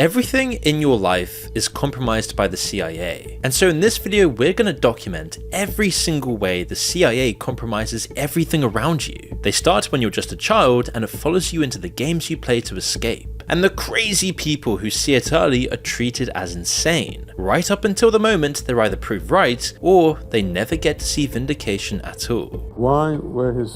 Everything in your life is compromised by the CIA, and so in this video we're going to document every single way the CIA compromises everything around you. They start when you're just a child and it follows you into the games you play to escape, and the crazy people who see it early are treated as insane, right up until the moment they're either proved right or they never get to see vindication at all. Why were his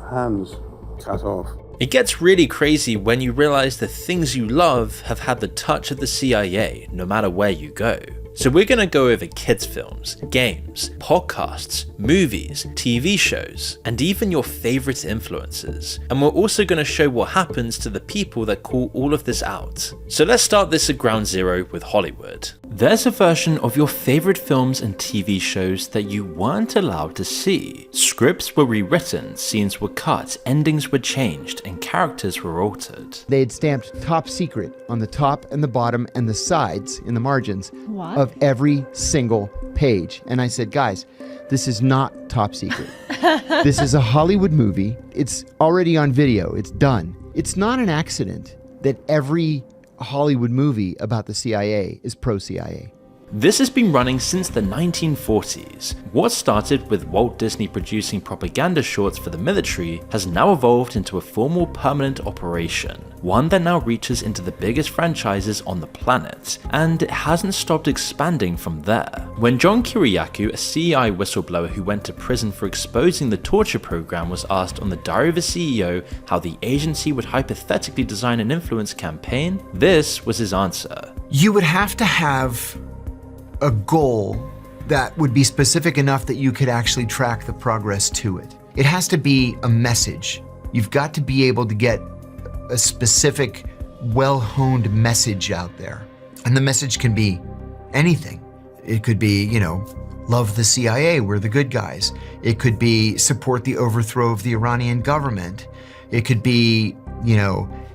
hands cut off? It gets really crazy when you realize the things you love have had the touch of the CIA no matter where you go. So we're going to go over kids films, games, podcasts, movies, TV shows, and even your favorite influences. And we're also going to show what happens to the people that call all of this out. So let's start this at ground zero with Hollywood. There's a version of your favorite films and TV shows that you weren't allowed to see. Scripts were rewritten, scenes were cut, endings were changed, and characters were altered. They had stamped top secret on the top and the bottom and the sides in the margins of every single page. And I said, guys, this is not top secret. This is a Hollywood movie. It's already on video. It's done. It's not an accident that every Hollywood movie about the CIA is pro-CIA. This has been running since the 1940s. What started with Walt Disney producing propaganda shorts for the military has now evolved into a formal permanent operation, one that now reaches into the biggest franchises on the planet, and it hasn't stopped expanding from there. When John Kiriakou, a CEI whistleblower who went to prison for exposing the torture program, was asked on the Diary of a CEO how the agency would hypothetically design an influence campaign, this was his answer. You would have to have a goal that would be specific enough that you could actually track the progress to it. It has to be a message. You've got to be able to get a specific, well-honed message out there. And the message can be anything. It could be, love the CIA, we're the good guys. It could be support the overthrow of the Iranian government. It could be,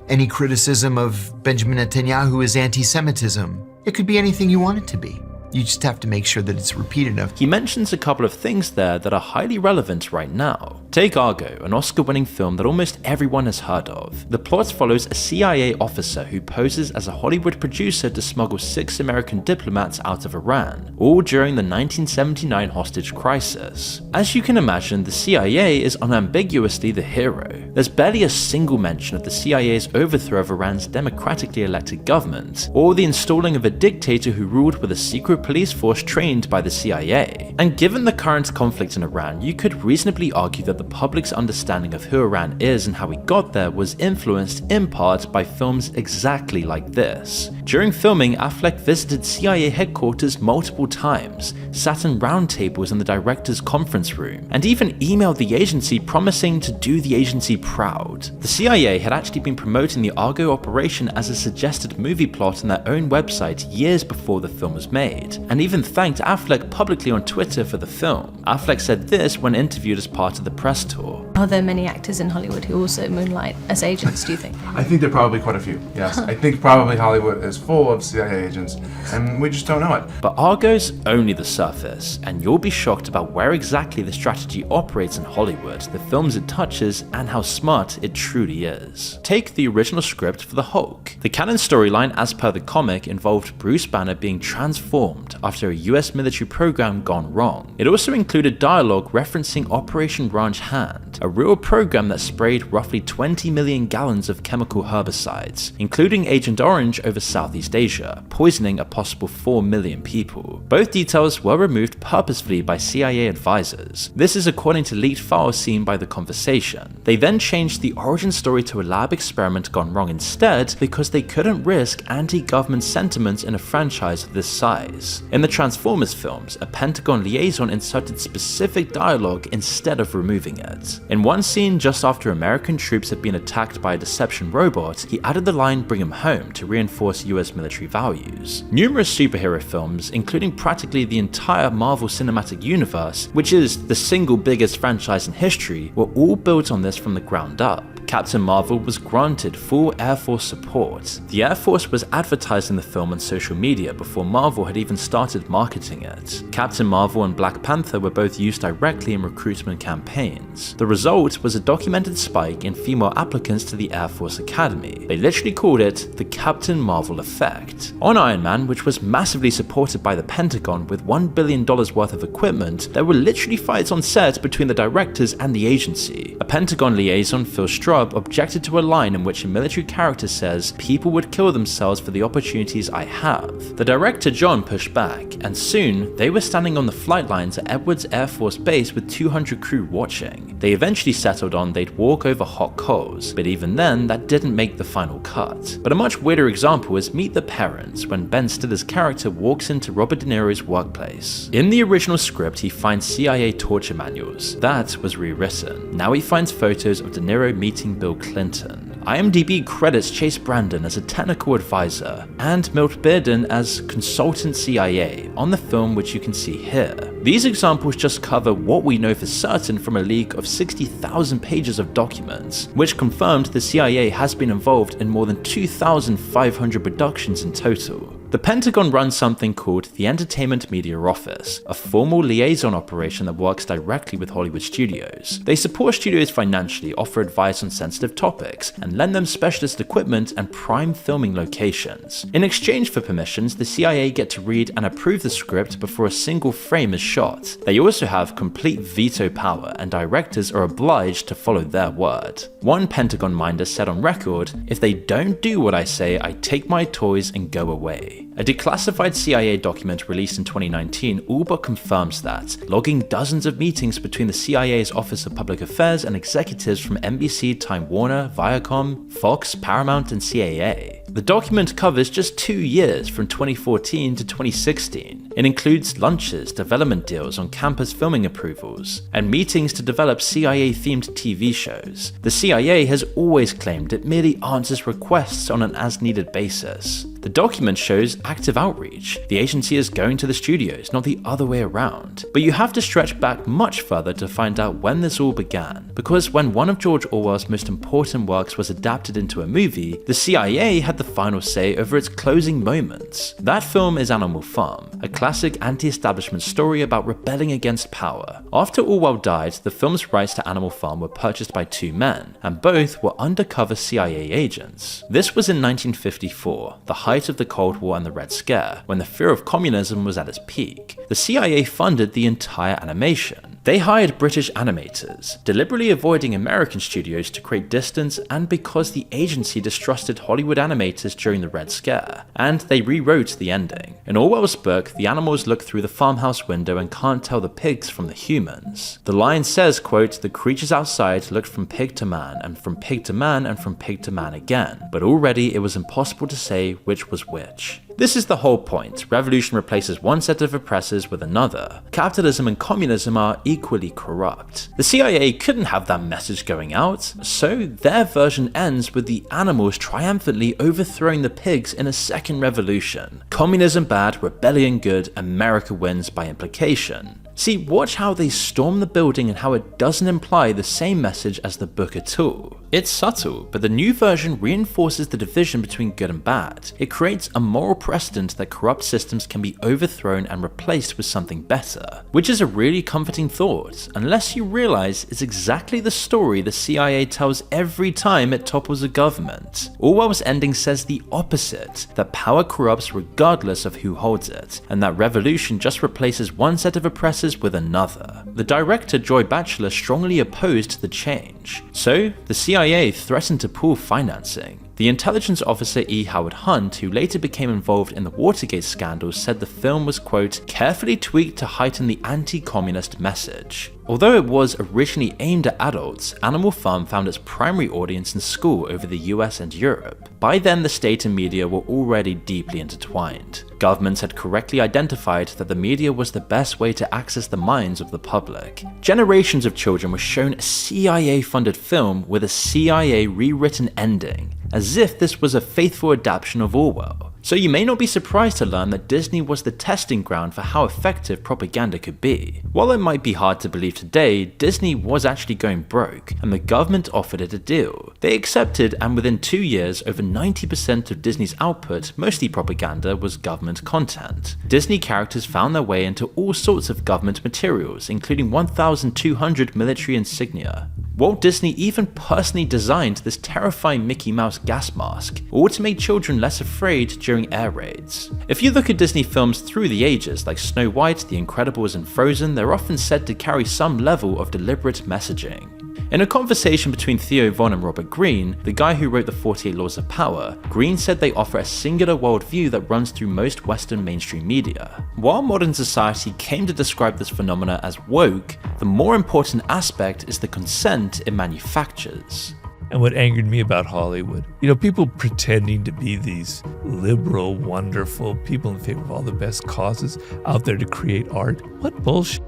any criticism of Benjamin Netanyahu is anti-Semitism. It could be anything you want it to be. You just have to make sure that it's repeated enough. He mentions a couple of things there that are highly relevant right now. Take Argo, an Oscar-winning film that almost everyone has heard of. The plot follows a CIA officer who poses as a Hollywood producer to smuggle 6 American diplomats out of Iran, all during the 1979 hostage crisis. As you can imagine, the CIA is unambiguously the hero. There's barely a single mention of the CIA's overthrow of Iran's democratically elected government, or the installing of a dictator who ruled with a secret police force trained by the CIA. And given the current conflict in Iran, you could reasonably argue that the public's understanding of who Iran is and how we got there was influenced in part by films exactly like this. During filming, Affleck visited CIA headquarters multiple times, sat in round tables in the director's conference room, and even emailed the agency promising to do the agency proud. The CIA had actually been promoting the Argo operation as a suggested movie plot on their own website years before the film was made, and even thanked Affleck publicly on Twitter for the film. Affleck said this when interviewed as part of the press tour. Are there many actors in Hollywood who also moonlight as agents, do you think? I think there are probably quite a few, yes. I think probably Hollywood is full of CIA agents, and we just don't know it. But Argo's only the surface, and you'll be shocked about where exactly the strategy operates in Hollywood, the films it touches, and how smart it truly is. Take the original script for the Hulk. The canon storyline, as per the comic, involved Bruce Banner being transformed after a US military program gone wrong. It also included dialogue referencing Operation Ranch Hand, a real program that sprayed roughly 20 million gallons of chemical herbicides, including Agent Orange over Southeast Asia, poisoning a possible 4 million people. Both details were removed purposefully by CIA advisors. This is according to leaked files seen by The Conversation. They then changed the origin story to a lab experiment gone wrong instead because they couldn't risk anti-government sentiments in a franchise of this size. In the Transformers films, a Pentagon liaison inserted specific dialogue instead of removing it. In one scene just after American troops had been attacked by a deception robot, he added the line "bring him home" to reinforce US military values. Numerous superhero films, including practically the entire Marvel Cinematic Universe, which is the single biggest franchise in history, were all built on this from the ground up. Captain Marvel was granted full Air Force support. The Air Force was advertising the film on social media before Marvel had even started marketing it. Captain Marvel and Black Panther were both used directly in recruitment campaigns. The result was a documented spike in female applicants to the Air Force Academy. They literally called it the Captain Marvel effect. On Iron Man, which was massively supported by the Pentagon with $1 billion worth of equipment, there were literally fights on set between the directors and the agency. A Pentagon liaison, Phil Straub, objected to a line in which a military character says, "People would kill themselves for the opportunities I have." The director John pushed back, and soon they were standing on the flight lines at Edwards Air Force Base with 200 crew watching. They eventually settled on they'd walk over hot coals, but even then that didn't make the final cut. But a much weirder example is Meet the Parents, when Ben Stiller's character walks into Robert De Niro's workplace. In the original script he finds CIA torture manuals. That was rewritten. Now he finds photos of De Niro meeting Bill Clinton. IMDb credits Chase Brandon as a technical advisor and Milt Bearden as consultant CIA on the film, which you can see here. These examples just cover what we know for certain from a leak of 60,000 pages of documents, which confirmed the CIA has been involved in more than 2,500 productions in total. The Pentagon runs something called the Entertainment Media Office, a formal liaison operation that works directly with Hollywood studios. They support studios financially, offer advice on sensitive topics, and lend them specialist equipment and prime filming locations. In exchange for permissions, the CIA get to read and approve the script before a single frame is shot. They also have complete veto power, and directors are obliged to follow their word. One Pentagon minder said on record, "If they don't do what I say, I take my toys and go away." A declassified CIA document released in 2019 all but confirms that, logging dozens of meetings between the CIA's Office of Public Affairs and executives from NBC, Time Warner, Viacom, Fox, Paramount, and CAA. The document covers just 2 years from 2014 to 2016. It includes lunches, development deals on campus filming approvals, and meetings to develop CIA-themed TV shows. The CIA has always claimed it merely answers requests on an as-needed basis. The document shows active outreach. The agency is going to the studios, not the other way around. But you have to stretch back much further to find out when this all began, because when one of George Orwell's most important works was adapted into a movie, the CIA had the final say over its closing moments. That film is Animal Farm, a classic anti-establishment story about rebelling against power. After Orwell died, the film's rights to Animal Farm were purchased by two men, and both were undercover CIA agents. This was in 1954, the height of the Cold War and the Red Scare, when the fear of communism was at its peak. The CIA funded the entire animation. They hired British animators, deliberately avoiding American studios to create distance, and because the agency distrusted Hollywood animators during the Red Scare, and they rewrote the ending. In Orwell's book, the animals look through the farmhouse window and can't tell the pigs from the humans. The line says, quote, "The creatures outside looked from pig to man, and from pig to man, and from pig to man again, but already it was impossible to say which was which." This is the whole point. Revolution replaces one set of oppressors with another. Capitalism and communism are equally corrupt. The CIA couldn't have that message going out, so their version ends with the animals triumphantly overthrowing the pigs in a second revolution. Communism bad, rebellion good, America wins by implication. See, watch how they storm the building and how it doesn't imply the same message as the book at all. It's subtle, but the new version reinforces the division between good and bad. It creates a moral precedent that corrupt systems can be overthrown and replaced with something better, which is a really comforting thought, unless you realize it's exactly the story the CIA tells every time it topples a government. Orwell's ending says the opposite, that power corrupts regardless of who holds it, and that revolution just replaces one set of oppressors with another. The director Joy Batchelor strongly opposed the change, so the CIA threatened to pull financing. The intelligence officer E. Howard Hunt, who later became involved in the Watergate scandal, said the film was, quote, "carefully tweaked to heighten the anti-communist message." Although it was originally aimed at adults, Animal Farm found its primary audience in school over the US and Europe. By then, the state and media were already deeply intertwined. Governments had correctly identified that the media was the best way to access the minds of the public. Generations of children were shown a CIA-funded film with a CIA rewritten ending, as if this was a faithful adaptation of Orwell. So you may not be surprised to learn that Disney was the testing ground for how effective propaganda could be. While it might be hard to believe today, Disney was actually going broke, and the government offered it a deal. They accepted, and within 2 years, over 90% of Disney's output, mostly propaganda, was government content. Disney characters found their way into all sorts of government materials, including 1,200 military insignia. Walt Disney even personally designed this terrifying Mickey Mouse gas mask, all to make children less afraid during air raids. If you look at Disney films through the ages, like Snow White, The Incredibles, and Frozen, they're often said to carry some level of deliberate messaging. In a conversation between Theo Von and Robert Greene, the guy who wrote the 48 Laws of Power, Greene said they offer a singular worldview that runs through most Western mainstream media. While modern society came to describe this phenomena as woke, the more important aspect is the consent it manufactures. And what angered me about Hollywood, people pretending to be these liberal, wonderful people in favor of all the best causes out there to create art. What bullshit.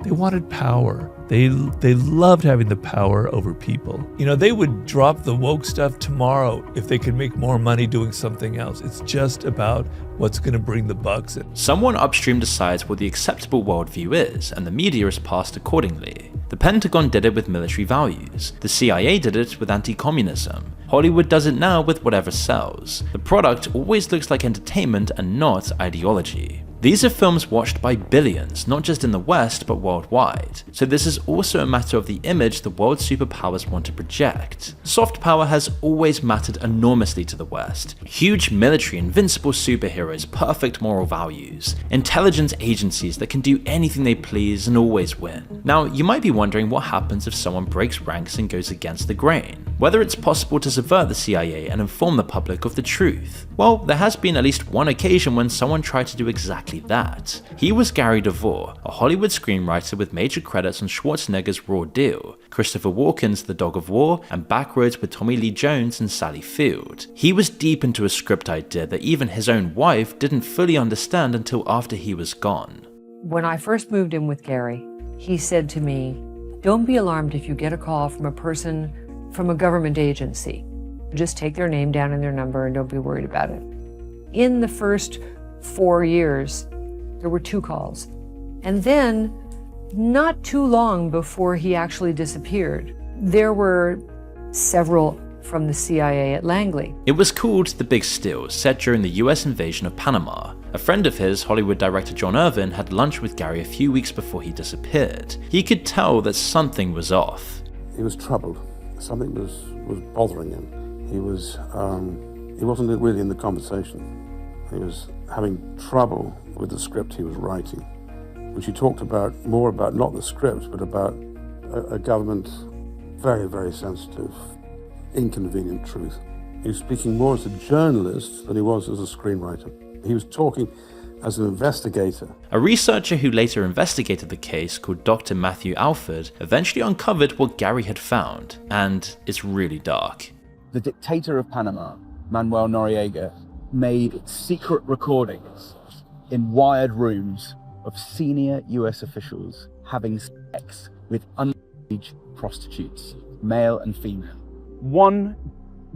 They wanted power. They loved having the power over people. They would drop the woke stuff tomorrow if they could make more money doing something else. It's just about what's going to bring the bucks in. Someone upstream decides what the acceptable worldview is, and the media is passed accordingly. The Pentagon did it with military values. The CIA did it with anti-communism. Hollywood does it now with whatever sells. The product always looks like entertainment and not ideology. These are films watched by billions, not just in the West, but worldwide. So this is also a matter of the image the world superpowers want to project. Soft power has always mattered enormously to the West. Huge military, invincible superheroes, perfect moral values, intelligence agencies that can do anything they please and always win. Now, you might be wondering what happens if someone breaks ranks and goes against the grain. Whether it's possible to subvert the CIA and inform the public of the truth. Well, there has been at least one occasion when someone tried to do exactly that. He was Gary DeVore, a Hollywood screenwriter with major credits on Schwarzenegger's Raw Deal, Christopher Walken's The Dog of War, and Backroads with Tommy Lee Jones and Sally Field. He was deep into a script idea that even his own wife didn't fully understand until after he was gone. When I first moved in with Gary, he said to me, "Don't be alarmed if you get a call from a person from a government agency. Just take their name down and their number and don't be worried about it." In the first 4 years, there were 2 calls. And then, not too long before he actually disappeared, there were several from the CIA at Langley. It was called The Big Steal, set during the US invasion of Panama. A friend of his, Hollywood director John Irvin, had lunch with Gary a few weeks before he disappeared. He could tell that something was off. He was troubled. Something was bothering him. He wasn't really in the conversation. He was having trouble with the script he was writing, which he talked more about not the script, but about a government very, very sensitive, inconvenient truth. He was speaking more as a journalist than he was as a screenwriter. He was talking as an investigator. A researcher who later investigated the case, called Dr. Matthew Alford, eventually uncovered what Gary had found, and it's really dark. The dictator of Panama, Manuel Noriega, made secret recordings in wired rooms of senior US officials having sex with underage prostitutes, male and female. One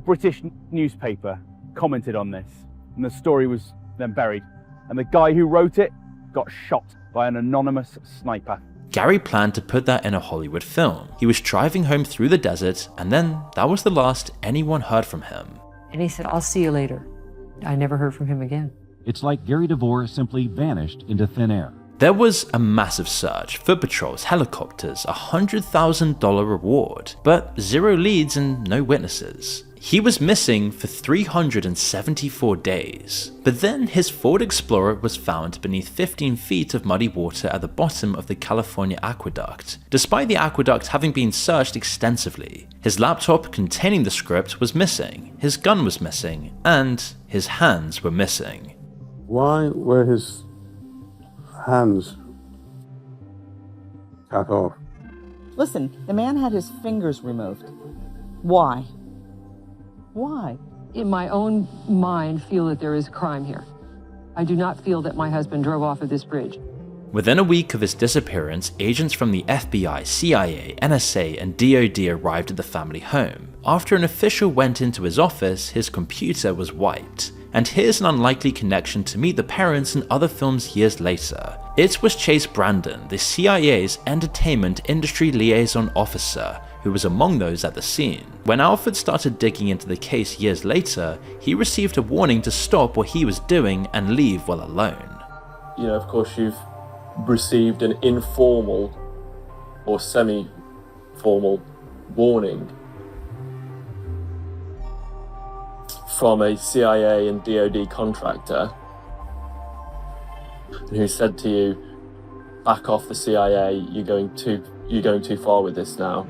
British newspaper commented on this, and the story was then buried. And the guy who wrote it got shot by an anonymous sniper. Gary planned to put that in a Hollywood film. He was driving home through the desert, and then that was the last anyone heard from him. And he said, "I'll see you later." I never heard from him again. It's like Gary DeVore simply vanished into thin air. There was a massive search, foot patrols, helicopters, $100,000 reward, but 0 leads and no witnesses. He was missing for 374 days. But then his Ford Explorer was found beneath 15 feet of muddy water at the bottom of the California aqueduct, despite the aqueduct having been searched extensively. His laptop containing the script was missing, his gun was missing, and his hands were missing. Why were his hands cut off? Listen, the man had his fingers removed. Why? Why? In my own mind, feel that there is crime here. I do not feel that my husband drove off of this bridge. Within a week of his disappearance, agents from the FBI, CIA, NSA, and DoD arrived at the family home. After an official went into his office, his computer was wiped. And here's an unlikely connection to meet the parents in other films years later. It was Chase Brandon, the CIA's entertainment industry liaison officer, who was among those at the scene. When Alfred started digging into the case years later, he received a warning to stop what he was doing and leave well alone. You know, of course, you've received an informal or semi-formal warning from a CIA and DoD contractor who said to you, back off the CIA, you're going too far with this now.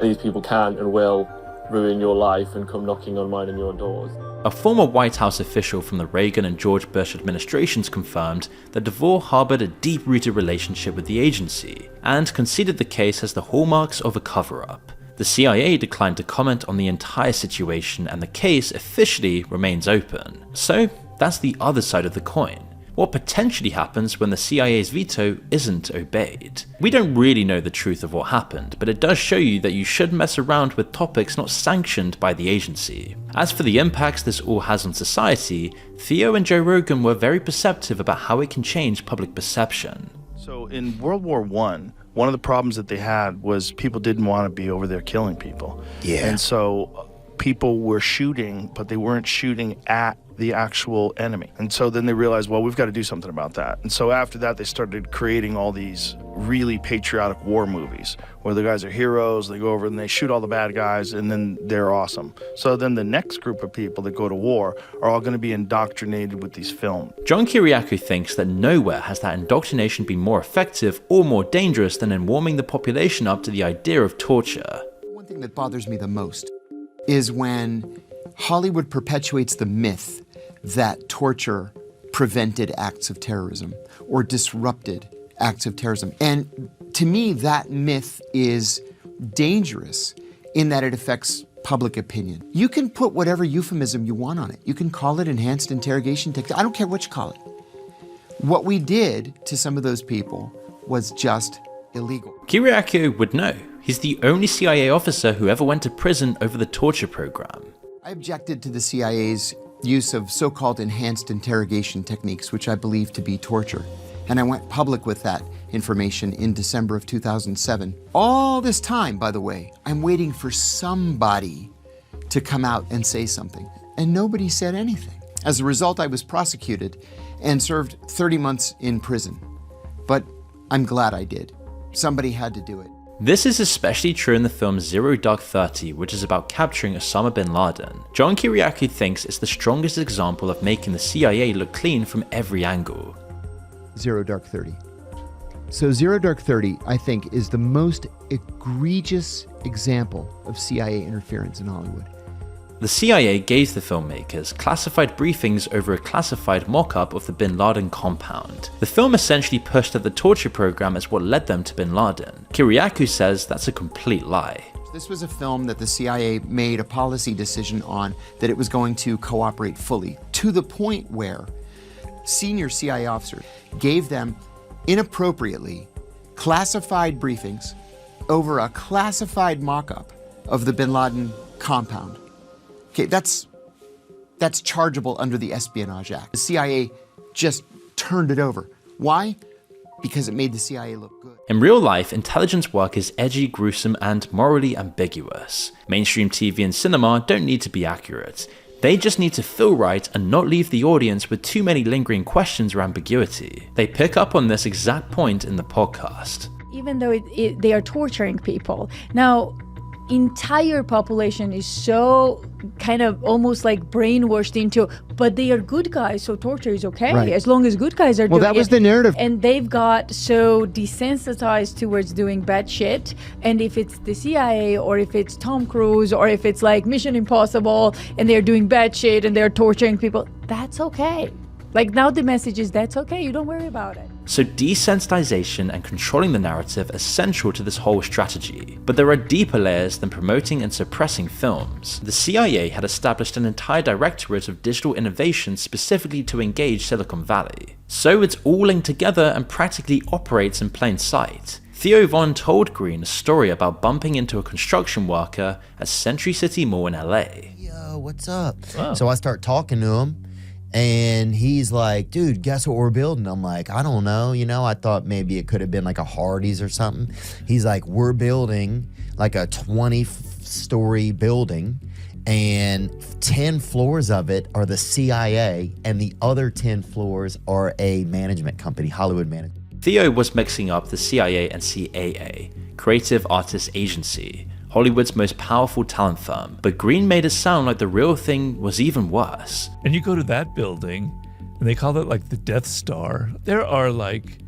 These people can and will ruin your life and come knocking on mine and your doors. A former White House official from the Reagan and George Bush administrations confirmed that DeVore harbored a deep-rooted relationship with the agency and considered the case as the hallmarks of a cover-up. The CIA declined to comment on the entire situation and the case officially remains open. So that's the other side of the coin. What potentially happens when the CIA's veto isn't obeyed? We don't really know the truth of what happened, but it does show you that you should mess around with topics not sanctioned by the agency. As for the impacts this all has on society, Theo and Joe Rogan were very perceptive about how it can change public perception. So in World War I, one of the problems that they had was people didn't want to be over there killing people. Yeah. And so people were shooting, but they weren't shooting at the actual enemy. And so then they realized, well, we've got to do something about that. And so after that, they started creating all these really patriotic war movies where the guys are heroes, they go over and they shoot all the bad guys, and then they're awesome. So then the next group of people that go to war are all going to be indoctrinated with these films. John Kiriakou thinks that nowhere has that indoctrination been more effective or more dangerous than in warming the population up to the idea of torture. One thing that bothers me the most is when Hollywood perpetuates the myth that torture prevented acts of terrorism or disrupted acts of terrorism. And to me, that myth is dangerous in that it affects public opinion. You can put whatever euphemism you want on it. You can call it enhanced interrogation technique. I don't care what you call it. What we did to some of those people was just illegal. Kiriakou would know. He's the only CIA officer who ever went to prison over the torture program. I objected to the CIA's use of so-called enhanced interrogation techniques, which I believe to be torture. And I went public with that information in December of 2007. All this time, by the way, I'm waiting for somebody to come out and say something. And nobody said anything. As a result, I was prosecuted and served 30 months in prison. But I'm glad I did. Somebody had to do it. This is especially true in the film Zero Dark 30, which is about capturing Osama bin Laden. John Kiriakou thinks it's the strongest example of making the CIA look clean from every angle. Zero Dark 30. So Zero Dark 30, I think, is the most egregious example of CIA interference in Hollywood. The CIA gave the filmmakers classified briefings over a classified mock-up of the bin Laden compound. The film essentially pushed at the torture program as what led them to bin Laden. Kiriakou says that's a complete lie. This was a film that the CIA made a policy decision on that it was going to cooperate fully, to the point where senior CIA officers gave them inappropriately classified briefings over a classified mock-up of the bin Laden compound. Okay, that's chargeable under the Espionage Act. The CIA just turned it over. Why? Because it made the CIA look good. In real life, intelligence work is edgy, gruesome, and morally ambiguous. Mainstream TV and cinema don't need to be accurate. They just need to feel right and not leave the audience with too many lingering questions or ambiguity. They pick up on this exact point in the podcast. Even though they are torturing people. Now, entire population is so kind of almost like brainwashed into, but they are good guys, so torture is okay, right, as long as good guys are doing it. Well, that was the narrative. And they've got so desensitized towards doing bad shit, and if it's the CIA or if it's Tom Cruise or if it's like Mission Impossible and they're doing bad shit and they're torturing people, that's okay. Like now the message is that's okay, you don't worry about it. So desensitization and controlling the narrative are central to this whole strategy. But there are deeper layers than promoting and suppressing films. The CIA had established an entire directorate of digital innovation specifically to engage Silicon Valley. So it's all linked together and practically operates in plain sight. Theo Von told Green a story about bumping into a construction worker at Century City Mall in LA. Yo, what's up? Wow. So I start talking to him, and he's like, dude, guess what we're building? I'm like, I don't know. I thought maybe it could have been like a Hardee's or something. He's like, we're building like a 20-story building, and 10 floors of it are the CIA, and the other 10 floors are a management company, Hollywood Management. Theo was mixing up the CIA and CAA, Creative Artists Agency, Hollywood's most powerful talent firm, but Green made it sound like the real thing was even worse. And you go to that building, and they call it like the Death Star. There are like,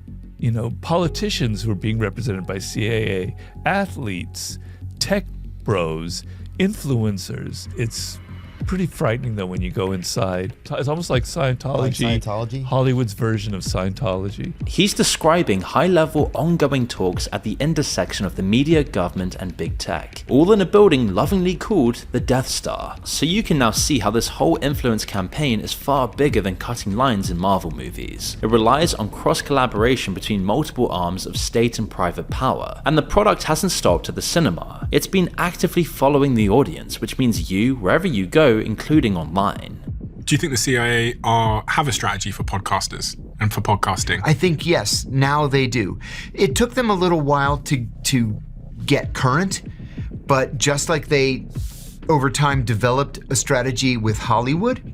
politicians who are being represented by CAA, athletes, tech bros, influencers. It's pretty frightening though when you go inside. It's almost like Scientology. Like Scientology? Hollywood's version of Scientology. He's describing high-level ongoing talks at the intersection of the media, government, and big tech, all in a building lovingly called the Death Star. So you can now see how this whole influence campaign is far bigger than cutting lines in Marvel movies. It relies on cross-collaboration between multiple arms of state and private power, and the product hasn't stopped at the cinema. It's been actively following the audience, which means you, wherever you go, including online. Do you think the CIA have a strategy for podcasters and for podcasting? I think yes, now they do. It took them a little while to get current, but just like they over time developed a strategy with Hollywood,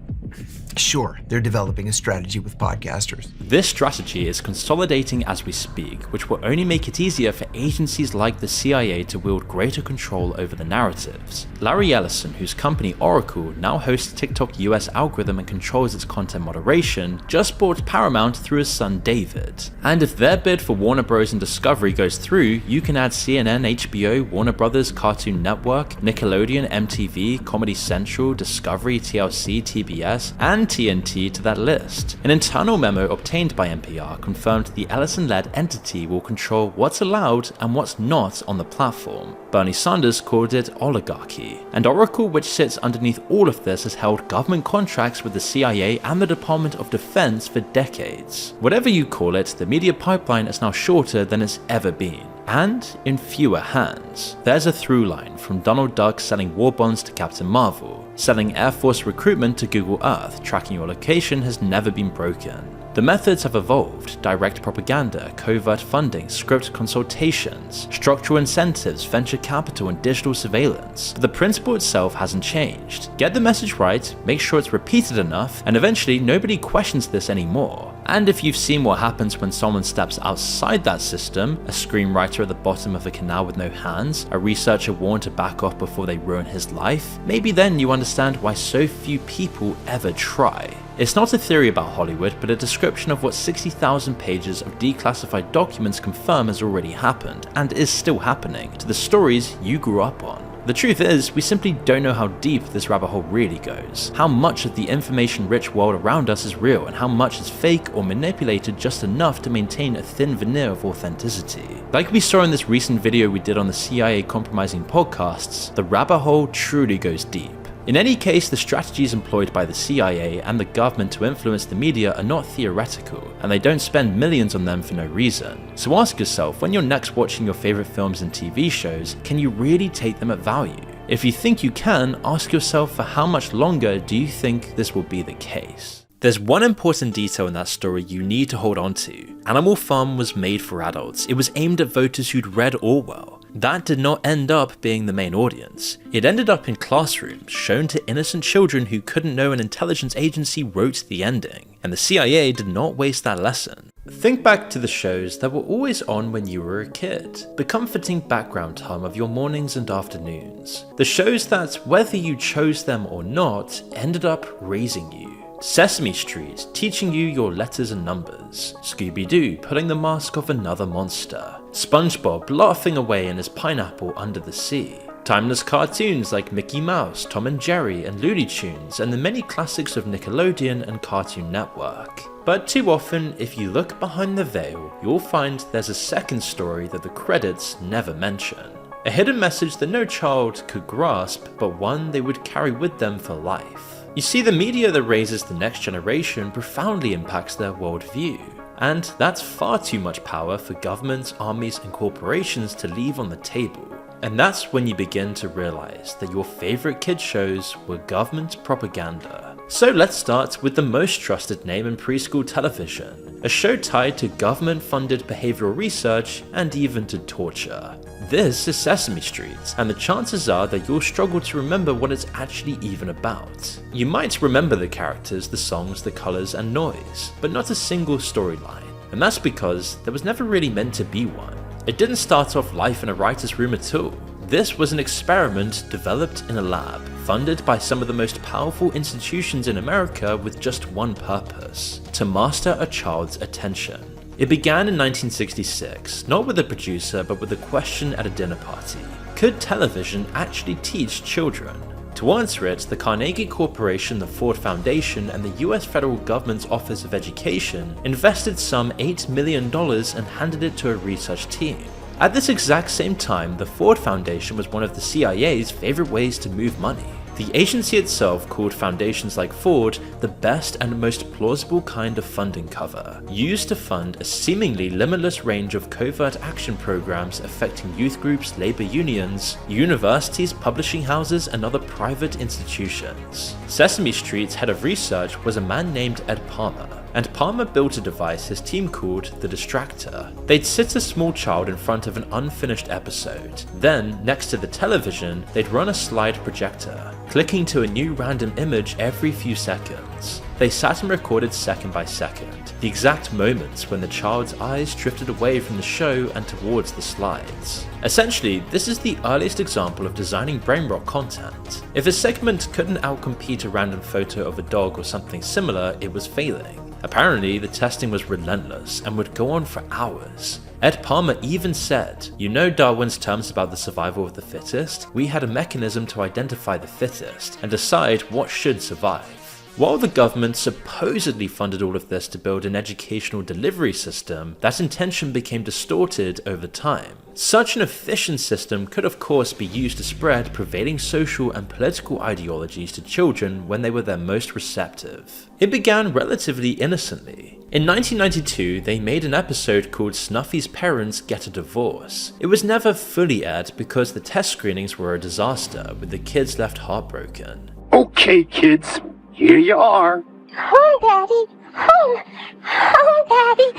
sure, they're developing a strategy with podcasters. This strategy is consolidating as we speak, which will only make it easier for agencies like the CIA to wield greater control over the narratives. Larry Ellison, whose company Oracle now hosts TikTok US algorithm and controls its content moderation, just bought Paramount through his son David. And if their bid for Warner Bros. And Discovery goes through, you can add CNN, HBO, Warner Bros., Cartoon Network, Nickelodeon, MTV, Comedy Central, Discovery, TLC, TBS, and TNT to that list. An internal memo obtained by NPR confirmed the Ellison-led entity will control what's allowed and what's not on the platform. Bernie Sanders called it oligarchy. And Oracle, which sits underneath all of this, has held government contracts with the CIA and the Department of Defense for decades. Whatever you call it, the media pipeline is now shorter than it's ever been, and in fewer hands. There's a through line from Donald Duck selling war bonds to Captain Marvel. Selling Air Force recruitment to Google Earth, tracking your location has never been broken. The methods have evolved: direct propaganda, covert funding, script consultations, structural incentives, venture capital, and digital surveillance. But the principle itself hasn't changed. Get the message right, make sure it's repeated enough, and eventually nobody questions this anymore. And if you've seen what happens when someone steps outside that system, a screenwriter at the bottom of a canal with no hands, a researcher warned to back off before they ruin his life, maybe then you understand why so few people ever try. It's not a theory about Hollywood, but a description of what 60,000 pages of declassified documents confirm has already happened, and is still happening, to the stories you grew up on. The truth is, we simply don't know how deep this rabbit hole really goes, how much of the information-rich world around us is real, and how much is fake or manipulated just enough to maintain a thin veneer of authenticity. Like we saw in this recent video we did on the CIA compromising podcasts, the rabbit hole truly goes deep. In any case, the strategies employed by the CIA and the government to influence the media are not theoretical, and they don't spend millions on them for no reason. So ask yourself, when you're next watching your favorite films and TV shows, can you really take them at value? If you think you can, ask yourself, for how much longer do you think this will be the case? There's one important detail in that story you need to hold on to. Animal Farm was made for adults. It was aimed at voters who'd read Orwell. That did not end up being the main audience. It ended up in classrooms, shown to innocent children who couldn't know an intelligence agency wrote the ending, and the CIA did not waste that lesson. Think back to the shows that were always on when you were a kid, the comforting background hum of your mornings and afternoons. The shows that, whether you chose them or not, ended up raising you. Sesame Street, teaching you your letters and numbers. Scooby-Doo, pulling the mask off another monster. SpongeBob, laughing away in his pineapple under the sea. Timeless cartoons like Mickey Mouse, Tom and Jerry, and Looney Tunes, and the many classics of Nickelodeon and Cartoon Network. But too often, if you look behind the veil, you'll find there's a second story that the credits never mention. A hidden message that no child could grasp, but one they would carry with them for life. You see, the media that raises the next generation profoundly impacts their worldview. And that's far too much power for governments, armies, and corporations to leave on the table. And that's when you begin to realize that your favorite kids shows were government propaganda. So let's start with the most trusted name in preschool television, a show tied to government-funded behavioral research and even to torture. This is Sesame Street, and the chances are that you'll struggle to remember what it's actually even about. You might remember the characters, the songs, the colors, and noise, but not a single storyline. And that's because there was never really meant to be one. It didn't start off life in a writer's room at all. This was an experiment developed in a lab, funded by some of the most powerful institutions in America with just one purpose: to master a child's attention. It began in 1966, not with a producer but with a question at a dinner party. Could television actually teach children? To answer it, the Carnegie Corporation, the Ford Foundation, and the US federal government's Office of Education invested some $8 million and handed it to a research team. At this exact same time, the Ford Foundation was one of the CIA's favorite ways to move money. The agency itself called foundations like Ford the best and most plausible kind of funding cover, used to fund a seemingly limitless range of covert action programs affecting youth groups, labor unions, universities, publishing houses, and other private institutions. Sesame Street's head of research was a man named Ed Palmer, and Palmer built a device his team called the Distractor. They'd sit a small child in front of an unfinished episode. Then, next to the television, they'd run a slide projector, clicking to a new random image every few seconds. They sat and recorded second by second, the exact moments when the child's eyes drifted away from the show and towards the slides. Essentially, this is the earliest example of designing brain rot content. If a segment couldn't outcompete a random photo of a dog or something similar, it was failing. Apparently, the testing was relentless and would go on for hours. Ed Palmer even said, "You know Darwin's terms about the survival of the fittest? We had a mechanism to identify the fittest and decide what should survive." While the government supposedly funded all of this to build an educational delivery system, that intention became distorted over time. Such an efficient system could of course be used to spread prevailing social and political ideologies to children when they were their most receptive. It began relatively innocently. In 1992, they made an episode called Snuffy's Parents Get a Divorce. It was never fully aired because the test screenings were a disaster, with the kids left heartbroken. Okay, kids. Here you are. Home, Daddy. Home. Home, Daddy.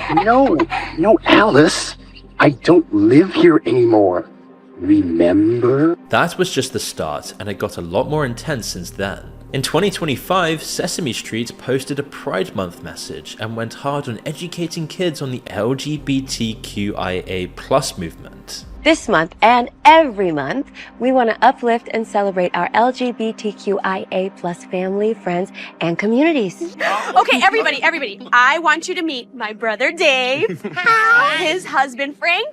No, Alice. I don't live here anymore. Remember? That was just the start, and it got a lot more intense since then. In 2025, Sesame Street posted a Pride Month message and went hard on educating kids on the LGBTQIA+ movement. This month and every month, we want to uplift and celebrate our LGBTQIA+ family, friends, and communities. Okay, everybody, I want you to meet my brother Dave, his husband Frank,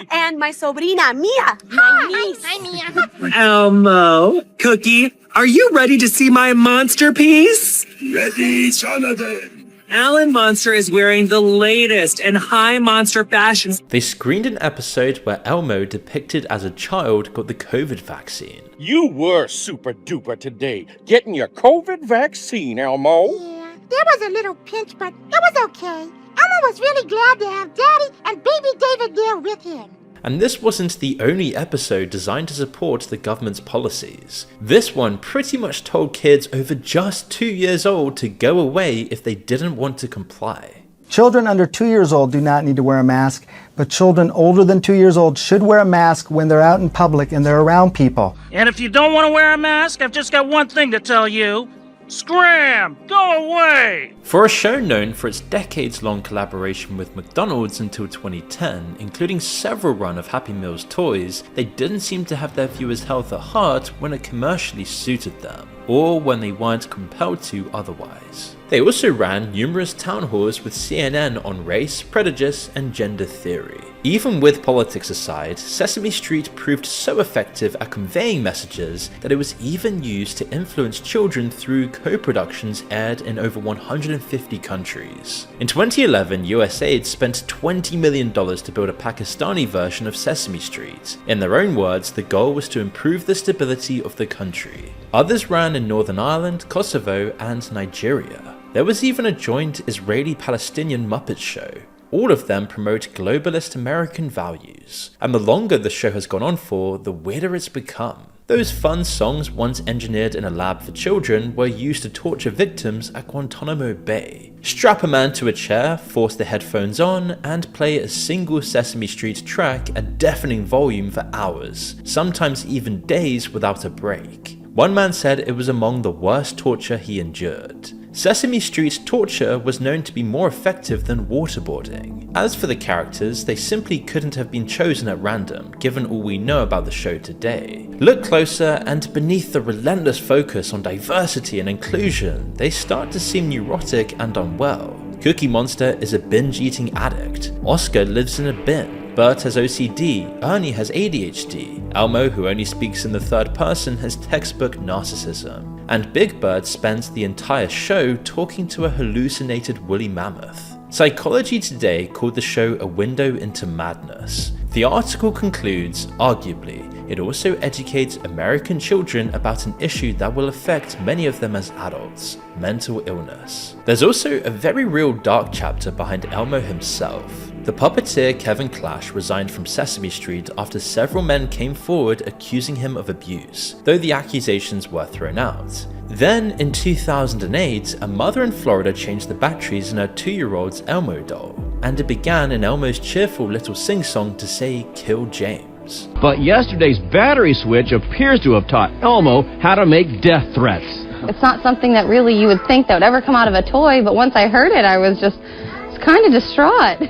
and my sobrina Mia, my niece. Hi, Mia. Elmo, Cookie, are you ready to see my monster piece? Ready, Jonathan. Alan Monster is wearing the latest in high monster fashions. They screened an episode where Elmo, depicted as a child, got the COVID vaccine. You were super duper today, getting your COVID vaccine, Elmo. Yeah, there was a little pinch, but it was okay. Elmo was really glad to have Daddy and baby David there with him. And this wasn't the only episode designed to support the government's policies. This one pretty much told kids over just 2 years old to go away if they didn't want to comply. Children under 2 years old do not need to wear a mask, but children older than 2 years old should wear a mask when they're out in public and they're around people. And if you don't want to wear a mask, I've just got one thing to tell you. Scram! Go away! For a show known for its decades-long collaboration with McDonald's until 2010, including several run of Happy Meals toys, they didn't seem to have their viewers' health at heart when it commercially suited them, or when they weren't compelled to otherwise. They also ran numerous town halls with CNN on race, prejudice, and gender theory. Even with politics aside, Sesame Street proved so effective at conveying messages that it was even used to influence children through co-productions aired in over 150 countries. In 2011, USAID spent $20 million to build a Pakistani version of Sesame Street. In their own words, the goal was to improve the stability of the country. Others ran in Northern Ireland, Kosovo, and Nigeria. There was even a joint Israeli-Palestinian Muppet show. All of them promote globalist American values, and the longer the show has gone on for, the weirder it's become. Those fun songs once engineered in a lab for children were used to torture victims at Guantanamo Bay. Strap a man to a chair, force the headphones on, and play a single Sesame Street track at deafening volume for hours, sometimes even days without a break. One man said it was among the worst torture he endured. Sesame Street's torture was known to be more effective than waterboarding. As for the characters, they simply couldn't have been chosen at random, given all we know about the show today. Look closer, and beneath the relentless focus on diversity and inclusion, they start to seem neurotic and unwell. Cookie Monster is a binge-eating addict. Oscar lives in a bin. Bert has OCD, Ernie has ADHD, Elmo, who only speaks in the third person, has textbook narcissism, and Big Bird spends the entire show talking to a hallucinated woolly mammoth. Psychology Today called the show a window into madness. The article concludes, arguably, it also educates American children about an issue that will affect many of them as adults: mental illness. There's also a very real dark chapter behind Elmo himself. The puppeteer Kevin Clash resigned from Sesame Street after several men came forward accusing him of abuse, though the accusations were thrown out. Then, in 2008, a mother in Florida changed the batteries in her 2-year-old's Elmo doll, and it began in Elmo's cheerful little sing-song to say, "Kill James." But yesterday's battery switch appears to have taught Elmo how to make death threats. It's not something that really you would think that would ever come out of a toy, but once I heard it, I was just kind of distraught.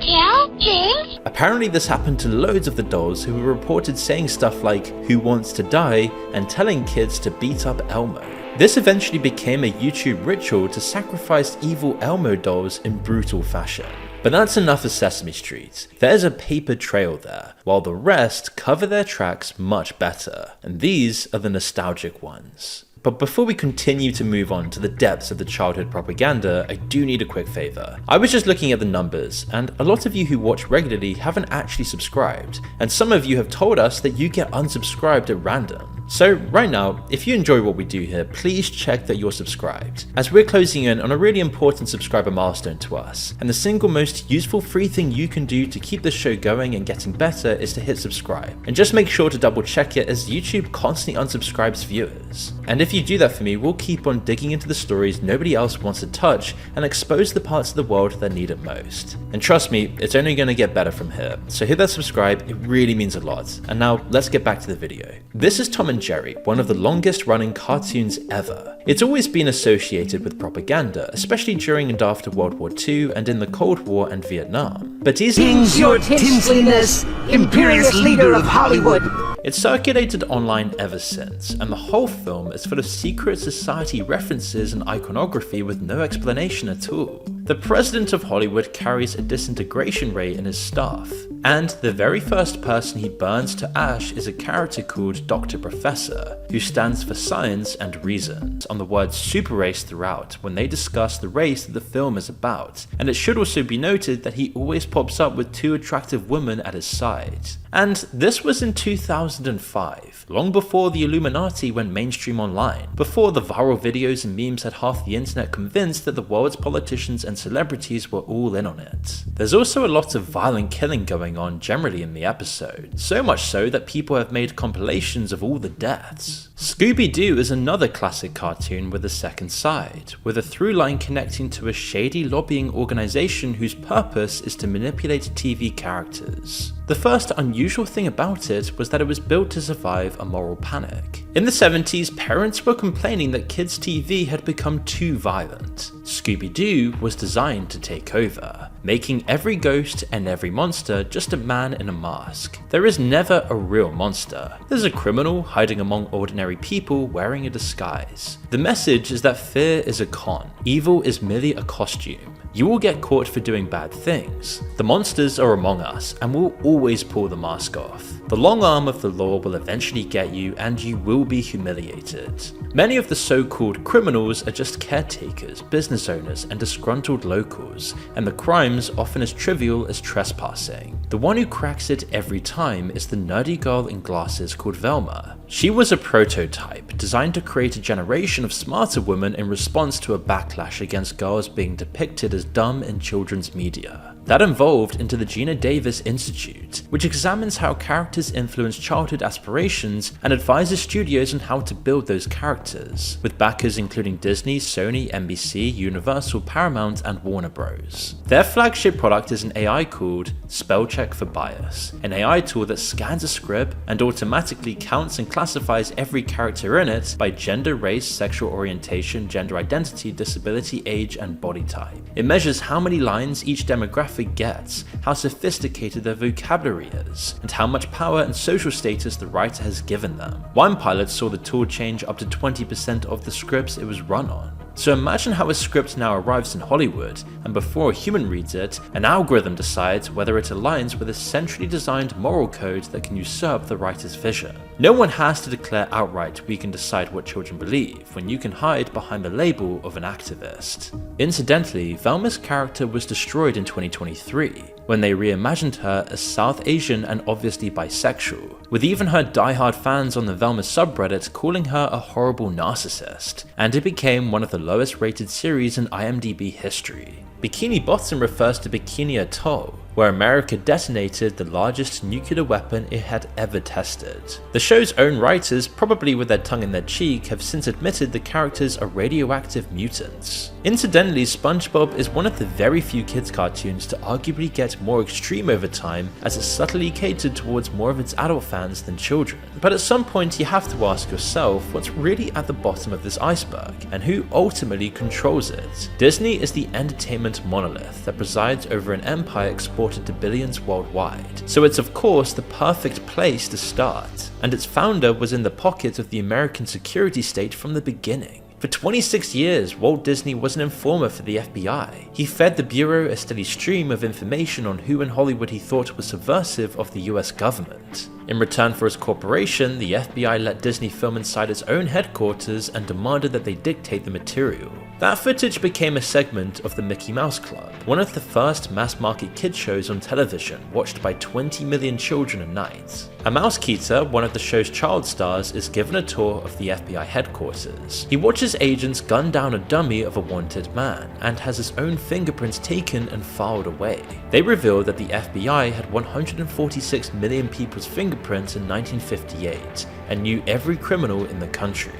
Apparently this happened to loads of the dolls who were reported saying stuff like, "Who wants to die?" and telling kids to beat up Elmo. This eventually became a YouTube ritual to sacrifice evil Elmo dolls in brutal fashion. But that's enough of Sesame Street. There's a paper trail there, while the rest cover their tracks much better, and these are the nostalgic ones. But before we continue to move on to the depths of the childhood propaganda, I do need a quick favor. I was just looking at the numbers, and a lot of you who watch regularly haven't actually subscribed, and some of you have told us that you get unsubscribed at random. So right now, if you enjoy what we do here, please check that you're subscribed, as we're closing in on a really important subscriber milestone to us, and the single most useful free thing you can do to keep the show going and getting better is to hit subscribe, and just make sure to double check it as YouTube constantly unsubscribes viewers. And if you do that for me, we'll keep on digging into the stories nobody else wants to touch and expose the parts of the world that need it most. And trust me, it's only going to get better from here, so hit that subscribe, it really means a lot. And now, let's get back to the video. This is Tom and Jerry, one of the longest running cartoons ever. It's always been associated with propaganda, especially during and after World War II and in the Cold War and Vietnam. But is your tinseliness, imperious leader of Hollywood. It's circulated online ever since, and the whole film is full of secret society references and iconography with no explanation at all. The president of Hollywood carries a disintegration ray in his staff, and the very first person he burns to ash is a character called Dr. Professor, who stands for science and reason, on the word super race throughout when they discuss the race that the film is about. And it should also be noted that he always pops up with 2 attractive women at his side. And this was in 2005, long before the Illuminati went mainstream online, before the viral videos and memes had half the internet convinced that the world's politicians and celebrities were all in on it. There's also a lot of violent killing going on generally in the episode, so much so that people have made compilations of all the deaths. Scooby-Doo is another classic cartoon with a second side, with a through line connecting to a shady lobbying organization whose purpose is to manipulate TV characters. The first unusual thing about it was that it was built to survive a moral panic. In the 70s, parents were complaining that kids' TV had become too violent. Scooby-Doo was designed to take over, making every ghost and every monster just a man in a mask. There is never a real monster. There's a criminal hiding among ordinary people wearing a disguise. The message is that fear is a con. Evil is merely a costume. You will get caught for doing bad things. The monsters are among us and will always pull the mask off. The long arm of the law will eventually get you and you will be humiliated. Many of the so-called criminals are just caretakers, business owners, and disgruntled locals, and the crimes often as trivial as trespassing. The one who cracks it every time is the nerdy girl in glasses called Velma. She was a prototype designed to create a generation of smarter women in response to a backlash against girls being depicted as dumb in children's media. That evolved into the Gina Davis Institute, which examines how characters influence childhood aspirations and advises studios on how to build those characters, with backers including Disney, Sony, NBC, Universal, Paramount, and Warner Bros. Their flagship product is an AI called Spellcheck for Bias, an AI tool that scans a script and automatically counts and classifies every character in it by gender, race, sexual orientation, gender identity, disability, age, and body type. It measures how many lines each demographic gets, how sophisticated their vocabulary is, and how much power and social status the writer has given them. One pilot saw the tool change up to 20% of the scripts it was run on. So imagine how a script now arrives in Hollywood, and before a human reads it, an algorithm decides whether it aligns with a centrally designed moral code that can usurp the writer's vision. No one has to declare outright we can decide what children believe, when you can hide behind the label of an activist. Incidentally, Velma's character was destroyed in 2023, when they reimagined her as South Asian and obviously bisexual, with even her diehard fans on the Velma subreddit calling her a horrible narcissist, and it became one of the lowest rated series in IMDb history. Bikini Bottom refers to Bikini Atoll, where America detonated the largest nuclear weapon it had ever tested. The show's own writers, probably with their tongue in their cheek, have since admitted the characters are radioactive mutants. Incidentally, SpongeBob is one of the very few kids cartoons to arguably get more extreme over time, as it's subtly catered towards more of its adult fans than children. But at some point you have to ask yourself what's really at the bottom of this iceberg, and who ultimately controls it. Disney is the entertainment monolith that presides over an empire exported to billions worldwide, so it's of course the perfect place to start, and its founder was in the pocket of the American security state from the beginning. For 26 years, Walt Disney was an informer for the FBI. He fed the Bureau a steady stream of information on who in Hollywood he thought was subversive of the US government. In return for his cooperation, the FBI let Disney film inside its own headquarters and demanded that they dictate the material. That footage became a segment of the Mickey Mouse Club, one of the first mass-market kids shows on television, watched by 20 million children a night. A Mousekeeper, one of the show's child stars, is given a tour of the FBI headquarters. He watches agents gun down a dummy of a wanted man, and has his own fingerprints taken and filed away. They reveal that the FBI had 146 million people's fingerprints in 1958, and knew every criminal in the country.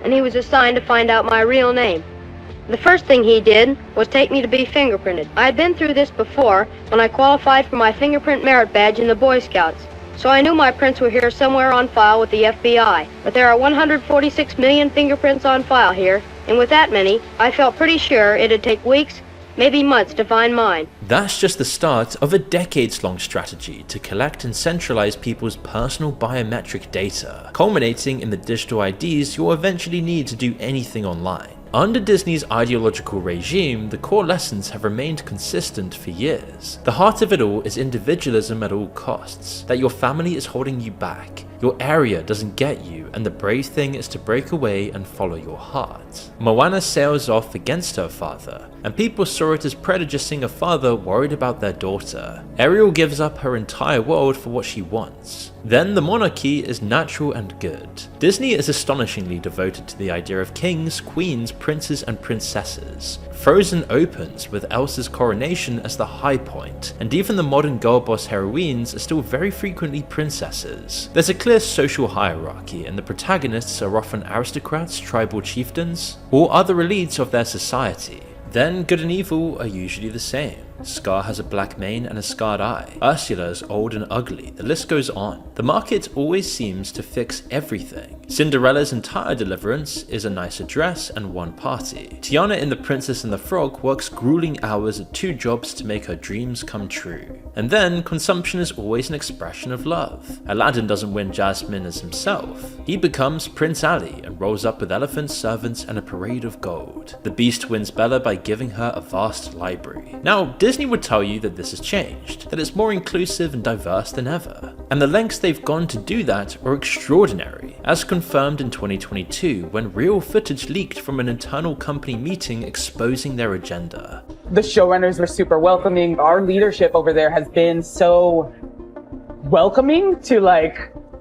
And he was assigned to find out my real name. The first thing he did was take me to be fingerprinted. I had been through this before when I qualified for my fingerprint merit badge in the Boy Scouts, so I knew my prints were here somewhere on file with the FBI. But there are 146 million fingerprints on file here, and with that many, I felt pretty sure it'd take weeks, maybe months to find mine. That's just the start of a decades-long strategy to collect and centralize people's personal biometric data, culminating in the digital IDs you'll eventually need to do anything online. Under Disney's ideological regime, the core lessons have remained consistent for years. The heart of it all is individualism at all costs, that your family is holding you back, your area doesn't get you, and the brave thing is to break away and follow your heart. Moana sails off against her father, and people saw it as prejudicing a father worried about their daughter. Ariel gives up her entire world for what she wants. Then the monarchy is natural and good. Disney is astonishingly devoted to the idea of kings, queens, princes, and princesses. Frozen opens with Elsa's coronation as the high point, and even the modern girl boss heroines are still very frequently princesses. There's a clear social hierarchy, and the protagonists are often aristocrats, tribal chieftains, or other elites of their society. Then good and evil are usually the same. Scar has a black mane and a scarred eye. Ursula is old and ugly. The list goes on. The market always seems to fix everything. Cinderella's entire deliverance is a nicer dress and one party. Tiana in The Princess and the Frog works grueling hours at 2 jobs to make her dreams come true. And then, consumption is always an expression of love. Aladdin doesn't win Jasmine as himself. He becomes Prince Ali and rolls up with elephants, servants, and a parade of gold. The Beast wins Bella by giving her a vast library. Now, Disney would tell you that this has changed, that it's more inclusive and diverse than ever. And the lengths they've gone to do that are extraordinary, as confirmed in 2022 when real footage leaked from an internal company meeting exposing their agenda. The showrunners were super welcoming. Our leadership over there has been so welcoming to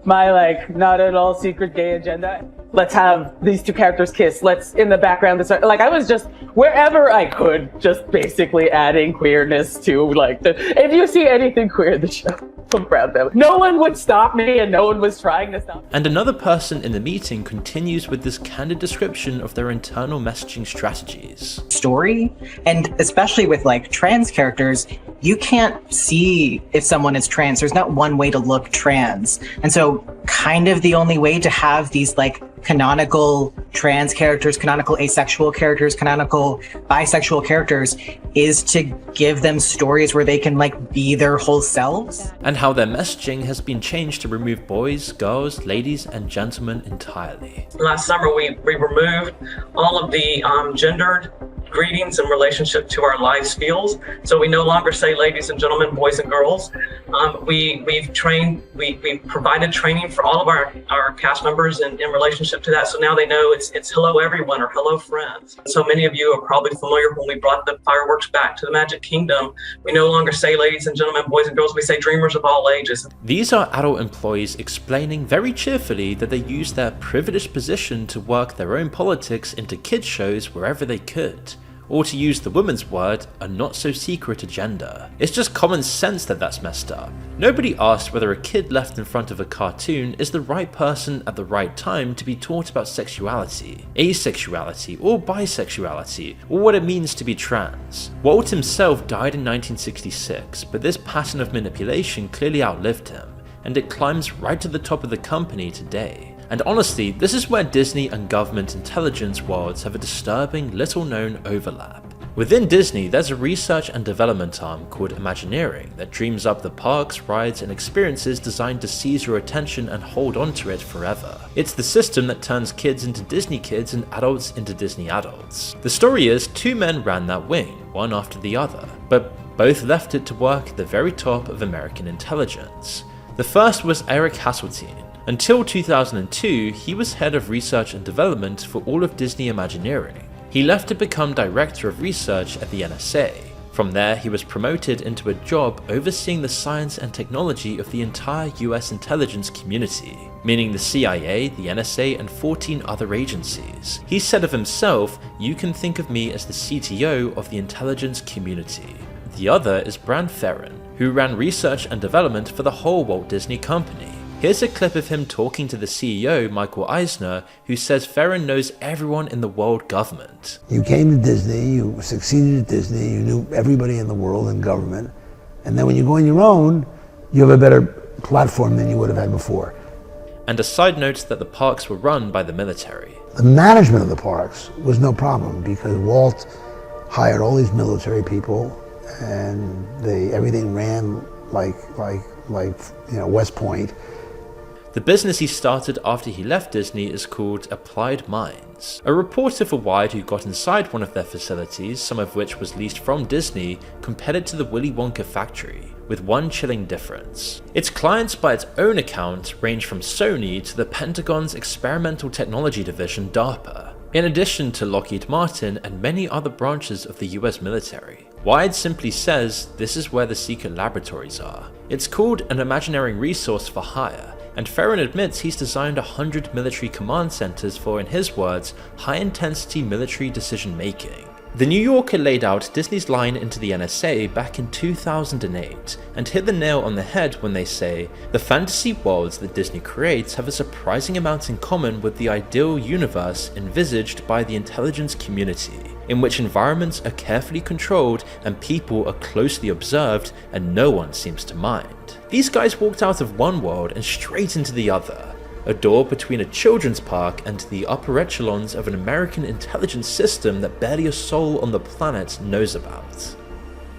my not at all secret gay agenda. Let's have these 2 characters kiss. Let's in the background. I was just wherever I could, just basically adding queerness to if you see anything queer in the show, I'm proud of it. No one would stop me, and no one was trying to stop me. And another person in the meeting continues with this candid description of their internal messaging strategies. Story, and especially with trans characters, you can't see if someone is trans. There's not one way to look trans. And so kind of the only way to have these canonical trans characters, canonical asexual characters, canonical bisexual characters is to give them stories where they can be their whole selves. And how their messaging has been changed to remove boys, girls, ladies, and gentlemen entirely. Last summer we removed all of the gendered greetings in relationship to our life skills. So we no longer say ladies and gentlemen, boys and girls. We've provided training for all of our cast members in relationship to that. So now they know it's hello everyone or hello friends. So many of you are probably familiar when we brought the fireworks back to the Magic Kingdom. We no longer say ladies and gentlemen, boys and girls. We say dreamers of all ages. These are adult employees explaining very cheerfully that they use their privileged position to work their own politics into kids shows wherever they could. Or to use the woman's word, a not-so-secret agenda. It's just common sense that that's messed up. Nobody asked whether a kid left in front of a cartoon is the right person at the right time to be taught about sexuality, asexuality, or bisexuality, or what it means to be trans. Walt himself died in 1966, but this pattern of manipulation clearly outlived him, and it climbs right to the top of the company today. And honestly, this is where Disney and government intelligence worlds have a disturbing, little-known overlap. Within Disney, there's a research and development arm called Imagineering that dreams up the parks, rides, and experiences designed to seize your attention and hold onto it forever. It's the system that turns kids into Disney kids and adults into Disney adults. The story is 2 men ran that wing, one after the other, but both left it to work at the very top of American intelligence. The first was Eric Hasseltine. Until 2002, he was head of research and development for all of Disney Imagineering. He left to become director of research at the NSA. From there, he was promoted into a job overseeing the science and technology of the entire US intelligence community, meaning the CIA, the NSA, and 14 other agencies. He said of himself, "You can think of me as the CTO of the intelligence community." The other is Bran Ferren, who ran research and development for the whole Walt Disney Company. Here's a clip of him talking to the CEO, Michael Eisner, who says Ferren knows everyone in the world government. You came to Disney, you succeeded at Disney, you knew everybody in the world in government, and then when you go on your own, you have a better platform than you would have had before. And a side note that the parks were run by the military. The management of the parks was no problem because Walt hired all these military people and everything ran like West Point. The business he started after he left Disney is called Applied Minds. A reporter for Wired who got inside one of their facilities, some of which was leased from Disney, compared it to the Willy Wonka factory, with one chilling difference. Its clients by its own account range from Sony to the Pentagon's experimental technology division DARPA, in addition to Lockheed Martin and many other branches of the US military. Wired simply says this is where the secret laboratories are. It's called an Imagineering resource for hire, and Ferren admits he's designed 100 military command centers for, in his words, high-intensity military decision-making. The New Yorker laid out Disney's line into the NSA back in 2008, and hit the nail on the head when they say, the fantasy worlds that Disney creates have a surprising amount in common with the ideal universe envisaged by the intelligence community. in which environments are carefully controlled and people are closely observed and no one seems to mind. These guys walked out of one world and straight into the other, a door between a children's park and the upper echelons of an American intelligence system that barely a soul on the planet knows about.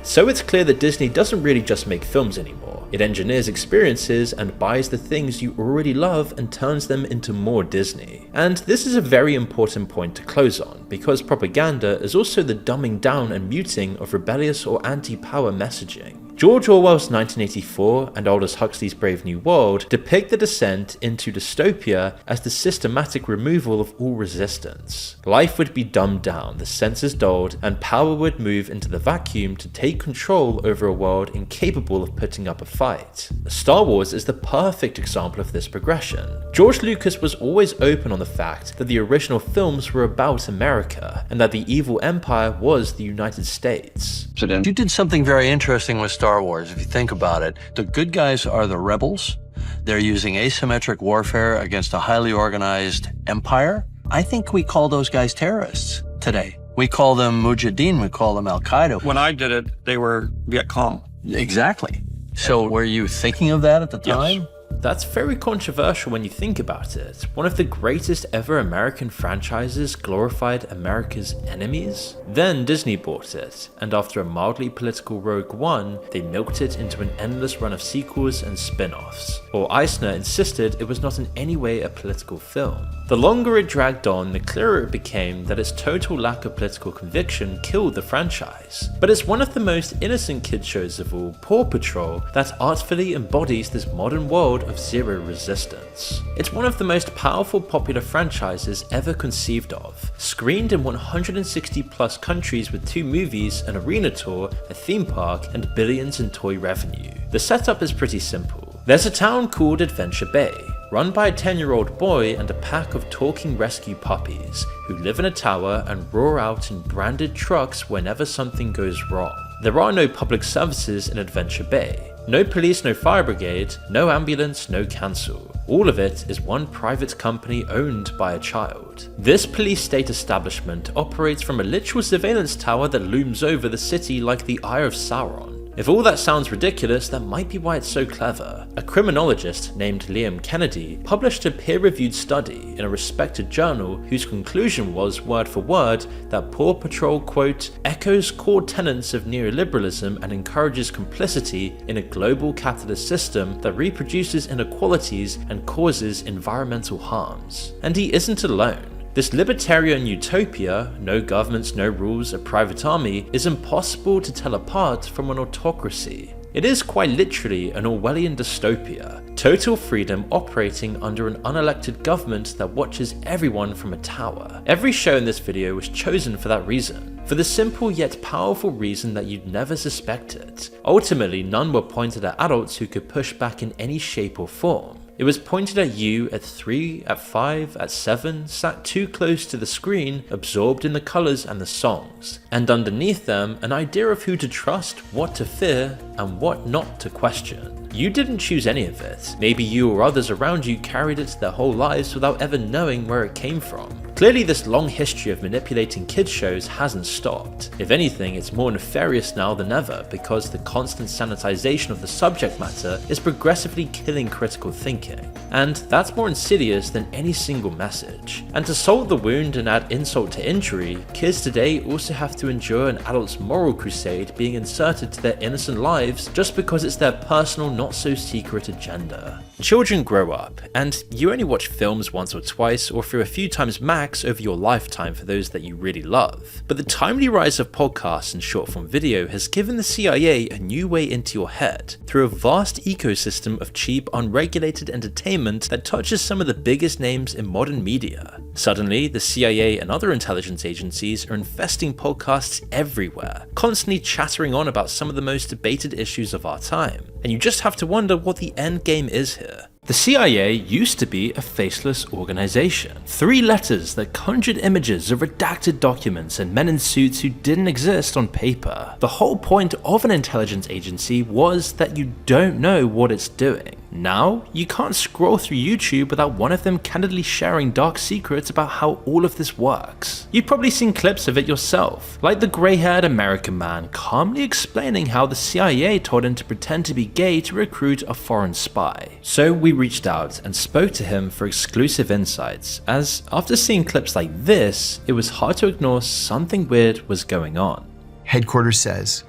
So it's clear that Disney doesn't really just make films anymore. It engineers experiences and buys the things you already love and turns them into more Disney. And this is a very important point to close on, because propaganda is also the dumbing down and muting of rebellious or anti-power messaging. George Orwell's 1984 and Aldous Huxley's Brave New World depict the descent into dystopia as the systematic removal of all resistance. Life would be dumbed down, the senses dulled, and power would move into the vacuum to take control over a world incapable of putting up a fight. Star Wars is the perfect example of this progression. George Lucas was always open on the fact that the original films were about America, and that the evil empire was the United States. You did something very interesting with Star Wars, if you think about it. The good guys are the rebels. They're using asymmetric warfare against a highly organized empire. I think we call those guys terrorists today. We call them Mujahideen, we call them Al-Qaeda. When I did it, they were Viet Cong. Exactly. So were you thinking of that at the time? Yes. That's very controversial when you think about it. One of the greatest ever American franchises glorified America's enemies? Then Disney bought it, and after a mildly political Rogue One, they milked it into an endless run of sequels and spin-offs. Or Eisner insisted it was not in any way a political film. The longer it dragged on, the clearer it became that its total lack of political conviction killed the franchise. But it's one of the most innocent kids shows of all, Paw Patrol, that artfully embodies this modern world of zero resistance. It's one of the most powerful popular franchises ever conceived of, screened in 160 plus countries with 2 movies, an arena tour, a theme park, and billions in toy revenue. The setup is pretty simple. There's a town called Adventure Bay, run by a 10-year-old boy and a pack of talking rescue puppies who live in a tower and roar out in branded trucks whenever something goes wrong. There are no public services in Adventure Bay. No police, no fire brigade, no ambulance, no cancel. All of it is one private company owned by a child. This police state establishment operates from a literal surveillance tower that looms over the city like the Eye of Sauron. If all that sounds ridiculous, that might be why it's so clever. A criminologist named Liam Kennedy published a peer-reviewed study in a respected journal whose conclusion was, word for word, that Paw Patrol, quote, echoes core tenets of neoliberalism and encourages complicity in a global capitalist system that reproduces inequalities and causes environmental harms. And he isn't alone. This libertarian utopia, no governments, no rules, a private army, is impossible to tell apart from an autocracy. It is quite literally an Orwellian dystopia, total freedom operating under an unelected government that watches everyone from a tower. Every show in this video was chosen for that reason, for the simple yet powerful reason that you'd never suspect it. Ultimately, none were pointed at adults who could push back in any shape or form. It was pointed at you at 3, at 5, at 7, sat too close to the screen, absorbed in the colours and the songs, and underneath them an idea of who to trust, what to fear, and what not to question. You didn't choose any of it. Maybe you or others around you carried it their whole lives without ever knowing where it came from. Clearly, this long history of manipulating kids shows hasn't stopped. If anything, it's more nefarious now than ever because the constant sanitization of the subject matter is progressively killing critical thinking. And that's more insidious than any single message. And to salt the wound and add insult to injury, kids today also have to endure an adult's moral crusade being inserted to their innocent lives just because it's their personal not-so-secret agenda. Children grow up, and you only watch films once or twice or through a few times max over your lifetime for those that you really love. But the timely rise of podcasts and short-form video has given the CIA a new way into your head through a vast ecosystem of cheap, unregulated entertainment that touches some of the biggest names in modern media. Suddenly, the CIA and other intelligence agencies are infesting podcasts everywhere, constantly chattering on about some of the most debated issues of our time. And you just have to wonder what the end game is here. The CIA used to be a faceless organization. 3 letters that conjured images of redacted documents and men in suits who didn't exist on paper. The whole point of an intelligence agency was that you don't know what it's doing. Now, you can't scroll through YouTube without one of them candidly sharing dark secrets about how all of this works. You've probably seen clips of it yourself, like the grey-haired American man calmly explaining how the CIA told him to pretend to be gay to recruit a foreign spy. So we reached out and spoke to him for exclusive insights, as after seeing clips like this, it was hard to ignore something weird was going on. Headquarters says,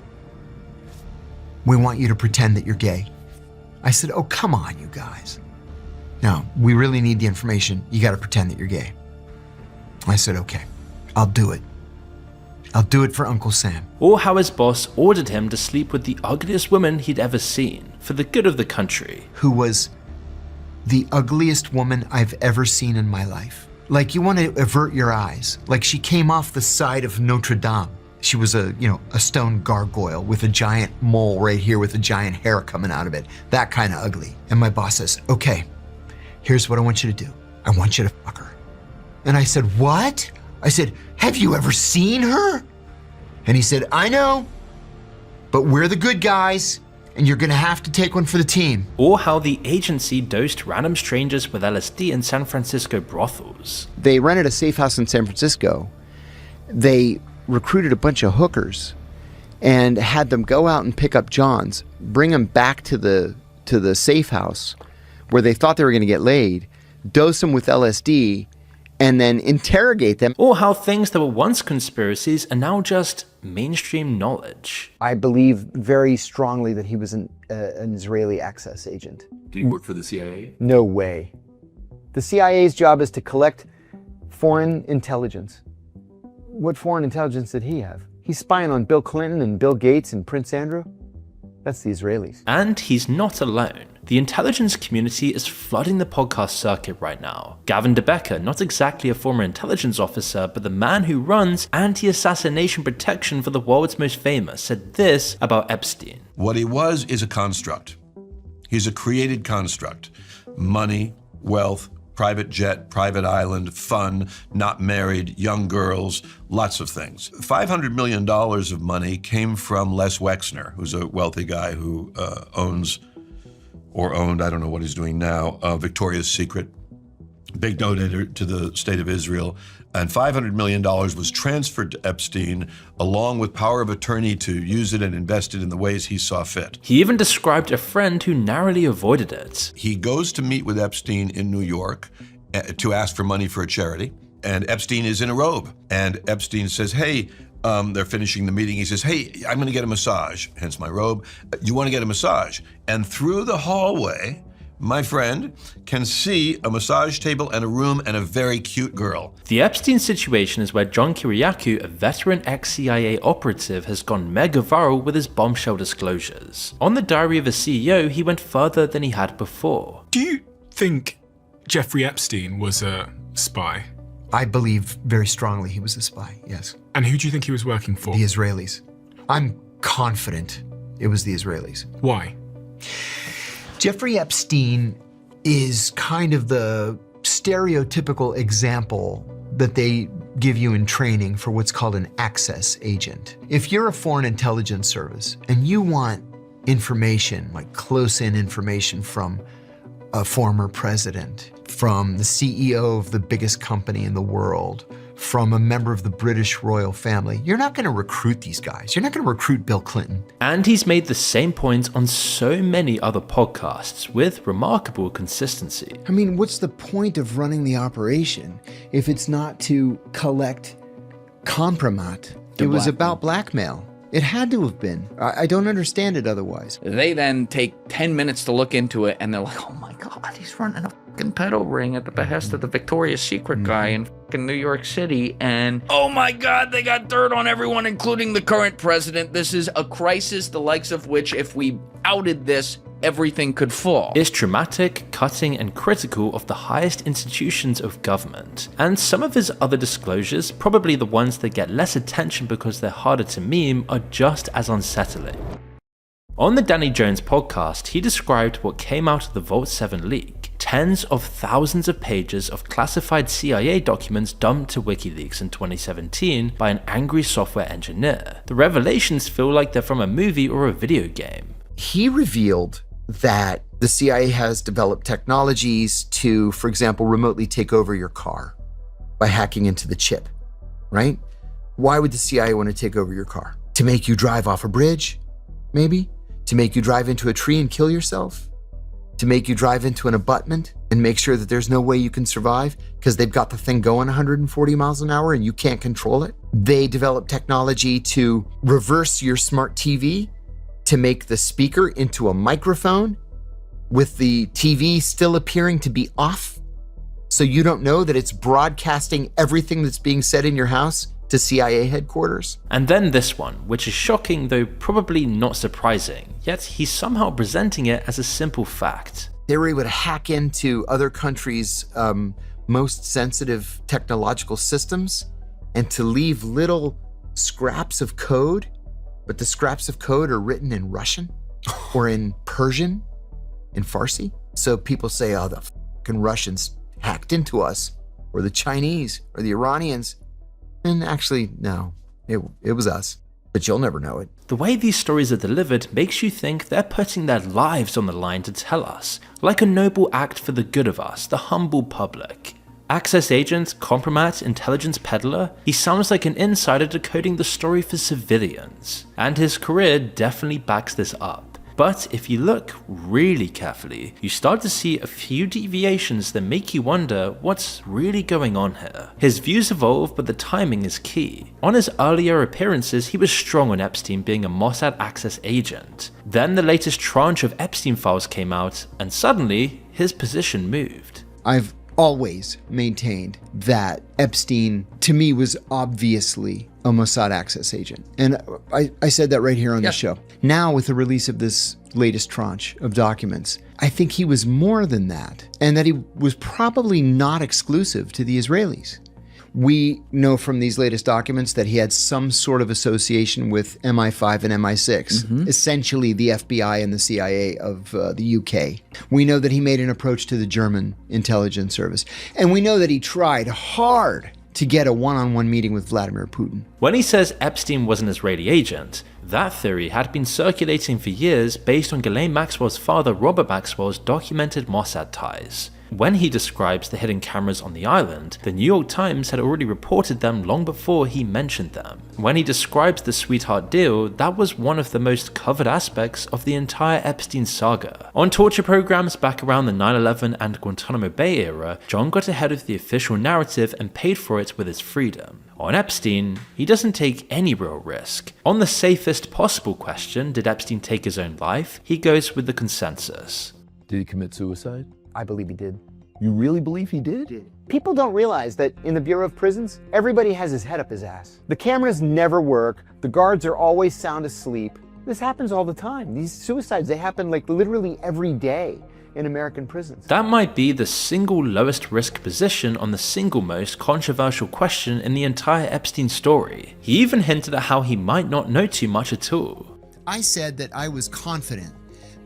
"We want you to pretend that you're gay." I said, "Oh, come on, you guys. No, we really need the information. You got to pretend that you're gay." I said, "Okay, I'll do it. I'll do it for Uncle Sam." Or how his boss ordered him to sleep with the ugliest woman he'd ever seen, for the good of the country. Who was the ugliest woman I've ever seen in my life. Like, you want to avert your eyes. Like, she came off the side of Notre Dame. She was a stone gargoyle with a giant mole right here with a giant hair coming out of it. That kind of ugly. And my boss says, "Okay, here's what I want you to do. I want you to fuck her." And I said, "What?" I said, "Have you ever seen her?" And he said, "I know, but we're the good guys, and you're gonna have to take one for the team." Or how the agency dosed random strangers with LSD in San Francisco brothels. They rented a safe house in San Francisco. They recruited a bunch of hookers and had them go out and pick up Johns, bring them back to the safe house where they thought they were going to get laid, dose them with LSD, and then interrogate them. Or how things that were once conspiracies are now just mainstream knowledge. I believe very strongly that he was an Israeli access agent. Did he work for the CIA? No way. The CIA's job is to collect foreign intelligence. What foreign intelligence did he have? He's spying on Bill Clinton and Bill Gates and Prince Andrew. That's the Israelis. And he's not alone. The intelligence community is flooding the podcast circuit right now. Gavin de Becker, not exactly a former intelligence officer, but the man who runs anti-assassination protection for the world's most famous, said this about Epstein. What he was is a construct. He's a created construct. Money, wealth, private jet, private island, fun, not married, young girls, lots of things. $500 million of money came from Les Wexner, who's a wealthy guy who owns, or owned, I don't know what he's doing now, Victoria's Secret, big donator to the state of Israel. And $500 million was transferred to Epstein, along with power of attorney to use it and invest it in the ways he saw fit. He even described a friend who narrowly avoided it. He goes to meet with Epstein in New York to ask for money for a charity, and Epstein is in a robe. And Epstein says, "Hey," they're finishing the meeting, he says, "Hey, I'm gonna get a massage," hence my robe. "You wanna get a massage?" And through the hallway, my friend can see a massage table and a room and a very cute girl. The Epstein situation is where John Kiriakou, a veteran ex-CIA operative, has gone mega viral with his bombshell disclosures. On the Diary of a CEO, he went further than he had before. Do you think Jeffrey Epstein was a spy? I believe very strongly he was a spy, yes. And who do you think he was working for? The Israelis. I'm confident it was the Israelis. Why? Jeffrey Epstein is kind of the stereotypical example that they give you in training for what's called an access agent. If you're a foreign intelligence service and you want information, like close-in information from a former president, from the CEO of the biggest company in the world, from a member of the British royal family, you're not going to recruit these guys. You're not going to recruit Bill Clinton. And he's made the same points on so many other podcasts with remarkable consistency. I mean, what's the point of running the operation if it's not to collect compromat? It was about blackmail. It had to have been. I don't understand it otherwise. They then take 10 minutes to look into it and they're like, "Oh my God, he's running a fucking pedo ring at the behest of the Victoria's Secret guy in fucking New York City. And oh my God, they got dirt on everyone, including the current president. This is a crisis, the likes of which, if we outed this, everything could fall." Is dramatic, cutting, and critical of the highest institutions of government. And some of his other disclosures, probably the ones that get less attention because they're harder to meme, are just as unsettling. On the Danny Jones podcast, he described what came out of the Vault 7 leak. Tens of thousands of pages of classified CIA documents dumped to WikiLeaks in 2017 by an angry software engineer. The revelations feel like they're from a movie or a video game. He revealed that the CIA has developed technologies to, for example, remotely take over your car by hacking into the chip, right? Why would the CIA want to take over your car? To make you drive off a bridge, maybe? To make you drive into a tree and kill yourself? To make you drive into an abutment and make sure that there's no way you can survive because they've got the thing going 140 miles an hour and you can't control it? They developed technology to reverse your smart TV, to make the speaker into a microphone with the TV still appearing to be off, so you don't know that it's broadcasting everything that's being said in your house to CIA headquarters. And then this one, which is shocking though probably not surprising, yet he's somehow presenting it as a simple fact. They were able to hack into other countries' most sensitive technological systems and to leave little scraps of code, but the scraps of code are written in Russian or in Persian, in Farsi. So people say, oh, the fucking Russians hacked into us, or the Chinese, or the Iranians. And actually, no, it was us, but you'll never know it. The way these stories are delivered makes you think they're putting their lives on the line to tell us, like a noble act for the good of us, the humble public. Access agent, compromat, intelligence peddler, he sounds like an insider decoding the story for civilians, and his career definitely backs this up. But if you look really carefully, you start to see a few deviations that make you wonder what's really going on here. His views evolve, but the timing is key. On his earlier appearances, he was strong on Epstein being a Mossad access agent. Then the latest tranche of Epstein files came out, and suddenly his position moved. I've always maintained that Epstein, to me, was obviously a Mossad access agent. And I said that right here on the show. Now, with the release of this latest tranche of documents, I think he was more than that, and that he was probably not exclusive to the Israelis. We know from these latest documents that he had some sort of association with MI5 and MI6, essentially the FBI and the CIA of the UK. We know that he made an approach to the German intelligence service. And we know that he tried hard to get a one-on-one meeting with Vladimir Putin. When he says Epstein was an Israeli agent, that theory had been circulating for years based on Ghislaine Maxwell's father Robert Maxwell's documented Mossad ties. When he describes the hidden cameras on the island, the New York Times had already reported them long before he mentioned them. When he describes the sweetheart deal, that was one of the most covered aspects of the entire Epstein saga. On torture programs back around the 9/11 and Guantanamo Bay era, John got ahead of the official narrative and paid for it with his freedom. On Epstein, he doesn't take any real risk. On the safest possible question, did Epstein take his own life, he goes with the consensus. Did he commit suicide? I believe he did. You really believe he did? People don't realize that in the Bureau of Prisons, everybody has his head up his ass. The cameras never work. The guards are always sound asleep. This happens all the time. These suicides, they happen like literally every day in American prisons. That might be the single lowest risk position on the single most controversial question in the entire Epstein story. He even hinted at how he might not know too much at all. I said that I was confident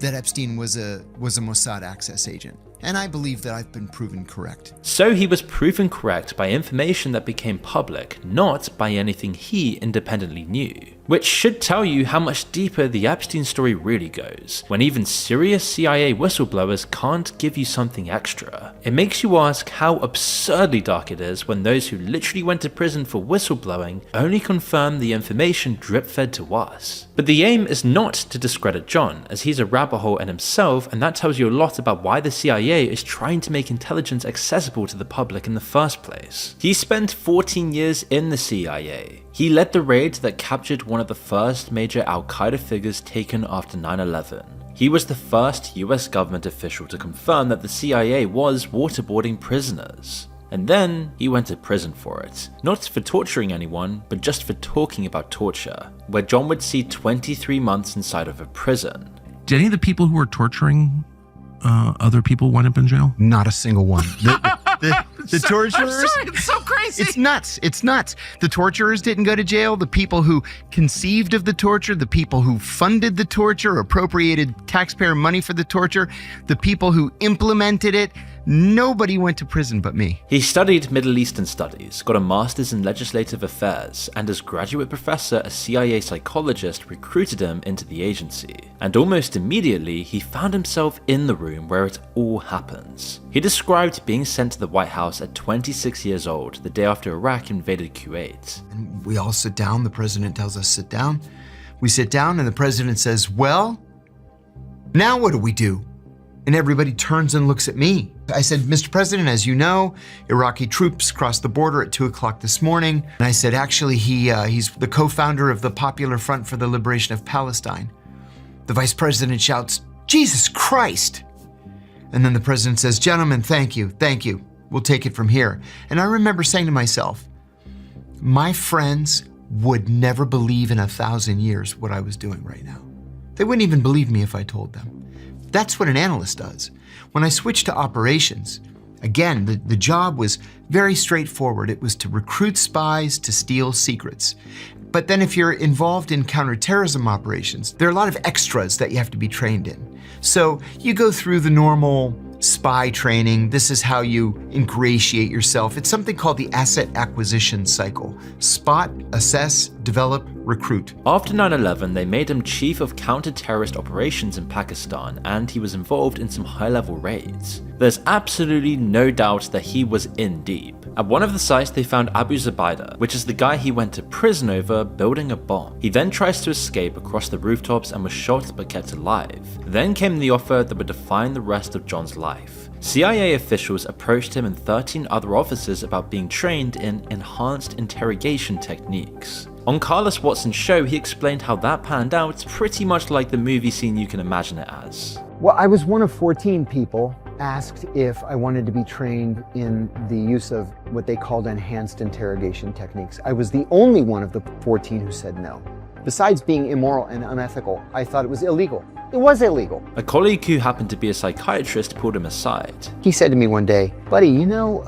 that Epstein was a Mossad access agent. And I believe that I've been proven correct. So he was proven correct by information that became public, not by anything he independently knew. Which should tell you how much deeper the Epstein story really goes, when even serious CIA whistleblowers can't give you something extra. It makes you ask how absurdly dark it is when those who literally went to prison for whistleblowing only confirm the information drip-fed to us. But the aim is not to discredit John, as he's a rabbit hole in himself, and that tells you a lot about why the CIA is trying to make intelligence accessible to the public in the first place. He spent 14 years in the CIA. He led the raid that captured one of the first major Al-Qaeda figures taken after 9/11. He was the first US government official to confirm that the CIA was waterboarding prisoners. And then he went to prison for it. Not for torturing anyone, but just for talking about torture, where John would see 23 months inside of a prison. Did any of the people who were torturing other people wind up in jail? Not a single one. The torturers? I'm sorry, it's so crazy. It's nuts. It's nuts. The torturers didn't go to jail. The people who conceived of the torture, the people who funded the torture, appropriated taxpayer money for the torture, the people who implemented it, Nobody went to prison but me. He studied Middle Eastern studies, got a master's in legislative affairs, and as graduate professor, a CIA psychologist recruited him into the agency. And almost immediately, he found himself in the room where it all happens. He described being sent to the White House at 26 years old, the day after Iraq invaded Kuwait. And we all sit down. The president tells us, sit down. We sit down and the president says, well, now what do we do? And everybody turns and looks at me. I said, Mr. President, as you know, Iraqi troops crossed the border at 2 o'clock this morning. And I said, actually, he's the co-founder of the Popular Front for the Liberation of Palestine. The vice president shouts, Jesus Christ! And then the president says, gentlemen, thank you. We'll take it from here. And I remember saying to myself, my friends would never believe in 1,000 years what I was doing right now. They wouldn't even believe me if I told them. That's what an analyst does. When I switched to operations, again, the job was very straightforward. It was to recruit spies to steal secrets. But then if you're involved in counterterrorism operations, there are a lot of extras that you have to be trained in. So you go through the normal spy training. This is how you ingratiate yourself. It's something called the asset acquisition cycle. Spot, assess, develop, recruit. After 9/11, they made him chief of counter-terrorist operations in Pakistan, and he was involved in some high-level raids. There's absolutely no doubt that he was in deep. At one of the sites, they found Abu Zubaydah, which is the guy he went to prison over building a bomb. He then tries to escape across the rooftops and was shot but kept alive. Then came the offer that would define the rest of John's life. CIA officials approached him and 13 other officers about being trained in enhanced interrogation techniques. On Carlos Watson's show, he explained how that panned out pretty much like the movie scene you can imagine it as. Well, I was one of 14 people asked if I wanted to be trained in the use of what they called enhanced interrogation techniques. I was the only one of the 14 who said no. Besides being immoral and unethical, I thought it was illegal. It was illegal. A colleague who happened to be a psychiatrist pulled him aside. He said to me one day, buddy, you know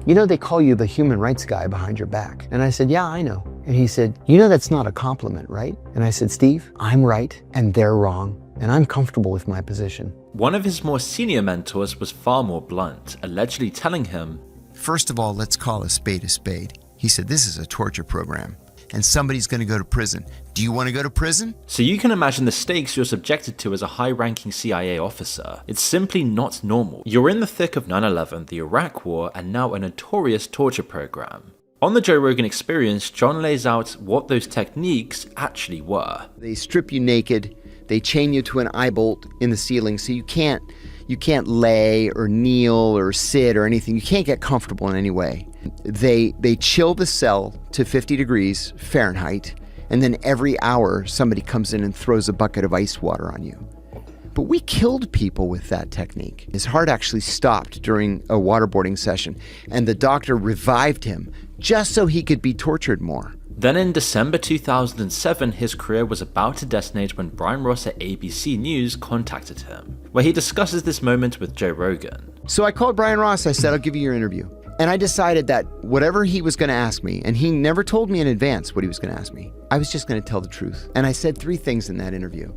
they call you the human rights guy behind your back. And I said, yeah, I know. And he said, you know that's not a compliment, right? And I said, Steve, I'm right and they're wrong. And I'm comfortable with my position. One of his more senior mentors was far more blunt, allegedly telling him, first of all, let's call a spade a spade. He said, this is a torture program, and somebody's going to go to prison. Do you want to go to prison? So you can imagine the stakes you're subjected to as a high-ranking CIA officer. It's simply not normal. You're in the thick of 9/11, the Iraq War, and now a notorious torture program. On the Joe Rogan Experience, John lays out what those techniques actually were. They strip you naked. They chain you to an eye bolt in the ceiling so you can't lay or kneel or sit or anything. You can't get comfortable in any way. They chill the cell to 50 degrees Fahrenheit, and then every hour somebody comes in and throws a bucket of ice water on you. But we killed people with that technique. His heart actually stopped during a waterboarding session, and the doctor revived him just so he could be tortured more. Then in December 2007, his career was about to detonate when Brian Ross at ABC News contacted him, where he discusses this moment with Joe Rogan. So I called Brian Ross, I said, I'll give you your interview. And I decided that whatever he was going to ask me, and he never told me in advance what he was going to ask me, I was just going to tell the truth. And I said 3 things in that interview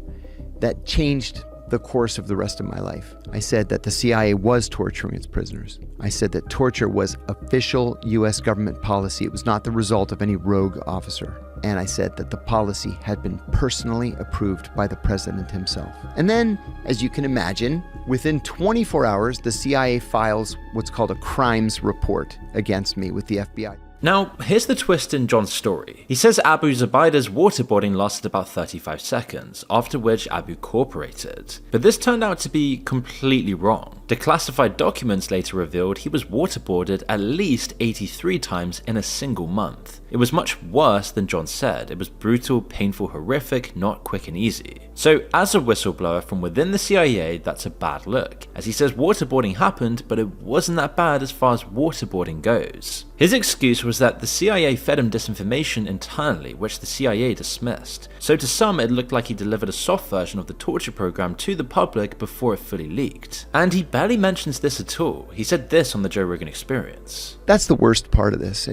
that changed the course of the rest of my life. I said that the CIA was torturing its prisoners. I said that torture was official US government policy. It was not the result of any rogue officer. And I said that the policy had been personally approved by the president himself. And then, as you can imagine, within 24 hours, the CIA files what's called a crimes report against me with the FBI. Now, here's the twist in John's story. He says Abu Zubaydah's waterboarding lasted about 35 seconds, after which Abu cooperated. But this turned out to be completely wrong. Declassified documents later revealed he was waterboarded at least 83 times in a single month. It was much worse than John said. It was brutal, painful, horrific, not quick and easy. So as a whistleblower from within the CIA, that's a bad look. As he says, waterboarding happened, but it wasn't that bad as far as waterboarding goes. His excuse was that the CIA fed him disinformation internally, which the CIA dismissed. So to some, it looked like he delivered a soft version of the torture program to the public before it fully leaked. And he barely mentions this at all. He said this on the Joe Rogan Experience. That's the worst part of this.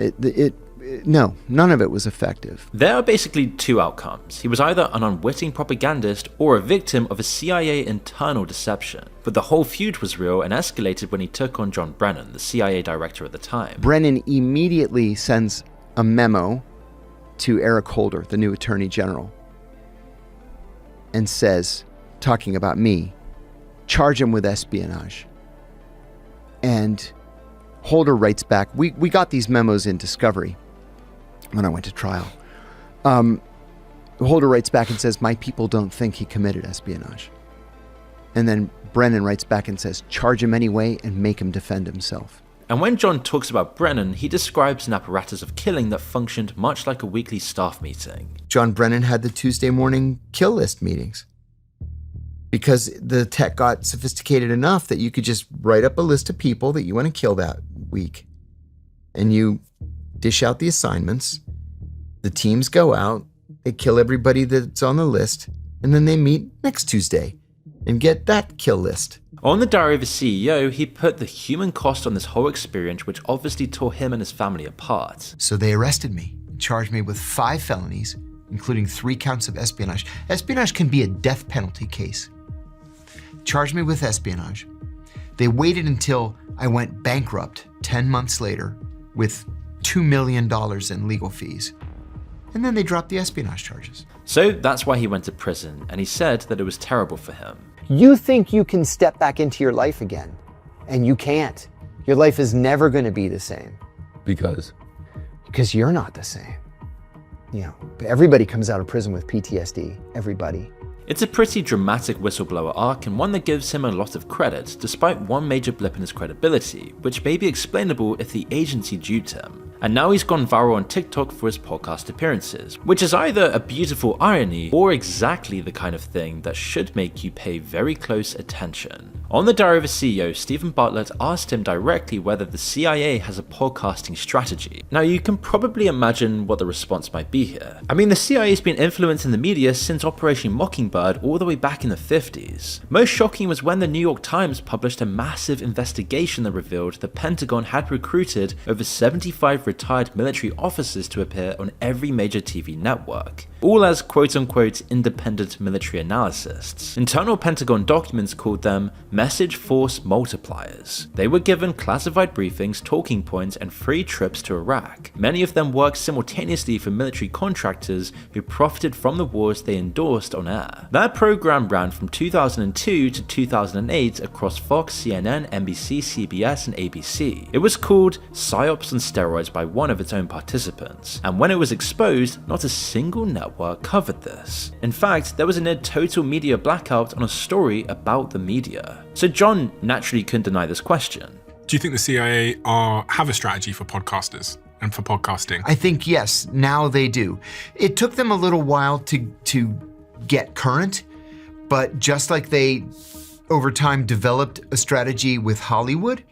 No, none of it was effective. There are basically two outcomes. He was either an unwitting propagandist or a victim of a CIA internal deception. But the whole feud was real and escalated when he took on John Brennan, the CIA director at the time. Brennan immediately sends a memo to Eric Holder, the new attorney general, and says, talking about me, charge him with espionage. And Holder writes back, we got these memos in discovery when I went to trial. Holder writes back and says, my people don't think he committed espionage. And then Brennan writes back and says, charge him anyway and make him defend himself. And when John talks about Brennan, he describes an apparatus of killing that functioned much like a weekly staff meeting. John Brennan had the Tuesday morning kill list meetings because the tech got sophisticated enough that you could just write up a list of people that you want to kill that week. And you dish out the assignments. The teams go out, they kill everybody that's on the list, and then they meet next Tuesday and get that kill list. On the Diary of a CEO, he put the human cost on this whole experience, which obviously tore him and his family apart. So they arrested me, charged me with 5 felonies, including 3 counts of espionage. Espionage can be a death penalty case. Charged me with espionage. They waited until I went bankrupt 10 months later with $2 million in legal fees. And then they dropped the espionage charges. So that's why he went to prison, and he said that it was terrible for him. You think you can step back into your life again, and you can't. Your life is never going to be the same. Because? Because you're not the same. You know, everybody comes out of prison with PTSD. Everybody. It's a pretty dramatic whistleblower arc and one that gives him a lot of credit, despite one major blip in his credibility, which may be explainable if the agency duped him. And now he's gone viral on TikTok for his podcast appearances, which is either a beautiful irony or exactly the kind of thing that should make you pay very close attention. On the Diary of a CEO, Stephen Bartlett asked him directly whether the CIA has a podcasting strategy. Now you can probably imagine what the response might be here. I mean, the CIA's been influencing the media since Operation Mockingbird all the way back in the 50s. Most shocking was when the New York Times published a massive investigation that revealed the Pentagon had recruited over 75 retired military officers to appear on every major TV network, all as quote-unquote independent military analysts. Internal Pentagon documents called them message force multipliers. They were given classified briefings, talking points, and free trips to Iraq. Many of them worked simultaneously for military contractors who profited from the wars they endorsed on air. That program ran from 2002 to 2008 across Fox, CNN, NBC, CBS, and ABC. It was called PSYOPs on Steroids by one of its own participants, and when it was exposed, not a single network covered this. In fact, there was a near total media blackout on a story about the media. So John naturally couldn't deny this question. Do you think the CIA have a strategy for podcasters and for podcasting? I think yes, now they do. It took them a little while to get current, but just like they over time developed a strategy with Hollywood,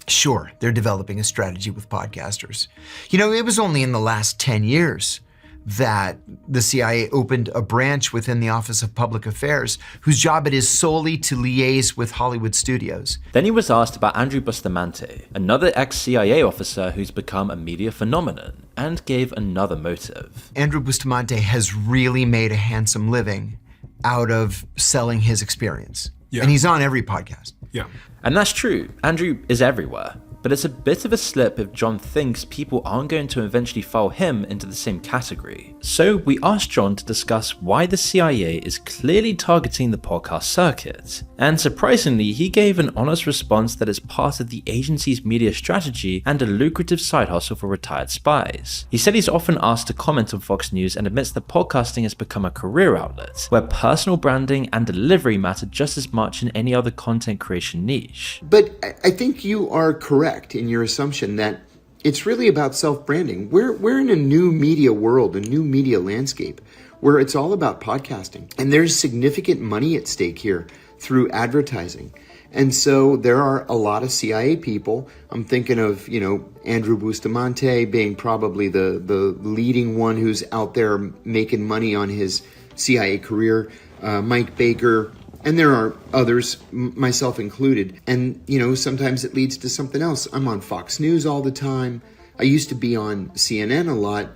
sure, they're developing a strategy with podcasters. You know, it was only in the last 10 years that the CIA opened a branch within the Office of Public Affairs whose job it is solely to liaise with Hollywood studios. Then he was asked about Andrew Bustamante, another ex-CIA officer who's become a media phenomenon, and gave another motive. Andrew Bustamante has really made a handsome living out of selling his experience. Yeah. And he's on every podcast. Yeah. And that's true. Andrew is everywhere. But it's a bit of a slip if John thinks people aren't going to eventually file him into the same category. So we asked John to discuss why the CIA is clearly targeting the podcast circuit. And surprisingly, he gave an honest response that is part of the agency's media strategy and a lucrative side hustle for retired spies. He said he's often asked to comment on Fox News and admits that podcasting has become a career outlet, where personal branding and delivery matter just as much in any other content creation niche. But I think you are correct in your assumption that it's really about self-branding. We're in a new media world, a new media landscape, where it's all about podcasting. And there's significant money at stake here through advertising. And so there are a lot of CIA people. I'm thinking of, Andrew Bustamante being probably the leading one who's out there making money on his CIA career, Mike Baker, and there are others, myself included. And, sometimes it leads to something else. I'm on Fox News all the time. I used to be on CNN a lot,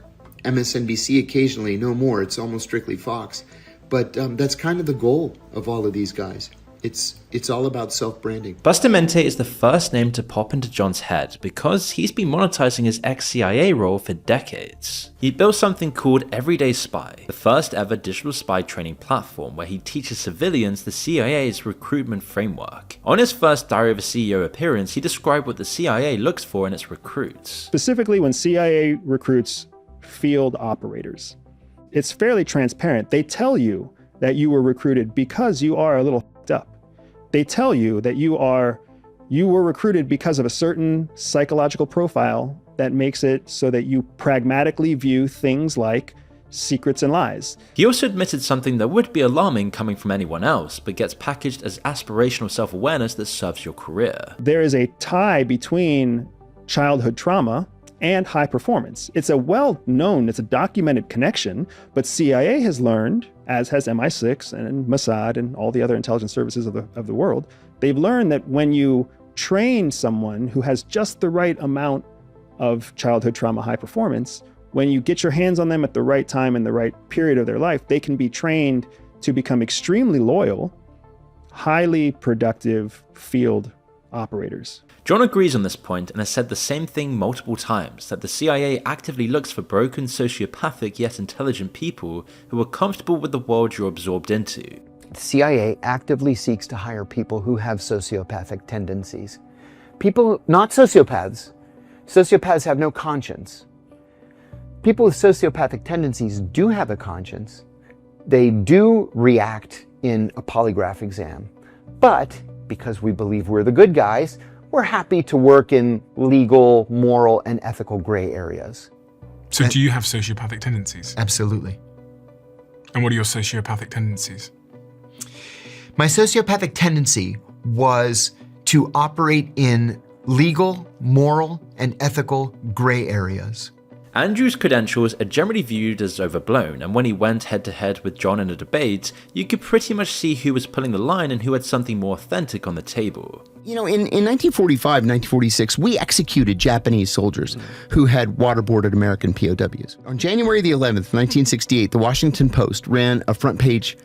MSNBC occasionally, no more. It's almost strictly Fox. But that's kind of the goal of all of these guys. It's all about self-branding. Bustamante is the first name to pop into John's head because he's been monetizing his ex-CIA role for decades. He built something called Everyday Spy, the first ever digital spy training platform where he teaches civilians the CIA's recruitment framework. On his first Diary of a CEO appearance, he described what the CIA looks for in its recruits. Specifically, when CIA recruits field operators, it's fairly transparent. They tell you that you were recruited because you are a little f***ed up. They tell you that you were recruited because of a certain psychological profile that makes it so that you pragmatically view things like secrets and lies. He also admitted something that would be alarming coming from anyone else, but gets packaged as aspirational self-awareness that serves your career. There is a tie between childhood trauma and high performance. It's a documented connection, but CIA has learned, as has MI6 and Mossad and all the other intelligence services of the world, they've learned that when you train someone who has just the right amount of childhood trauma high performance, when you get your hands on them at the right time in the right period of their life, they can be trained to become extremely loyal, highly productive field operators. John agrees on this point and has said the same thing multiple times, that the CIA actively looks for broken, sociopathic yet intelligent people who are comfortable with the world you're absorbed into. The CIA actively seeks to hire people who have sociopathic tendencies. People, not sociopaths. Sociopaths have no conscience. People with sociopathic tendencies do have a conscience. They do react in a polygraph exam. But because we believe we're the good guys, we're happy to work in legal, moral, and ethical gray areas. So do you have sociopathic tendencies? Absolutely. And what are your sociopathic tendencies? My sociopathic tendency was to operate in legal, moral, and ethical gray areas. Andrew's credentials are generally viewed as overblown, and when he went head-to-head with John in a debate, you could pretty much see who was pulling the line and who had something more authentic on the table. You know, in 1945, 1946, we executed Japanese soldiers who had waterboarded American POWs. On January the 11th, 1968, the Washington Post ran a front-page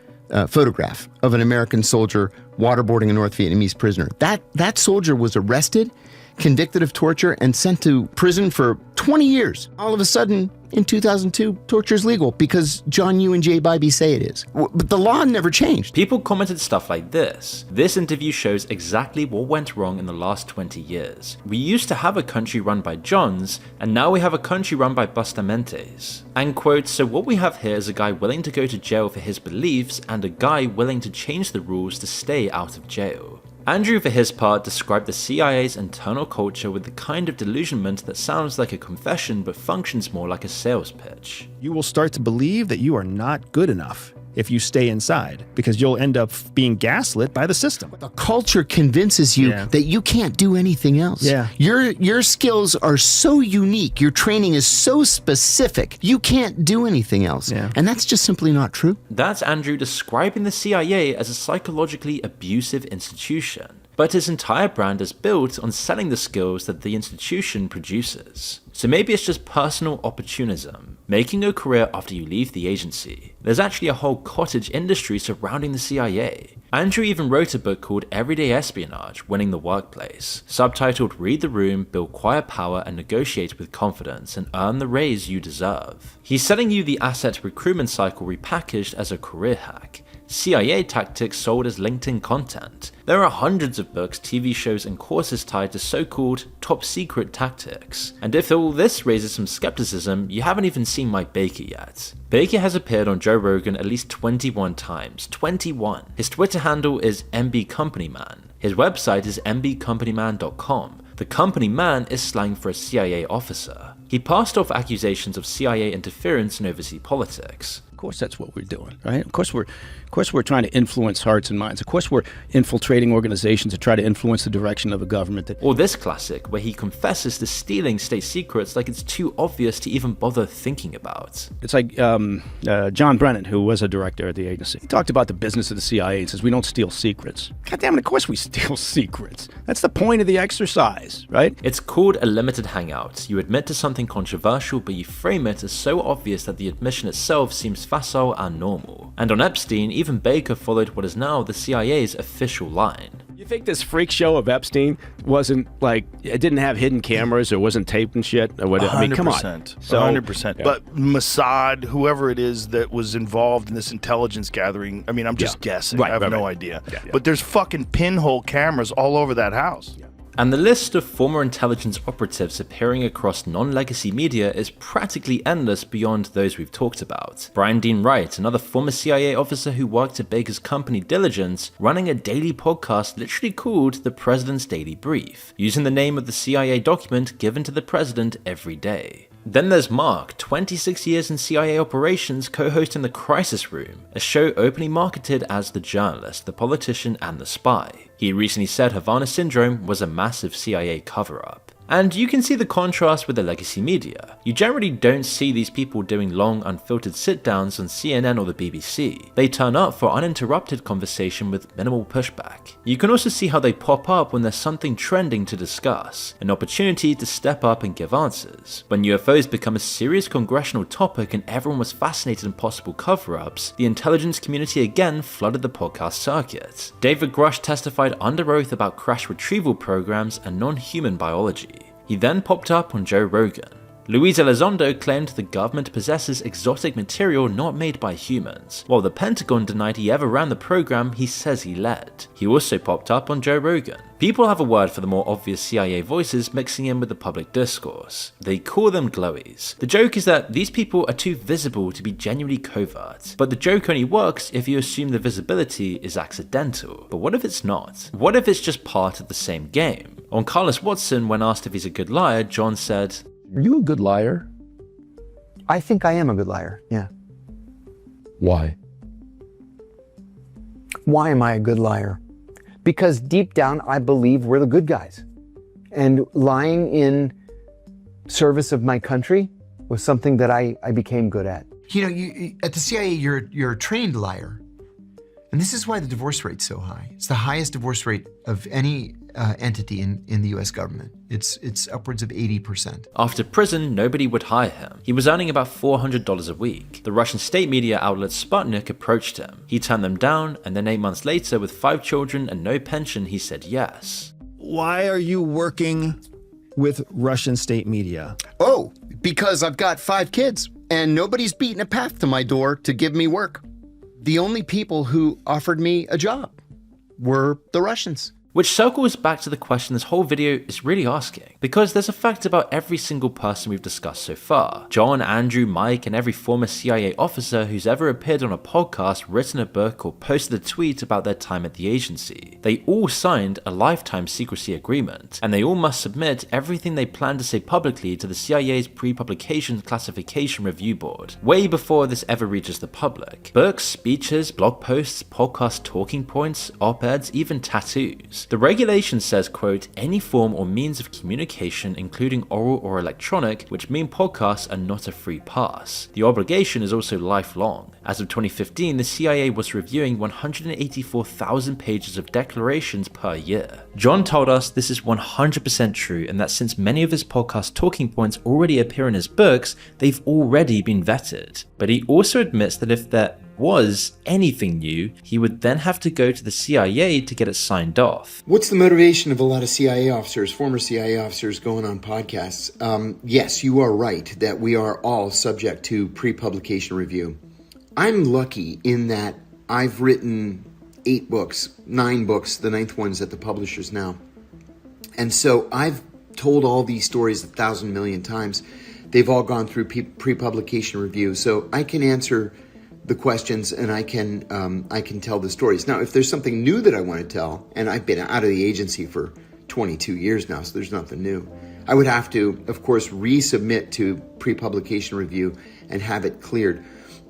photograph of an American soldier waterboarding a North Vietnamese prisoner. That soldier was arrested, convicted of torture, and sent to prison for 20 years. All of a sudden, in 2002, torture is legal because John Yoo and Jay Bybee say it is. But the law never changed. People commented stuff like this. This interview shows exactly what went wrong in the last 20 years. We used to have a country run by Johns, and now we have a country run by Bustamentes. And quote, so what we have here is a guy willing to go to jail for his beliefs and a guy willing to change the rules to stay out of jail. Andrew, for his part, described the CIA's internal culture with the kind of delusionment that sounds like a confession but functions more like a sales pitch. You will start to believe that you are not good enough if you stay inside, because you'll end up being gaslit by the system. The culture convinces you that you can't do anything else. Yeah. Your skills are so unique, your training is so specific, you can't do anything else. Yeah. And that's just simply not true. That's Andrew describing the CIA as a psychologically abusive institution, but his entire brand is built on selling the skills that the institution produces. So maybe it's just personal opportunism, making a career after you leave the agency. There's actually a whole cottage industry surrounding the CIA. Andrew even wrote a book called Everyday Espionage, Winning the Workplace, subtitled Read the Room, Build Quiet Power, and Negotiate with Confidence, and Earn the Raise You Deserve. He's selling you the asset recruitment cycle repackaged as a career hack. CIA tactics sold as LinkedIn content. There are hundreds of books, TV shows, and courses tied to so-called top secret tactics. And if all this raises some skepticism, you haven't even seen Mike Baker yet. Baker has appeared on Joe Rogan at least 21 times. 21! His Twitter handle is MBCompanyman. His website is mbcompanyman.com. The company man is slang for a CIA officer. He passed off accusations of CIA interference in overseas politics. Of course, that's what we're doing, right? Of course, we're trying to influence hearts and minds. Of course, we're infiltrating organizations to try to influence the direction of a government. Or this classic, where he confesses to stealing state secrets like it's too obvious to even bother thinking about. It's like John Brennan, who was a director at the agency. He talked about the business of the CIA and says, we don't steal secrets. God damn it, of course we steal secrets. That's the point of the exercise, right? It's called a limited hangout. You admit to something controversial, but you frame it as so obvious that the admission itself seems facile and normal. And on Epstein, even Baker followed what is now the CIA's official line. You think this freak show of Epstein wasn't like, it didn't have hidden cameras or wasn't taped and shit or whatever? 100%. I mean, come on. So, 100%. Yeah. But Mossad, whoever it is that was involved in this intelligence gathering, I mean, I'm just guessing. I have no idea. Yeah. But there's fucking pinhole cameras all over that house. Yeah. And the list of former intelligence operatives appearing across non-legacy media is practically endless beyond those we've talked about. Brian Dean Wright, another former CIA officer who worked at Baker's company Diligence, running a daily podcast literally called The President's Daily Brief, using the name of the CIA document given to the president every day. Then there's Mark, 26 years in CIA operations, co-hosting The Crisis Room, a show openly marketed as the journalist, the politician, and the spy. He recently said Havana Syndrome was a massive CIA cover-up. And you can see the contrast with the legacy media. You generally don't see these people doing long, unfiltered sit-downs on CNN or the BBC. They turn up for uninterrupted conversation with minimal pushback. You can also see how they pop up when there's something trending to discuss, an opportunity to step up and give answers. When UFOs become a serious congressional topic and everyone was fascinated in possible cover-ups, the intelligence community again flooded the podcast circuit. David Grush testified under oath about crash retrieval programs and non-human biology. He then popped up on Joe Rogan. Luis Elizondo claimed the government possesses exotic material not made by humans, while the Pentagon denied he ever ran the program he says he led. He also popped up on Joe Rogan. People have a word for the more obvious CIA voices mixing in with the public discourse. They call them glowies. The joke is that these people are too visible to be genuinely covert, but the joke only works if you assume the visibility is accidental. But what if it's not? What if it's just part of the same game? On Carlos Watson, when asked if he's a good liar, John said, "Are you a good liar?" I think I am a good liar, yeah. Why? Why am I a good liar? Because deep down, I believe we're the good guys. And lying in service of my country was something that I became good at. You know, at the CIA, you're a trained liar. And this is why the divorce rate's so high. It's the highest divorce rate of any entity in the US government. It's upwards of 80%. After prison, nobody would hire him. He was earning about $400 a week. The Russian state media outlet Sputnik approached him. He turned them down, and then 8 months later, with 5 children and no pension, he said yes. Why are you working with Russian state media? Oh, because I've got 5 kids, and nobody's beaten a path to my door to give me work. The only people who offered me a job were the Russians. Which circles back to the question this whole video is really asking, because there's a fact about every single person we've discussed so far. John, Andrew, Mike, and every former CIA officer who's ever appeared on a podcast, written a book, or posted a tweet about their time at the agency. They all signed a lifetime secrecy agreement, and they all must submit everything they plan to say publicly to the CIA's pre-publication classification review board, way before this ever reaches the public. Books, speeches, blog posts, podcast talking points, op-eds, even tattoos. The regulation says, quote, any form or means of communication, including oral or electronic, which mean podcasts are not a free pass. The obligation is also lifelong. As of 2015, the CIA was reviewing 184,000 pages of declarations per year. John told us this is 100% true, and that since many of his podcast talking points already appear in his books, they've already been vetted. But he also admits that if there was anything new, he would then have to go to the CIA to get it signed off. What's the motivation of a lot of CIA officers, former CIA officers, going on podcasts? Yes, you are right that we are all subject to pre-publication review. I'm lucky in that I've written 8 books, 9 books, the 9th one's at the publishers now. And so I've told all these stories 1,000 million times. They've all gone through pre-publication review, so I can answer the questions and I can tell the stories. Now, if there's something new that I want to tell, and I've been out of the agency for 22 years now, so there's nothing new, I would have to, of course, resubmit to pre-publication review and have it cleared.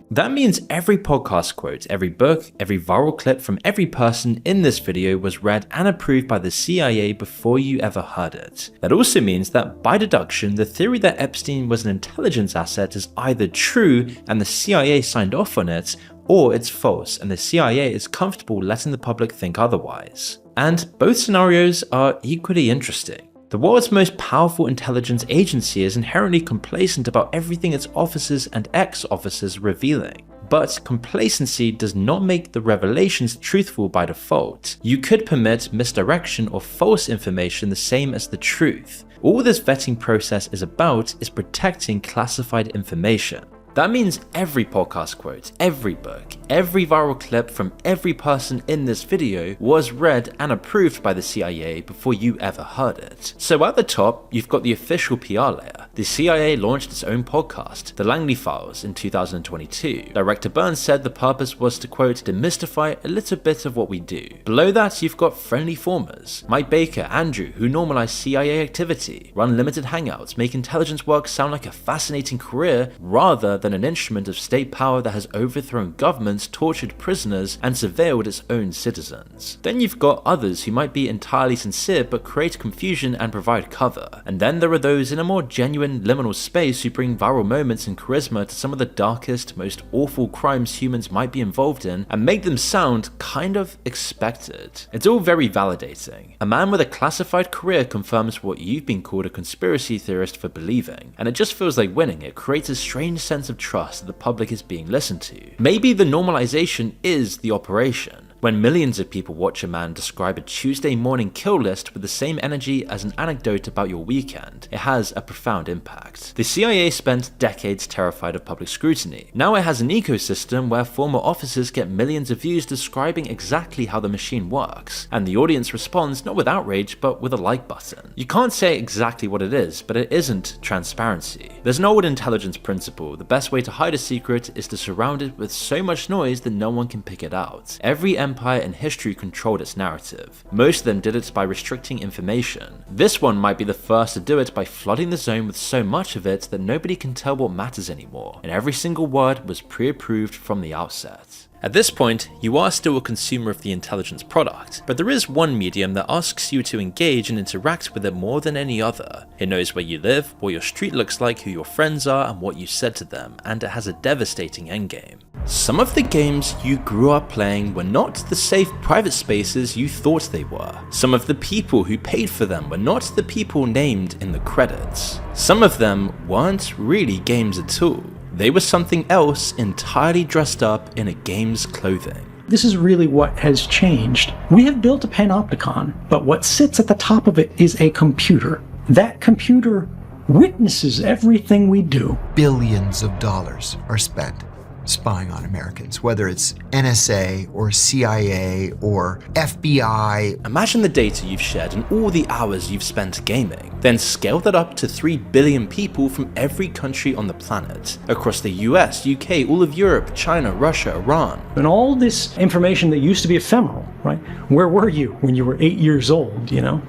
That means every podcast quote, every book, every viral clip from every person in this video was read and approved by the CIA before you ever heard it. That also means that by deduction, the theory that Epstein was an intelligence asset is either true and the CIA signed off on it, or it's false and the CIA is comfortable letting the public think otherwise. And both scenarios are equally interesting. The world's most powerful intelligence agency is inherently complacent about everything its officers and ex-officers are revealing. But complacency does not make the revelations truthful by default. You could permit misdirection or false information the same as the truth. All this vetting process is about is protecting classified information. That means every podcast quote, every book, every viral clip from every person in this video was read and approved by the CIA before you ever heard it. So at the top, you've got the official PR layer. The CIA launched its own podcast, The Langley Files, in 2022. Director Burns said the purpose was to, quote, demystify a little bit of what we do. Below that, you've got friendly formers. Mike Baker, Andrew, who normalize CIA activity, run limited hangouts, make intelligence work sound like a fascinating career rather than an instrument of state power that has overthrown governments, tortured prisoners, and surveilled its own citizens. Then you've got others who might be entirely sincere but create confusion and provide cover. And then there are those in a more genuine liminal space who bring viral moments and charisma to some of the darkest, most awful crimes humans might be involved in and make them sound kind of expected. It's all very validating. A man with a classified career confirms what you've been called a conspiracy theorist for believing, and it just feels like winning. It creates a strange sense of trust that the public is being listened to. Maybe the normalization is the operation. When millions of people watch a man describe a Tuesday morning kill list with the same energy as an anecdote about your weekend, it has a profound impact. The CIA spent decades terrified of public scrutiny. Now it has an ecosystem where former officers get millions of views describing exactly how the machine works, and the audience responds not with outrage but with a like button. You can't say exactly what it is, but it isn't transparency. There's an old intelligence principle: the best way to hide a secret is to surround it with so much noise that no one can pick it out. Every empire in history controlled its narrative. Most of them did it by restricting information. This one might be the first to do it by flooding the zone with so much of it that nobody can tell what matters anymore, and every single word was pre-approved from the outset. At this point, you are still a consumer of the intelligence product, but there is one medium that asks you to engage and interact with it more than any other. It knows where you live, what your street looks like, who your friends are, and what you said to them, and it has a devastating endgame. Some of the games you grew up playing were not the safe private spaces you thought they were. Some of the people who paid for them were not the people named in the credits. Some of them weren't really games at all. They were something else entirely dressed up in a game's clothing. This is really what has changed. We have built a panopticon, but what sits at the top of it is a computer. That computer witnesses everything we do. Billions of dollars are spent spying on Americans, whether it's NSA or CIA or FBI. Imagine the data you've shared and all the hours you've spent gaming. Then scale that up to 3 billion people from every country on the planet, across the US, UK, all of Europe, China, Russia, Iran. And all this information that used to be ephemeral, right? Where were you when you were 8 years old, you know?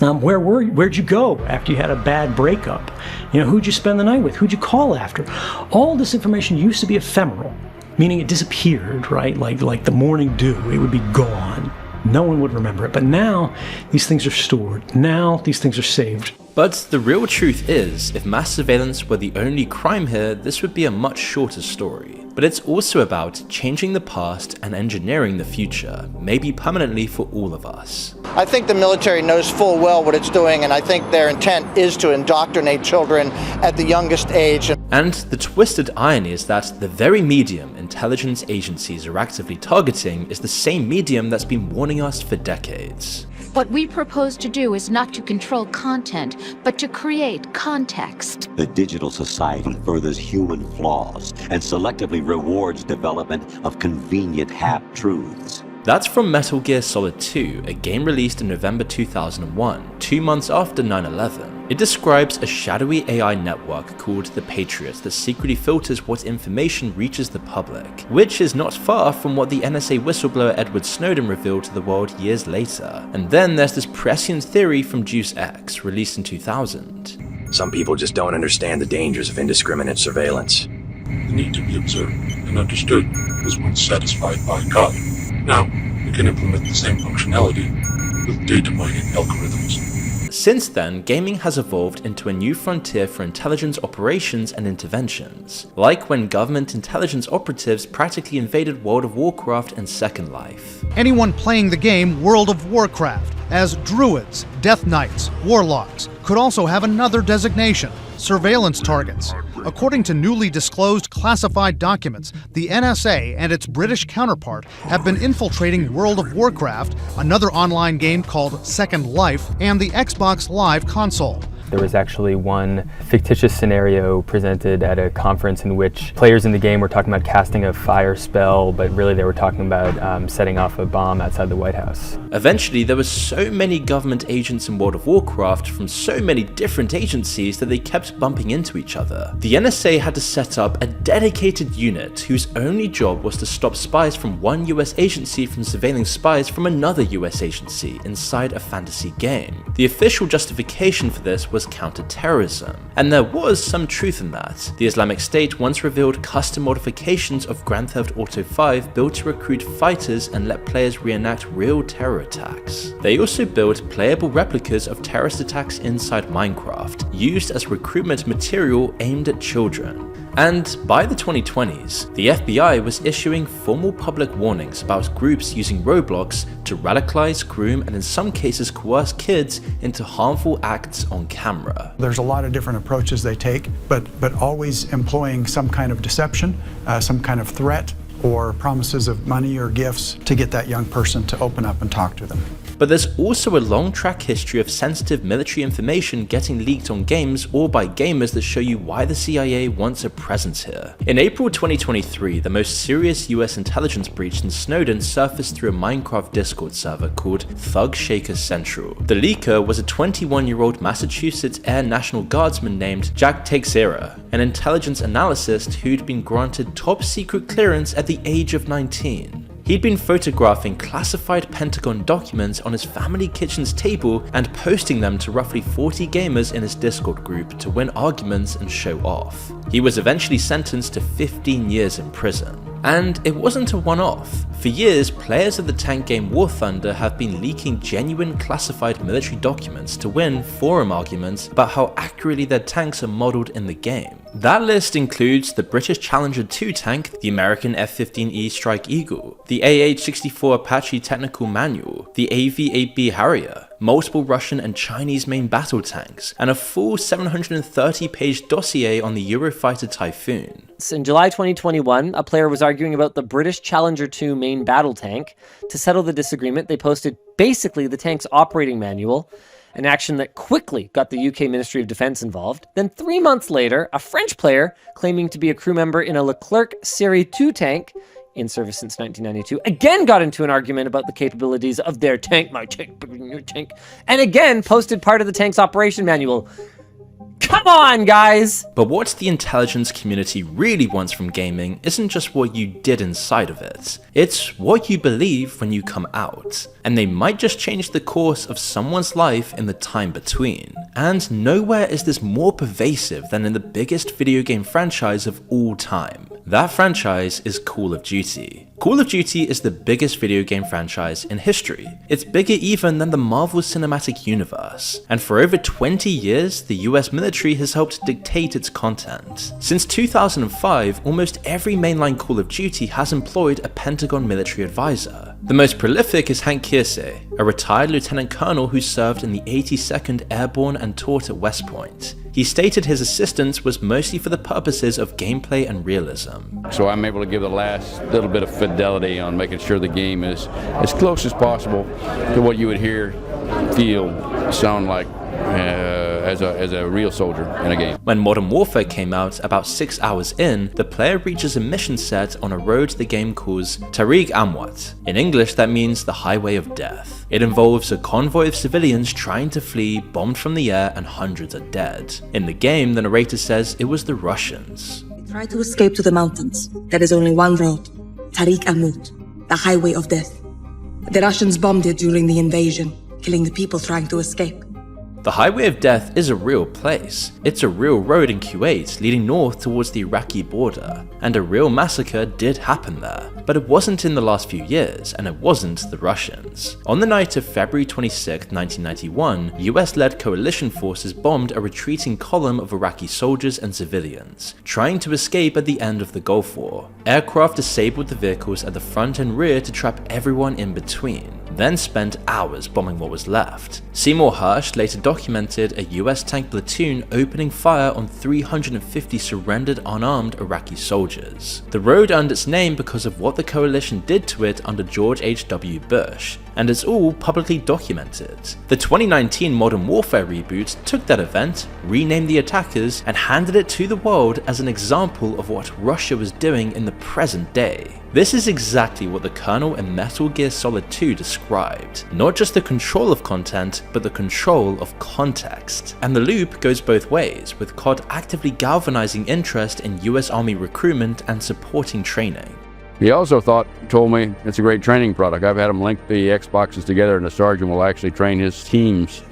Where'd you go after you had a bad breakup? You know, who'd you spend the night with? Who'd you call after? All this information used to be ephemeral, meaning it disappeared, right? Like the morning dew, it would be gone. No one would remember it. But now these things are stored. Now these things are saved. But the real truth is, if mass surveillance were the only crime here, this would be a much shorter story. But it's also about changing the past and engineering the future, maybe permanently for all of us. I think the military knows full well what it's doing, and I think their intent is to indoctrinate children at the youngest age. And the twisted irony is that the very medium intelligence agencies are actively targeting is the same medium that's been warning us for decades. What we propose to do is not to control content, but to create context. The digital society furthers human flaws and selectively rewards development of convenient half-truths. That's from Metal Gear Solid 2, a game released in November 2001, 2 months after 9/11. It describes a shadowy AI network called the Patriot that secretly filters what information reaches the public, which is not far from what the NSA whistleblower Edward Snowden revealed to the world years later. And then there's this prescient theory from Deus Ex, released in 2000. Some people just don't understand the dangers of indiscriminate surveillance. the need to be observed and understood was once satisfied by God. Now, we can implement the same functionality with data mining algorithms. Since then, gaming has evolved into a new frontier for intelligence operations and interventions, like when government intelligence operatives practically invaded World of Warcraft and Second Life. Anyone playing the game World of Warcraft as druids, death knights, warlocks could also have another designation, surveillance targets. According to newly disclosed classified documents, the NSA and its British counterpart have been infiltrating World of Warcraft, another online game called Second Life, and the Xbox Live console. There was actually one fictitious scenario presented at a conference in which players in the game were talking about casting a fire spell, but really they were talking about setting off a bomb outside the White House. Eventually, there were so many government agents in World of Warcraft from so many different agencies that they kept bumping into each other. The NSA had to set up a dedicated unit whose only job was to stop spies from one US agency from surveilling spies from another US agency inside a fantasy game. The official justification for this was counter-terrorism, and there was some truth in that. The Islamic State once revealed custom modifications of Grand Theft Auto 5 built to recruit fighters and let players reenact real terror attacks. They also built playable replicas of terrorist attacks inside Minecraft, used as recruitment material aimed at children. And by the 2020s, the FBI was issuing formal public warnings about groups using Roblox to radicalize, groom, and in some cases coerce kids into harmful acts on camera. There's a lot of different approaches they take, but always employing some kind of deception, some kind of threat, or promises of money or gifts to get that young person to open up and talk to them. But there's also a long track history of sensitive military information getting leaked on games or by gamers that show you why the CIA wants a presence here. In April 2023, the most serious US intelligence breach in Snowden surfaced through a Minecraft Discord server called Thug Shaker Central. The leaker was a 21-year-old Massachusetts Air National Guardsman named Jack Teixeira, an intelligence analyst who'd been granted top secret clearance at the age of 19. He'd been photographing classified Pentagon documents on his family kitchen's table and posting them to roughly 40 gamers in his Discord group to win arguments and show off. He was eventually sentenced to 15 years in prison. And it wasn't a one-off. For years, players of the tank game War Thunder have been leaking genuine classified military documents to win forum arguments about how accurately their tanks are modeled in the game. That list includes the British Challenger 2 tank, the American F-15E Strike Eagle, the AH-64 Apache Technical Manual, the AV-8B Harrier, multiple Russian and Chinese main battle tanks, and a full 730-page dossier on the Eurofighter Typhoon. In July 2021, a player was arguing about the British Challenger 2 main battle tank. To settle the disagreement, they posted basically the tank's operating manual, an action that quickly got the UK Ministry of Defence involved. Then 3 months later, a French player claiming to be a crew member in a Leclerc Série 2 tank, in service since 1992, again got into an argument about the capabilities of their tank, my tank, bigger than your tank, and again posted part of the tank's operation manual. Come on, guys! But what the intelligence community really wants from gaming isn't just what you did inside of it. It's what you believe when you come out. And they might just change the course of someone's life in the time between. And nowhere is this more pervasive than in the biggest video game franchise of all time. That franchise is Call of Duty. Call of Duty is the biggest video game franchise in history. It's bigger even than the Marvel Cinematic Universe. And for over 20 years, the US military has helped dictate its content. Since 2005, almost every mainline Call of Duty has employed a Pentagon military advisor. The most prolific is Hank Kiersey, a retired lieutenant colonel who served in the 82nd Airborne and taught at West Point. He stated his assistance was mostly for the purposes of gameplay and realism. So I'm able to give the last little bit of fidelity on making sure the game is as close as possible to what you would hear, feel, sound like as a real soldier in a game. When Modern Warfare came out, about 6 hours in, the player reaches a mission set on a road the game calls Tariq Amwat. In English, that means the Highway of Death. It involves a convoy of civilians trying to flee, bombed from the air, and hundreds are dead. In the game, the narrator says it was the Russians. Try to escape to the mountains. There is only one road, Tariq Amwat, the Highway of Death. The Russians bombed it during the invasion, killing the people trying to escape. The Highway of Death is a real place. It's a real road in Kuwait leading north towards the Iraqi border, and a real massacre did happen there. But it wasn't in the last few years, and it wasn't the Russians. On the night of February 26, 1991, US-led coalition forces bombed a retreating column of Iraqi soldiers and civilians, trying to escape at the end of the Gulf War. Aircraft disabled the vehicles at the front and rear to trap everyone in between, then spent hours bombing what was left. Seymour Hersh later documented a US tank platoon opening fire on 350 surrendered unarmed Iraqi soldiers. The road earned its name because of what the coalition did to it under George H.W. Bush, and it's all publicly documented. The 2019 Modern Warfare reboot took that event, renamed the attackers, and handed it to the world as an example of what Russia was doing in the present day. This is exactly what the Colonel in Metal Gear Solid 2 described. Not just the control of content, but the control of context. And the loop goes both ways, with COD actively galvanizing interest in US Army recruitment and supporting training. He also told me it's a great training product. I've had him link the Xboxes together, and the sergeant will actually train his teams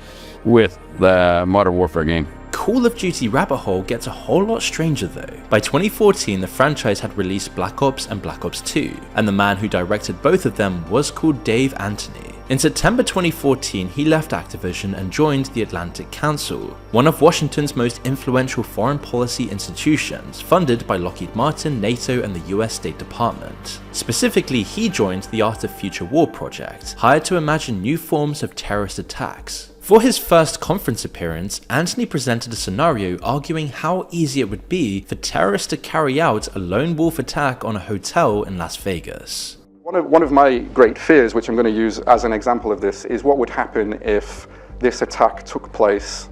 with the Modern Warfare game. Call of Duty Rabbit Hole gets a whole lot stranger though. By 2014, the franchise had released Black Ops and Black Ops 2, and the man who directed both of them was called Dave Antony. In September 2014, he left Activision and joined the Atlantic Council, one of Washington's most influential foreign policy institutions, funded by Lockheed Martin, NATO, and the US State Department. Specifically, he joined the Art of Future War project, hired to imagine new forms of terrorist attacks. For his first conference appearance, Antony presented a scenario arguing how easy it would be for terrorists to carry out a lone wolf attack on a hotel in Las Vegas. One of my great fears, which I'm going to use as an example of this, is what would happen if this attack took place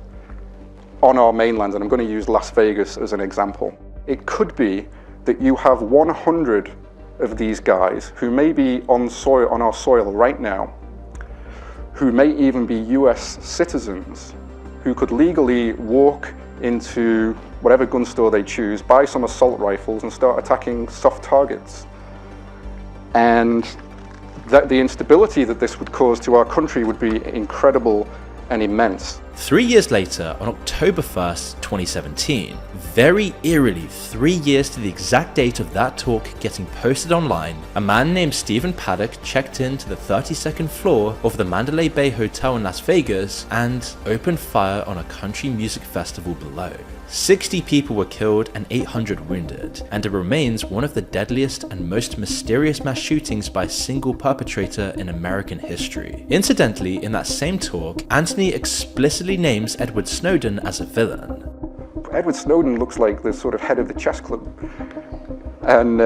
on our mainland, and I'm going to use Las Vegas as an example. It could be that you have 100 of these guys who may be on our soil right now, who may even be US citizens, who could legally walk into whatever gun store they choose, buy some assault rifles and start attacking soft targets. And that the instability that this would cause to our country would be incredible and immense. 3 years later, on October 1st, 2017, very eerily 3 years to the exact date of that talk getting posted online, a man named Stephen Paddock checked in to the 32nd floor of the Mandalay Bay Hotel in Las Vegas and opened fire on a country music festival below. 60 people were killed and 800 wounded, and it remains one of the deadliest and most mysterious mass shootings by a single perpetrator in American history. Incidentally, in that same talk, Antony explicitly names Edward Snowden as a villain. Edward Snowden looks like the sort of head of the chess club. And,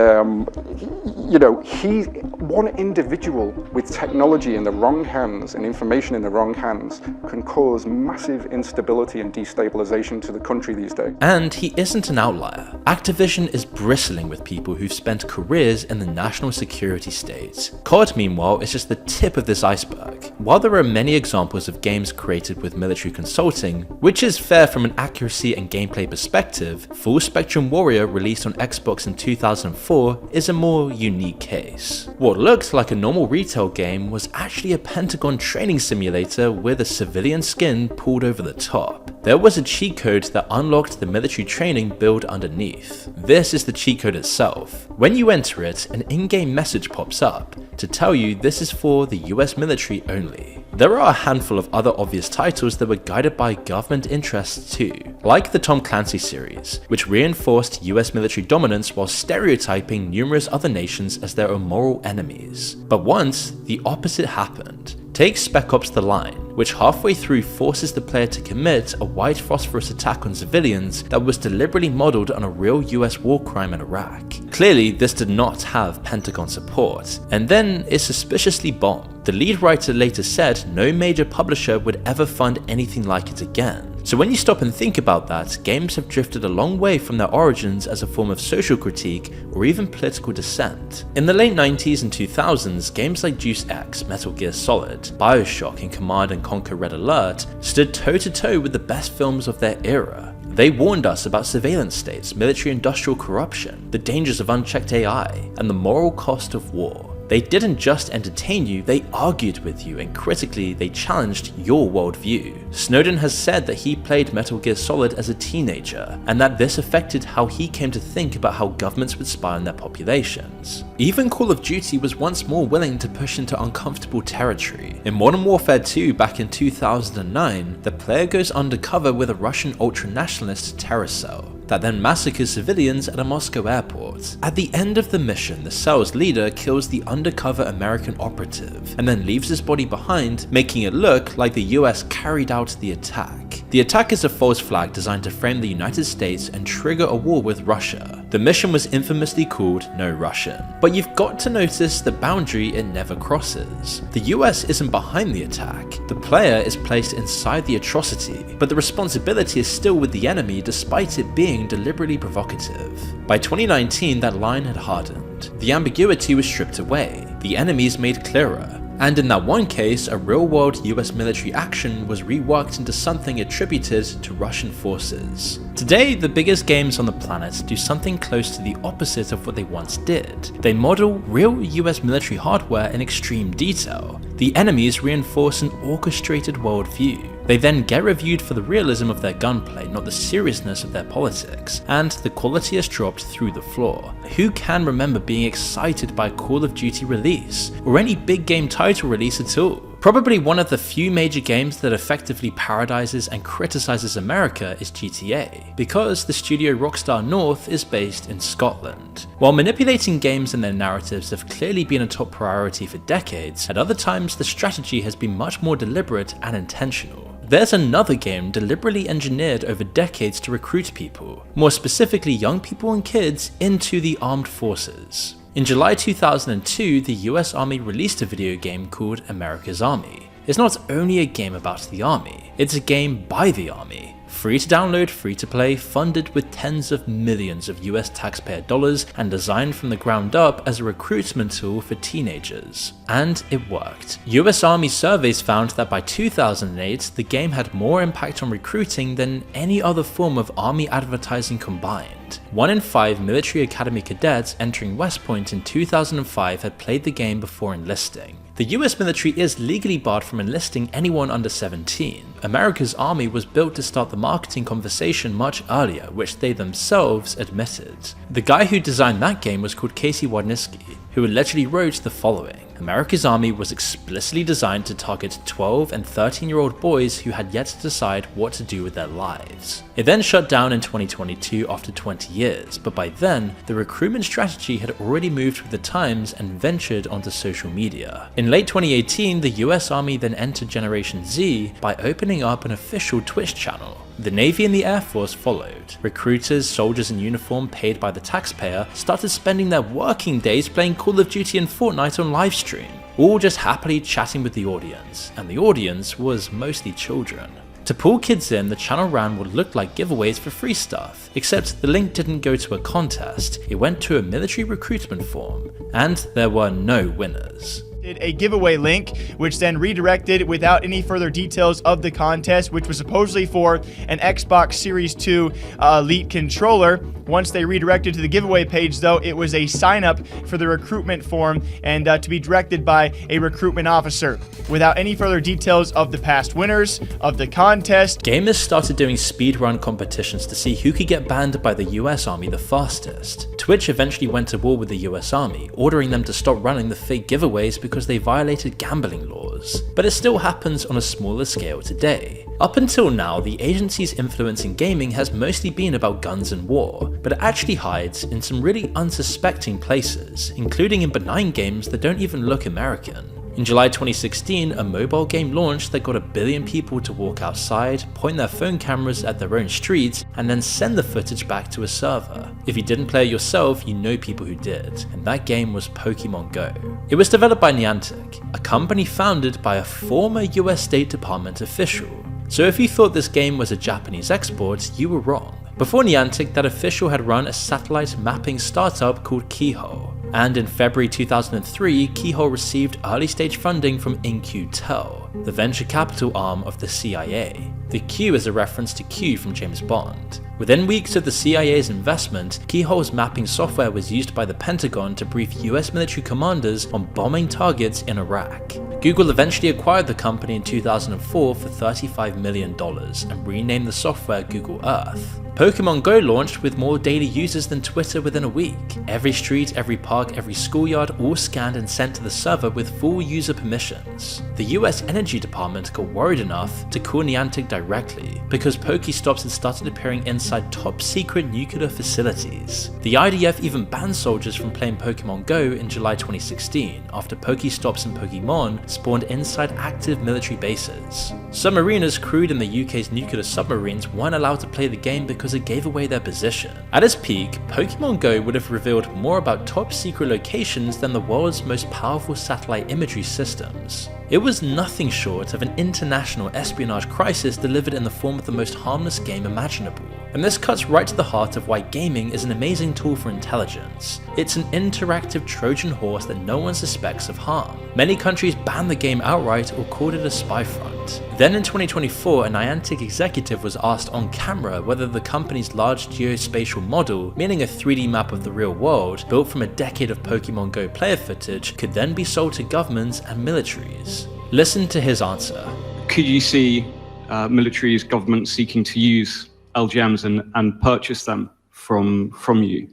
he's one individual with technology in the wrong hands and information in the wrong hands can cause massive instability and destabilization to the country these days. And he isn't an outlier. Activision is bristling with people who've spent careers in the national security state. COD, meanwhile, is just the tip of this iceberg. While there are many examples of games created with military consulting, which is fair from an accuracy and gameplay perspective, Full Spectrum Warrior, released on Xbox in 2004, is a more unique case. What looked like a normal retail game was actually a Pentagon training simulator with a civilian skin pulled over the top. There was a cheat code that unlocked the military training build underneath. This is the cheat code itself. When you enter it, an in-game message pops up to tell you this is for the US military only. There are a handful of other obvious titles that were guided by government interests too, like the Tom Clancy series, which reinforced US military dominance while stereotyping numerous other nations as their immoral enemies. But once, the opposite happened. Take Spec Ops: The Line, which halfway through forces the player to commit a white phosphorus attack on civilians that was deliberately modeled on a real US war crime in Iraq. Clearly, this did not have Pentagon support, and then it suspiciously bombed. The lead writer later said no major publisher would ever fund anything like it again. So when you stop and think about that, games have drifted a long way from their origins as a form of social critique or even political dissent. In the late 90s and 2000s, games like Deus Ex, Metal Gear Solid, Bioshock, and Command & Conquer Red Alert stood toe-to-toe with the best films of their era. They warned us about surveillance states, military-industrial corruption, the dangers of unchecked AI, and the moral cost of war. They didn't just entertain you, they argued with you, and critically, they challenged your worldview. Snowden has said that he played Metal Gear Solid as a teenager, and that this affected how he came to think about how governments would spy on their populations. Even Call of Duty was once more willing to push into uncomfortable territory. In Modern Warfare 2 back in 2009, the player goes undercover with a Russian ultra-nationalist terror cell that then massacres civilians at a Moscow airport. At the end of the mission, the cell's leader kills the undercover American operative and then leaves his body behind, making it look like the US carried out the attack. The attack is a false flag designed to frame the United States and trigger a war with Russia. The mission was infamously called No Russian. But you've got to notice the boundary it never crosses. The US isn't behind the attack. The player is placed inside the atrocity, but the responsibility is still with the enemy despite it being deliberately provocative. By 2019, that line had hardened. The ambiguity was stripped away. The enemies made clearer. And in that one case, a real-world US military action was reworked into something attributed to Russian forces. Today, the biggest games on the planet do something close to the opposite of what they once did. They model real US military hardware in extreme detail. The enemies reinforce an orchestrated worldview. They then get reviewed for the realism of their gunplay, not the seriousness of their politics, and the quality has dropped through the floor. Who can remember being excited by a Call of Duty release, or any big game title release at all? Probably one of the few major games that effectively parodizes and criticizes America is GTA, because the studio Rockstar North is based in Scotland. While manipulating games and their narratives have clearly been a top priority for decades, at other times the strategy has been much more deliberate and intentional. There's another game deliberately engineered over decades to recruit people, more specifically young people and kids, into the armed forces. In July 2002, the US Army released a video game called America's Army. It's not only a game about the Army, it's a game by the Army. Free to download, free to play, funded with tens of millions of US taxpayer dollars, and designed from the ground up as a recruitment tool for teenagers. And it worked. US Army surveys found that by 2008, the game had more impact on recruiting than any other form of Army advertising combined. 1 in 5 military academy cadets entering West Point in 2005 had played the game before enlisting. The US military is legally barred from enlisting anyone under 17. America's Army was built to start the marketing conversation much earlier, which they themselves admitted. The guy who designed that game was called Casey Wadniski, who allegedly wrote the following: America's Army was explicitly designed to target 12 and 13-year-old boys who had yet to decide what to do with their lives. It then shut down in 2022 after 20 years, but by then, the recruitment strategy had already moved with the times and ventured onto social media. In late 2018, the US Army then entered Generation Z by opening up an official Twitch channel. The Navy and the Air Force followed. Recruiters, soldiers in uniform paid by the taxpayer started spending their working days playing Call of Duty and Fortnite on livestream, all just happily chatting with the audience, and the audience was mostly children. To pull kids in, the channel ran what looked like giveaways for free stuff, except the link didn't go to a contest, it went to a military recruitment form, and there were no winners. A giveaway link, which then redirected without any further details of the contest, which was supposedly for an Xbox Series 2 Elite controller. Once they redirected to the giveaway page, though, it was a sign-up for the recruitment form and to be directed by a recruitment officer, without any further details of the past winners of the contest. Gamers started doing speedrun competitions to see who could get banned by the US Army the fastest. Twitch eventually went to war with the US Army, ordering them to stop running the fake giveaways because they violated gambling laws. But it still happens on a smaller scale today. Up until now, the agency's influence in gaming has mostly been about guns and war, but it actually hides in some really unsuspecting places, including in benign games that don't even look American. In July 2016, a mobile game launched that got 1 billion people to walk outside, point their phone cameras at their own streets, and then send the footage back to a server. If you didn't play it yourself, you know people who did, and that game was Pokemon Go. It was developed by Niantic, a company founded by a former US State Department official. So if you thought this game was a Japanese export, you were wrong. Before Niantic, that official had run a satellite mapping startup called Keyhole. And in February 2003, Keyhole received early-stage funding from In-Q-Tel, the venture capital arm of the CIA. The Q is a reference to Q from James Bond. Within weeks of the CIA's investment, Keyhole's mapping software was used by the Pentagon to brief US military commanders on bombing targets in Iraq. Google eventually acquired the company in 2004 for $35 million and renamed the software Google Earth. Pokemon Go launched with more daily users than Twitter within a week. Every street, every park, every schoolyard all scanned and sent to the server with full user permissions. The US Energy Department got worried enough to call Niantic directly because Pokestops had started appearing inside top secret nuclear facilities. The IDF even banned soldiers from playing Pokemon Go in July 2016 after Pokestops and Pokemon spawned inside active military bases. Submariners crewed in the UK's nuclear submarines weren't allowed to play the game because it gave away their position. At its peak, Pokemon Go would have revealed more about top secret locations than the world's most powerful satellite imagery systems. It was nothing short of an international espionage crisis delivered in the form of the most harmless game imaginable. And this cuts right to the heart of why gaming is an amazing tool for intelligence. It's an interactive Trojan horse that no one suspects of harm. Many countries banned the game outright or called it a spy front. Then in 2024, a Niantic executive was asked on camera whether the company's large geospatial model, meaning a 3D map of the real world, built from a decade of Pokemon Go player footage, could then be sold to governments and militaries. Listen to his answer. Could you see militaries, governments seeking to use LGMs and purchase them from you?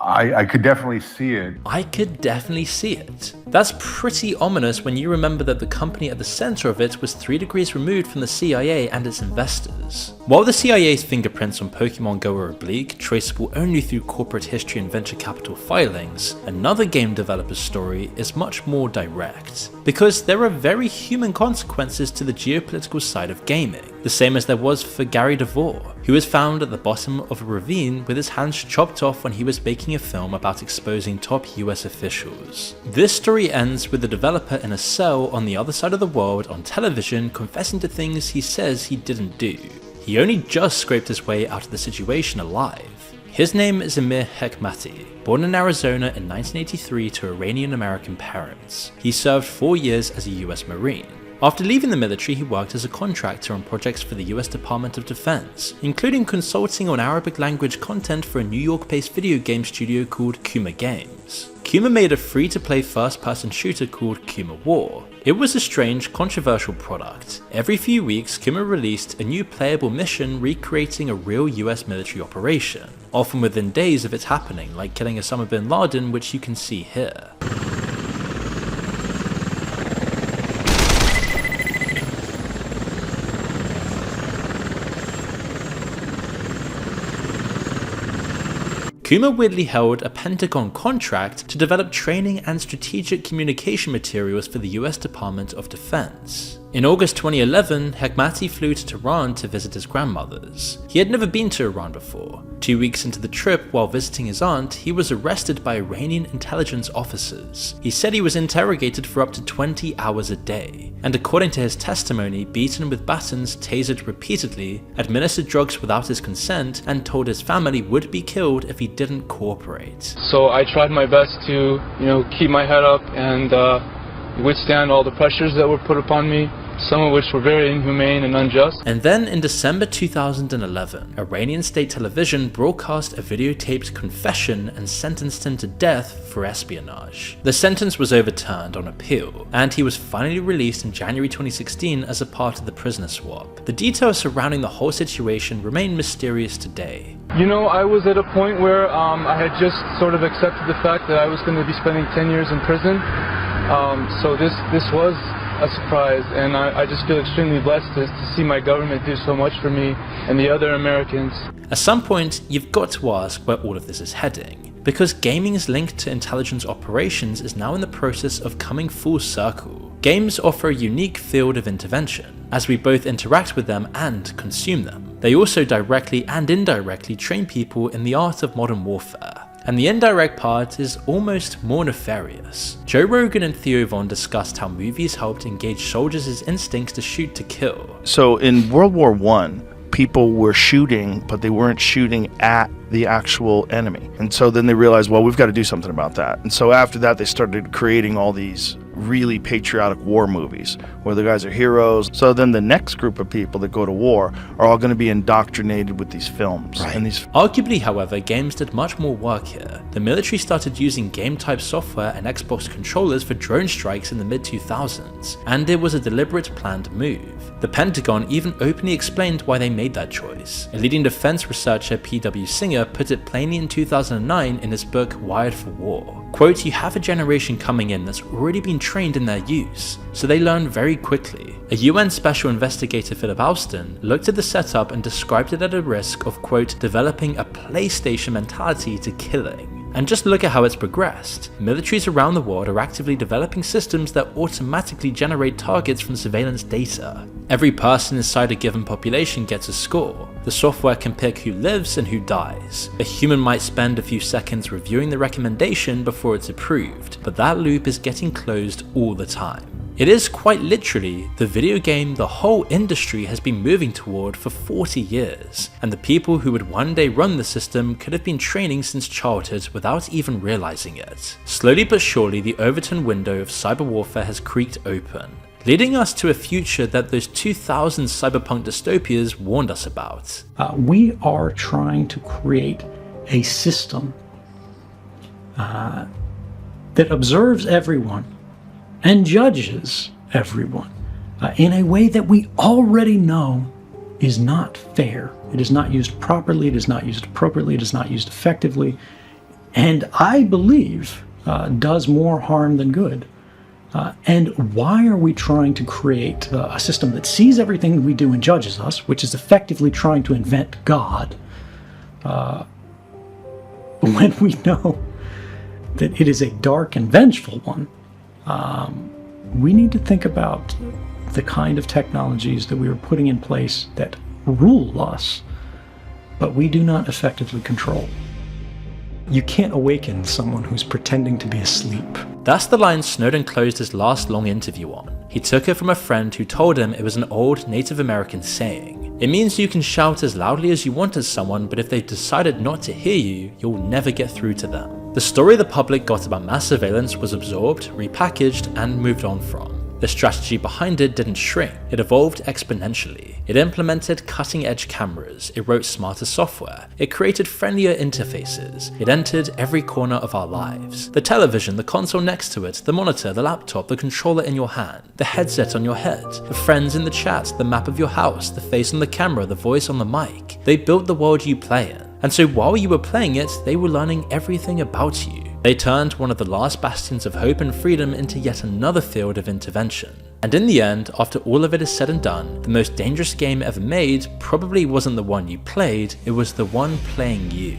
I could definitely see it. I could definitely see it. That's pretty ominous when you remember that the company at the center of it was 3 degrees removed from the CIA and its investors. While the CIA's fingerprints on Pokemon Go are oblique, traceable only through corporate history and venture capital filings, another game developer's story is much more direct. Because there are very human consequences to the geopolitical side of gaming, the same as there was for Gary DeVore, who was found at the bottom of a ravine with his hands chopped off when he was making a film about exposing top US officials. This story ends with the developer in a cell on the other side of the world on television confessing to things he says he didn't do. He only just scraped his way out of the situation alive. His name is Amir Hekmati, born in Arizona in 1983 to Iranian-American parents. He served 4 years as a US Marine. After leaving the military, he worked as a contractor on projects for the US Department of Defense, including consulting on Arabic language content for a New York-based video game studio called Kuma Games. Kuma made a free-to-play first-person shooter called Kuma War. It was a strange, controversial product. Every few weeks, Kuma released a new playable mission recreating a real US military operation, often within days of its happening, like killing Osama bin Laden, which you can see here. Kuma weirdly held a Pentagon contract to develop training and strategic communication materials for the US Department of Defense. In August 2011, Hekmati flew to Tehran to visit his grandmothers. He had never been to Iran before. 2 weeks into the trip, while visiting his aunt, he was arrested by Iranian intelligence officers. He said he was interrogated for up to 20 hours a day, and according to his testimony, beaten with batons, tasered repeatedly, administered drugs without his consent, and told his family would be killed if he didn't cooperate. So I tried my best to, keep my head up and withstand all the pressures that were put upon me, some of which were very inhumane and unjust. And then in December 2011, Iranian state television broadcast a videotaped confession and sentenced him to death for espionage. The sentence was overturned on appeal, and he was finally released in January 2016 as a part of the prisoner swap. The details surrounding the whole situation remain mysterious today. I was at a point where I had just sort of accepted the fact that I was going to be spending 10 years in prison. So this was a surprise, and I just feel extremely blessed to see my government do so much for me and the other Americans. At some point, you've got to ask where all of this is heading, because gaming's link to intelligence operations is now in the process of coming full circle. Games offer a unique field of intervention, as we both interact with them and consume them. They also directly and indirectly train people in the art of modern warfare. And the indirect part is almost more nefarious. Joe Rogan and Theo Von discussed how movies helped engage soldiers' instincts to shoot to kill. So in World War I, people were shooting, but they weren't shooting at the actual enemy. And so then they realized, well, we've got to do something about that. And so after that, they started creating all these really patriotic war movies where the guys are heroes. So then the next group of people that go to war are all going to be indoctrinated with these films. Right. And these Arguably, however, games did much more work here. The military started using game-type software and Xbox controllers for drone strikes in the mid-2000s, and it was a deliberate, planned move. The Pentagon even openly explained why they made that choice. A leading defense researcher, P.W. Singer, put it plainly in 2009 in his book Wired for War. Quote, "You have a generation coming in that's already been trained in their use, so they learn very quickly." A UN special investigator, Philip Alston, looked at the setup and described it at a risk of, quote, "developing a PlayStation mentality to killing." And just look at how it's progressed. Militaries around the world are actively developing systems that automatically generate targets from surveillance data. Every person inside a given population gets a score. The software can pick who lives and who dies. A human might spend a few seconds reviewing the recommendation before it's approved, but that loop is getting closed all the time. It is quite literally the video game the whole industry has been moving toward for 40 years, and the people who would one day run the system could have been training since childhood without even realizing it. Slowly but surely, the Overton window of cyber warfare has creaked open, leading us to a future that those 2000 cyberpunk dystopias warned us about. We are trying to create a system that observes everyone and judges everyone in a way that we already know is not fair. It is not used properly, it is not used appropriately, it is not used effectively, and I believe does more harm than good. And why are we trying to create a system that sees everything we do and judges us, which is effectively trying to invent God, when we know that it is a dark and vengeful one? We need to think about the kind of technologies that we are putting in place that rule us, but we do not effectively control. You can't awaken someone who's pretending to be asleep. That's the line Snowden closed his last long interview on. He took it from a friend who told him it was an old Native American saying. It means you can shout as loudly as you want at someone, but if they've decided not to hear you, you'll never get through to them. The story the public got about mass surveillance was absorbed, repackaged, and moved on from. The strategy behind it didn't shrink, it evolved exponentially. It implemented cutting-edge cameras, it wrote smarter software, it created friendlier interfaces, it entered every corner of our lives. The television, the console next to it, the monitor, the laptop, the controller in your hand, the headset on your head, the friends in the chat, the map of your house, the face on the camera, the voice on the mic. They built the world you play in. And so while you were playing it, they were learning everything about you. They turned one of the last bastions of hope and freedom into yet another field of intervention. And in the end, after all of it is said and done, the most dangerous game ever made probably wasn't the one you played, it was the one playing you.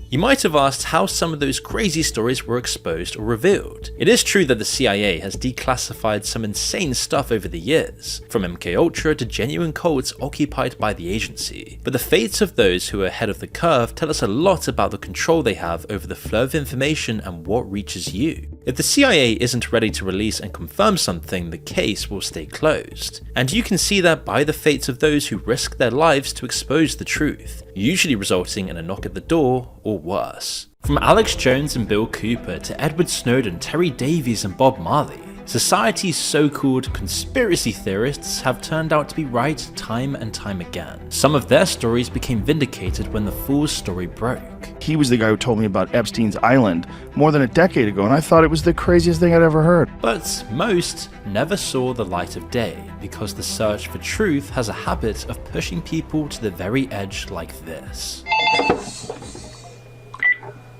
You might have asked how some of those crazy stories were exposed or revealed. It is true that the CIA has declassified some insane stuff over the years, from MKUltra to genuine cults occupied by the agency. But the fates of those who are ahead of the curve tell us a lot about the control they have over the flow of information and what reaches you. If the CIA isn't ready to release and confirm something, the case will stay closed. And you can see that by the fates of those who risk their lives to expose the truth, usually resulting in a knock at the door or worse. From Alex Jones and Bill Cooper to Edward Snowden, Terry Davies and Bob Marley, society's so-called conspiracy theorists have turned out to be right time and time again. Some of their stories became vindicated when the fool's story broke. He was the guy who told me about Epstein's Island more than a decade ago, and I thought it was the craziest thing I'd ever heard. But most never saw the light of day, because the search for truth has a habit of pushing people to the very edge like this.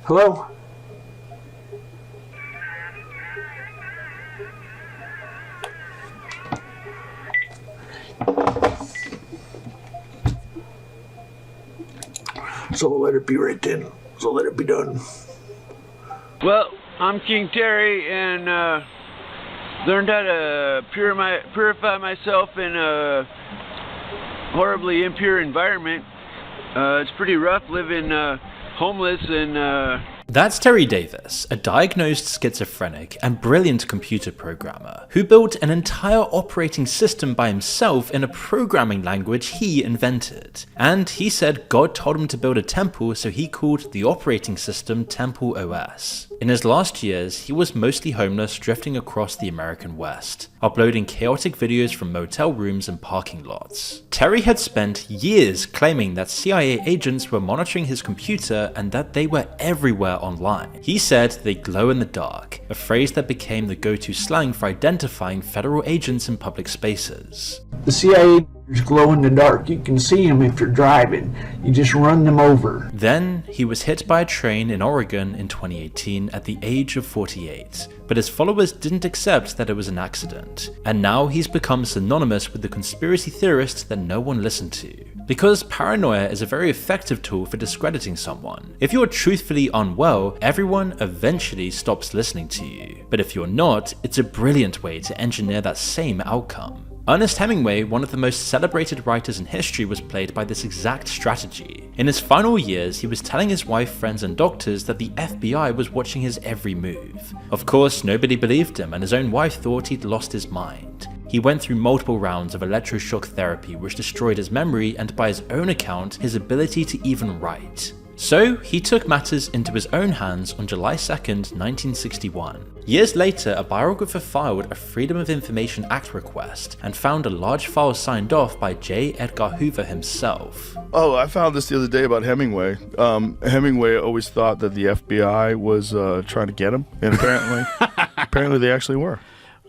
Hello? So let it be right then. So let it be done. Well, I'm King Terry, and learned how to purify myself in a horribly impure environment. It's pretty rough living homeless and That's Terry Davis, a diagnosed schizophrenic and brilliant computer programmer who built an entire operating system by himself in a programming language he invented. And he said God told him to build a temple, so he called the operating system Temple OS. In his last years, he was mostly homeless, drifting across the American West, uploading chaotic videos from motel rooms and parking lots. Terry had spent years claiming that CIA agents were monitoring his computer and that they were everywhere online. He said they glow in the dark, a phrase that became the go-to slang for identifying federal agents in public spaces. The CIA glow in the dark. You can see them if you're driving. You just run them over. Then, he was hit by a train in Oregon in 2018 at the age of 48, but his followers didn't accept that it was an accident, and now he's become synonymous with the conspiracy theorist that no one listened to. Because paranoia is a very effective tool for discrediting someone. If you're truthfully unwell, everyone eventually stops listening to you. But if you're not, it's a brilliant way to engineer that same outcome. Ernest Hemingway, one of the most celebrated writers in history, was played by this exact strategy. In his final years, he was telling his wife, friends, and doctors that the FBI was watching his every move. Of course, nobody believed him, and his own wife thought he'd lost his mind. He went through multiple rounds of electroshock therapy, which destroyed his memory and, by his own account, his ability to even write. So, he took matters into his own hands on July 2nd, 1961. Years later, a biographer filed a Freedom of Information Act request and found a large file signed off by J. Edgar Hoover himself. Oh, I found this the other day about Hemingway. Hemingway always thought that the FBI was trying to get him, and apparently they actually were.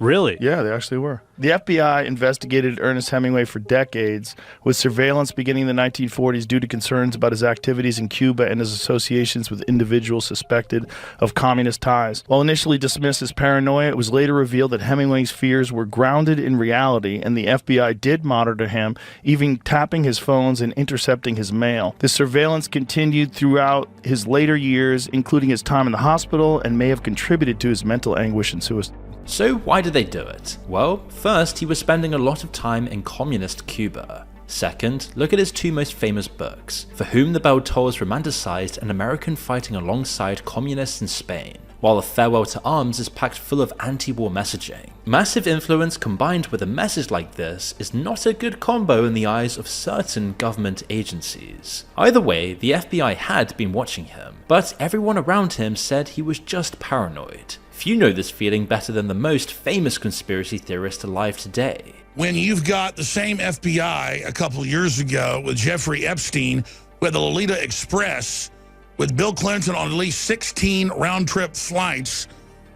Really? Yeah, they actually were. The FBI investigated Ernest Hemingway for decades, with surveillance beginning in the 1940s due to concerns about his activities in Cuba and his associations with individuals suspected of communist ties. While initially dismissed as paranoia, it was later revealed that Hemingway's fears were grounded in reality, and the FBI did monitor him, even tapping his phones and intercepting his mail. This surveillance continued throughout his later years, including his time in the hospital, and may have contributed to his mental anguish and suicide. So why did they do it? Well, first, he was spending a lot of time in communist Cuba. Second, look at his two most famous books, For Whom the Bell Tolls romanticized an American fighting alongside communists in Spain, while A Farewell to Arms is packed full of anti-war messaging. Massive influence combined with a message like this is not a good combo in the eyes of certain government agencies. Either way, the FBI had been watching him, but everyone around him said he was just paranoid. Few know this feeling better than the most famous conspiracy theorist alive today. When you've got the same FBI a couple years ago with Jeffrey Epstein, who had the Lolita Express, with Bill Clinton on at least 16 round-trip flights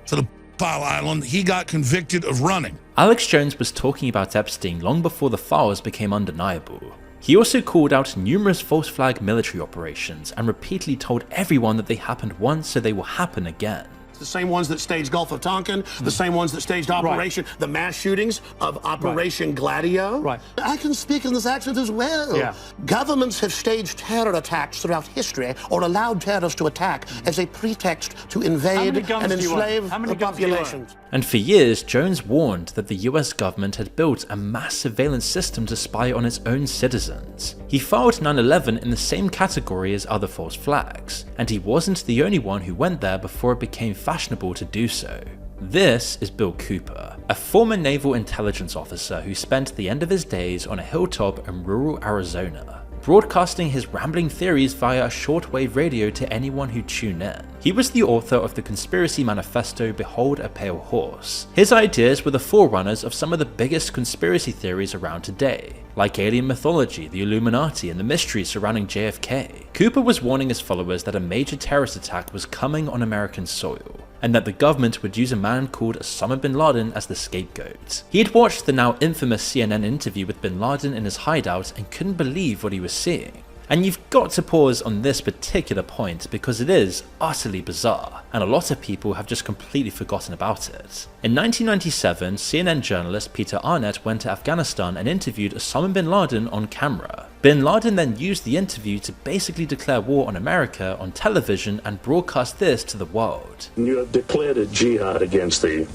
to the File Island, he got convicted of running. Alex Jones was talking about Epstein long before the files became undeniable. He also called out numerous false flag military operations and repeatedly told everyone that they happened once so they will happen again. The same ones that staged Gulf of Tonkin, the same ones that staged Operation, the mass shootings of Operation Gladio. Right. I can speak in this accent as well. Yeah. Governments have staged terror attacks throughout history or allowed terrorists to attack as a pretext to invade and enslave the populations. And for years, Jones warned that the US government had built a mass surveillance system to spy on its own citizens. He filed 9/11 in the same category as other false flags, and he wasn't the only one who went there before it became fashionable to do so. This is Bill Cooper, a former naval intelligence officer who spent the end of his days on a hilltop in rural Arizona, broadcasting his rambling theories via a shortwave radio to anyone who tuned in. He was the author of the conspiracy manifesto Behold a Pale Horse. His ideas were the forerunners of some of the biggest conspiracy theories around today, like alien mythology, the Illuminati, and the mysteries surrounding JFK. Cooper was warning his followers that a major terrorist attack was coming on American soil, and that the government would use a man called Osama bin Laden as the scapegoat. He had watched the now infamous CNN interview with bin Laden in his hideout and couldn't believe what he was seeing. And you've got to pause on this particular point because it is utterly bizarre, and a lot of people have just completely forgotten about it. In 1997, CNN journalist Peter Arnett went to Afghanistan and interviewed Osama bin Laden on camera. Bin Laden then used the interview to basically declare war on America on television and broadcast this to the world. You have declared a jihad against the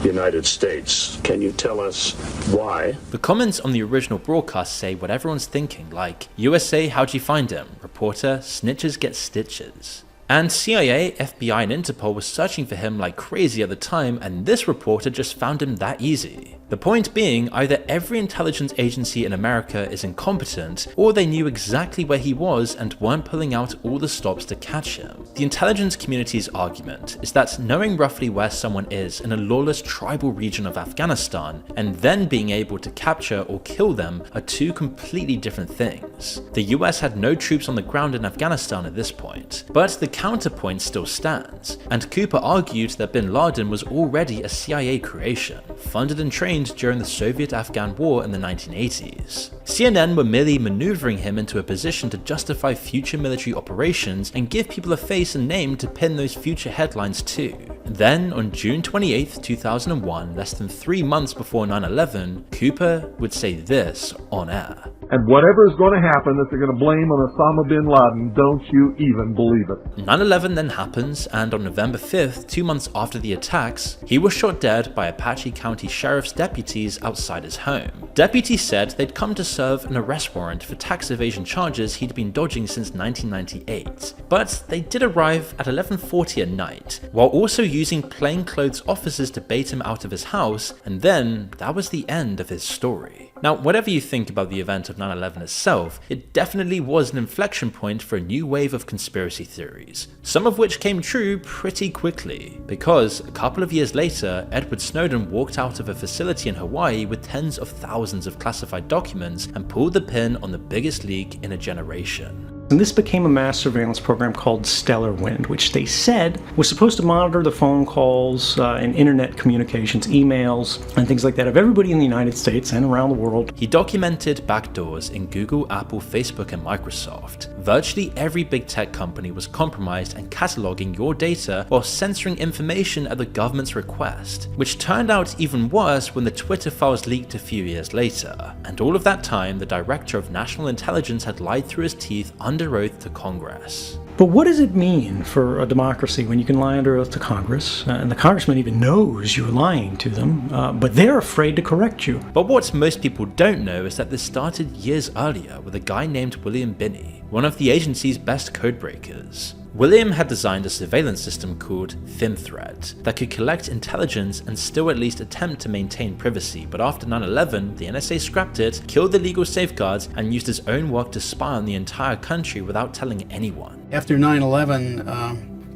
United States. Can you tell us why? The comments on the original broadcast say what everyone's thinking, like, USA, how'd you find him? Reporter, snitches get stitches. And CIA, FBI, and Interpol were searching for him like crazy at the time, and this reporter just found him that easy. The point being, either every intelligence agency in America is incompetent, or they knew exactly where he was and weren't pulling out all the stops to catch him. The intelligence community's argument is that knowing roughly where someone is in a lawless tribal region of Afghanistan, and then being able to capture or kill them are two completely different things. The US had no troops on the ground in Afghanistan at this point, but the counterpoint still stands, and Cooper argued that bin Laden was already a CIA creation, funded and trained during the Soviet-Afghan War in the 1980s. CNN were merely maneuvering him into a position to justify future military operations and give people a face and name to pin those future headlines to. Then, on June 28, 2001, less than 3 months before 9/11, Cooper would say this on air. And whatever is going to happen that they're going to blame on Osama bin Laden, don't you even believe it. 9/11 then happens, and on November 5th, 2 months after the attacks, he was shot dead by Apache County Sheriff's deputies outside his home. Deputies said they'd come to serve an arrest warrant for tax evasion charges he'd been dodging since 1998. But they did arrive at 11:40 at night, while also using plainclothes officers to bait him out of his house, and then that was the end of his story. Now, whatever you think about the event of 9/11 itself, it definitely was an inflection point for a new wave of conspiracy theories, some of which came true pretty quickly, because a couple of years later, Edward Snowden walked out of a facility in Hawaii with tens of thousands of classified documents and pulled the pin on the biggest leak in a generation. And this became a mass surveillance program called Stellar Wind, which they said was supposed to monitor the phone calls and internet communications, emails, and things like that of everybody in the United States and around the world. He documented backdoors in Google, Apple, Facebook, and Microsoft. Virtually every big tech company was compromised and cataloging your data while censoring information at the government's request, which turned out even worse when the Twitter files leaked a few years later. And all of that time, the Director of National Intelligence had lied through his teeth under oath to Congress. But what does it mean for a democracy when you can lie under oath to Congress, and the congressman even knows you're lying to them, but they're afraid to correct you? But what most people don't know is that this started years earlier with a guy named William Binney, one of the agency's best codebreakers. William had designed a surveillance system called ThinThread that could collect intelligence and still at least attempt to maintain privacy, but after 9/11, the NSA scrapped it, killed the legal safeguards, and used his own work to spy on the entire country without telling anyone. After 9/11,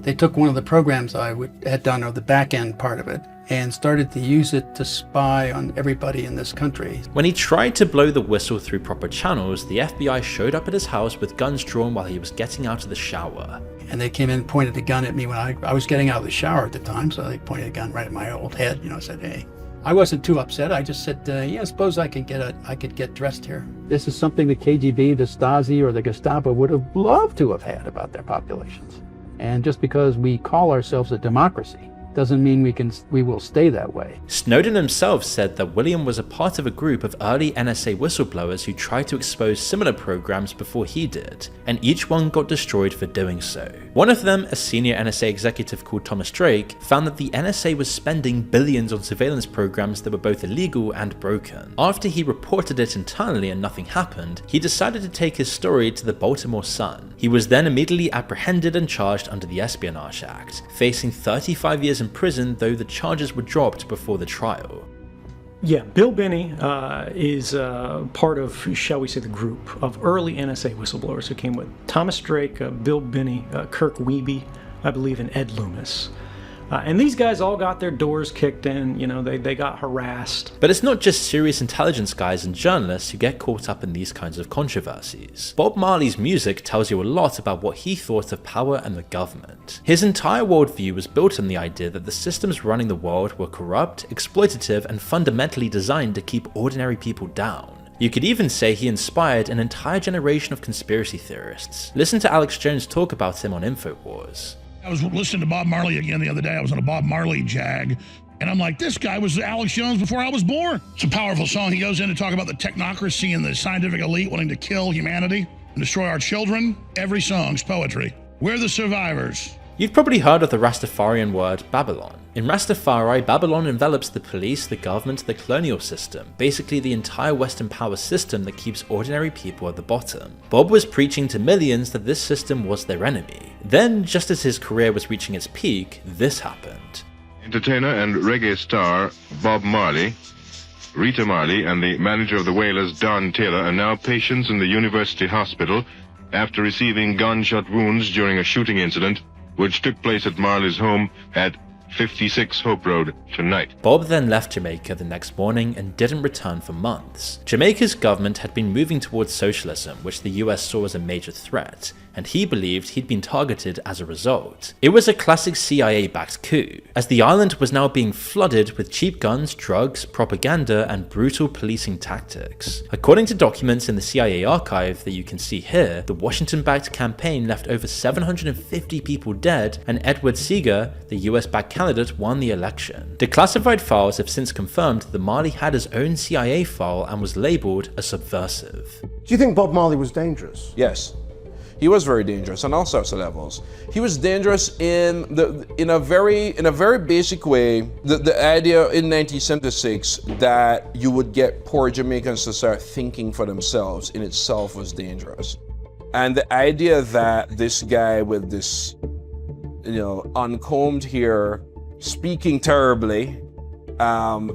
they took one of the programs I had done, or the back end part of it, and started to use it to spy on everybody in this country. When he tried to blow the whistle through proper channels, the FBI showed up at his house with guns drawn while he was getting out of the shower. And they came in and pointed a gun at me when I was getting out of the shower at the time, so they pointed a gun right at my old head, said, hey. I wasn't too upset. I just said, yeah, I suppose I could get dressed here. This is something the KGB, the Stasi, or the Gestapo would have loved to have had about their populations. And just because we call ourselves a democracy doesn't mean we will stay that way. Snowden himself said that William was a part of a group of early NSA whistleblowers who tried to expose similar programs before he did, and each one got destroyed for doing so. One of them, a senior NSA executive called Thomas Drake, found that the NSA was spending billions on surveillance programs that were both illegal and broken. After he reported it internally and nothing happened, he decided to take his story to the Baltimore Sun. He was then immediately apprehended and charged under the Espionage Act, facing 35 years in prison, though the charges were dropped before the trial. Yeah, Bill Binney is part of, shall we say, the group of early NSA whistleblowers who came with Thomas Drake, Bill Binney, Kirk Wiebe, I believe, and Ed Loomis. And these guys all got their doors kicked in, they got harassed. But it's not just serious intelligence guys and journalists who get caught up in these kinds of controversies. Bob Marley's music tells you a lot about what he thought of power and the government. His entire worldview was built on the idea that the systems running the world were corrupt, exploitative, and fundamentally designed to keep ordinary people down. You could even say he inspired an entire generation of conspiracy theorists. Listen to Alex Jones talk about him on InfoWars. I was listening to Bob Marley again the other day. I was on a Bob Marley jag, and I'm like, this guy was Alex Jones before I was born. It's a powerful song. He goes in to talk about the technocracy and the scientific elite wanting to kill humanity and destroy our children. Every song's poetry. We're the survivors. You've probably heard of the Rastafarian word Babylon. In Rastafari, Babylon envelops the police, the government, the colonial system, basically the entire Western power system that keeps ordinary people at the bottom. Bob was preaching to millions that this system was their enemy. Then, just as his career was reaching its peak, this happened. Entertainer and reggae star Bob Marley Rita Marley and the manager of the Whalers, Don Taylor, are now patients in the University Hospital after receiving gunshot wounds during a shooting incident which took place at Marley's home at 56 Hope Road tonight. Bob then left Jamaica the next morning and didn't return for months. Jamaica's government had been moving towards socialism, which the US saw as a major threat, and he believed he'd been targeted as a result. It was a classic CIA-backed coup, as the island was now being flooded with cheap guns, drugs, propaganda, and brutal policing tactics. According to documents in the CIA archive that you can see here, the Washington-backed campaign left over 750 people dead, and Edward Seager, the US-backed candidate, won the election. Declassified files have since confirmed that Marley had his own CIA file and was labeled a subversive. Do you think Bob Marley was dangerous? Yes. He was very dangerous on all sorts of levels. He was dangerous in a very basic way. The idea in 1976 that you would get poor Jamaicans to start thinking for themselves in itself was dangerous. And the idea that this guy with this, uncombed hair, speaking terribly,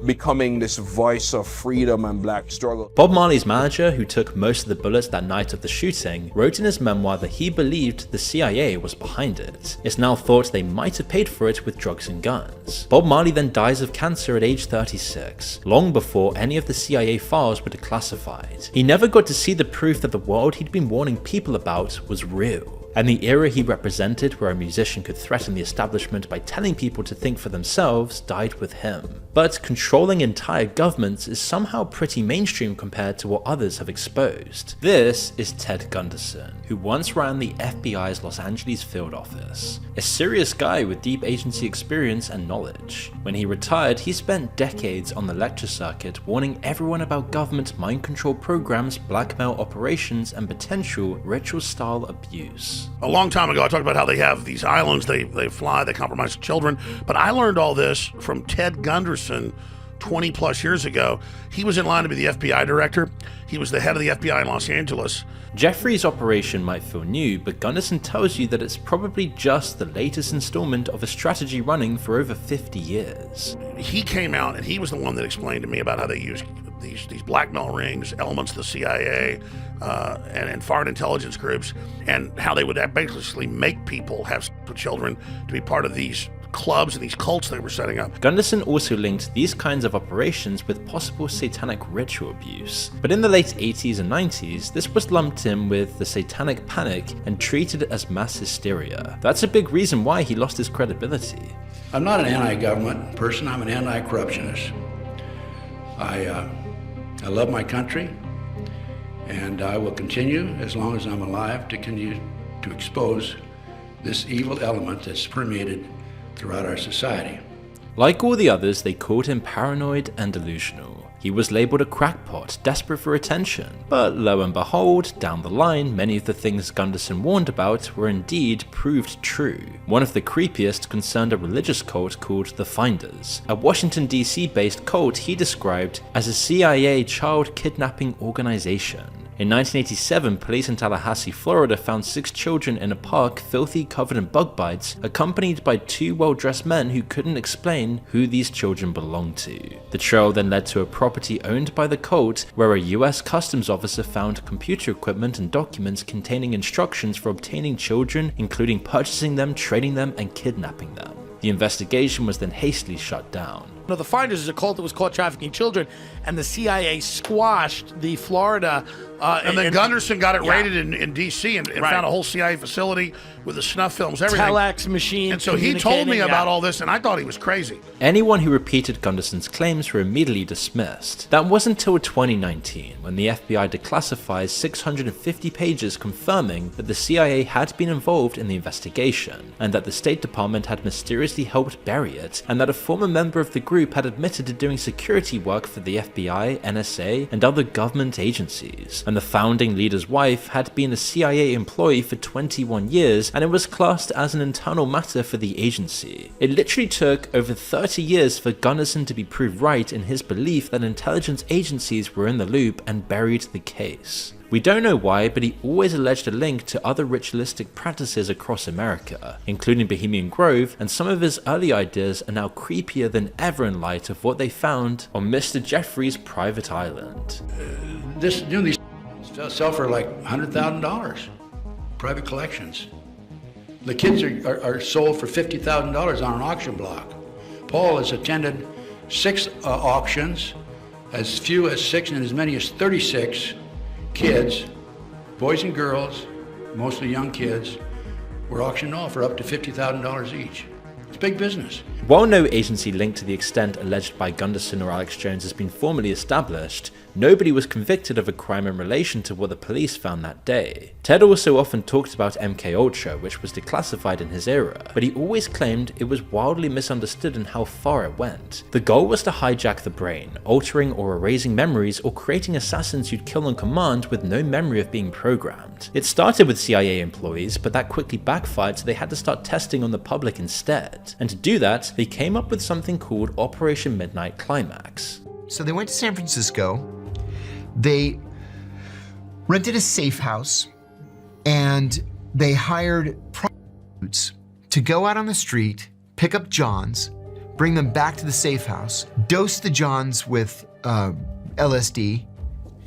becoming this voice of freedom and black struggle. Bob Marley's manager, who took most of the bullets that night of the shooting, wrote in his memoir that he believed the CIA was behind it. It's now thought they might have paid for it with drugs and guns. Bob Marley then dies of cancer at age 36, long before any of the CIA files were declassified. He never got to see the proof that the world he'd been warning people about was real. And the era he represented, where a musician could threaten the establishment by telling people to think for themselves, died with him. But controlling entire governments is somehow pretty mainstream compared to what others have exposed. This is Ted Gunderson, who once ran the FBI's Los Angeles field office. A serious guy with deep agency experience and knowledge. When he retired, he spent decades on the lecture circuit warning everyone about government mind control programs, blackmail operations, and potential ritual-style abuse. A long time ago, I talked about how they have these islands, they fly, they compromise children. But I learned all this from Ted Gunderson 20 plus years ago. He was in line to be the FBI director. He was the head of the FBI in Los Angeles. Jeffrey's operation might feel new, but Gunderson tells you that it's probably just the latest installment of a strategy running for over 50 years. He came out and he was the one that explained to me about how they use these blackmail rings, elements of the CIA, and foreign intelligence groups, and how they would basically make people have sex with children to be part of these clubs and these cults they were setting up. Gunderson also linked these kinds of operations with possible satanic ritual abuse. But in the late 80s and 90s, this was lumped in with the satanic panic and treated as mass hysteria. That's a big reason why he lost his credibility. I'm not an anti-government person, I'm an anti-corruptionist. I love my country, and I will continue, as long as I'm alive, to continue to expose this evil element that's permeated throughout our society. Like all the others, they called him paranoid and delusional. He was labeled a crackpot, desperate for attention. But lo and behold, down the line, many of the things Gunderson warned about were indeed proved true. One of the creepiest concerned a religious cult called the Finders, a Washington DC based cult he described as a CIA child kidnapping organization. In 1987, police in Tallahassee, Florida found 6 children in a park filthy, covered in bug bites, accompanied by 2 well-dressed men who couldn't explain who these children belonged to. The trail then led to a property owned by the cult, where a US customs officer found computer equipment and documents containing instructions for obtaining children, including purchasing them, trading them, and kidnapping them. The investigation was then hastily shut down. No, the Finders is a cult that was caught trafficking children, and the CIA squashed the Florida. And then Gunderson got it raided in D.C. and found a whole CIA facility with the snuff films, everything. Telex machine. And so he told me about all this, and I thought he was crazy. Anyone who repeated Gunderson's claims were immediately dismissed. That wasn't until 2019, when the FBI declassified 650 pages confirming that the CIA had been involved in the investigation, and that the State Department had mysteriously helped bury it, and that a former member of the group had admitted to doing security work for the FBI, NSA, and other government agencies. And the founding leader's wife had been a CIA employee for 21 years, and it was classed as an internal matter for the agency. It literally took over 30 years for Gunderson to be proved right in his belief that intelligence agencies were in the loop and buried the case. We don't know why, but he always alleged a link to other ritualistic practices across America, including Bohemian Grove, and some of his early ideas are now creepier than ever in light of what they found on Mr. Jeffrey's private island. These sell for like $100,000, private collections. The kids are sold for $50,000 on an auction block. Paul has attended 6 auctions, as few as 6 and as many as 36 kids, boys and girls, mostly young kids, were auctioned off for up to $50,000 each. It's big business. While no agency linked to the extent alleged by Gunderson or Alex Jones has been formally established, nobody was convicted of a crime in relation to what the police found that day. Ted also often talked about MKUltra, which was declassified in his era, but he always claimed it was wildly misunderstood in how far it went. The goal was to hijack the brain, altering or erasing memories or creating assassins you'd kill on command with no memory of being programmed. It started with CIA employees, but that quickly backfired, so they had to start testing on the public instead. And to do that, they came up with something called Operation Midnight Climax. So they went to San Francisco, they rented a safe house, and they hired prostitutes to go out on the street, pick up Johns, bring them back to the safe house, dose the Johns with LSD,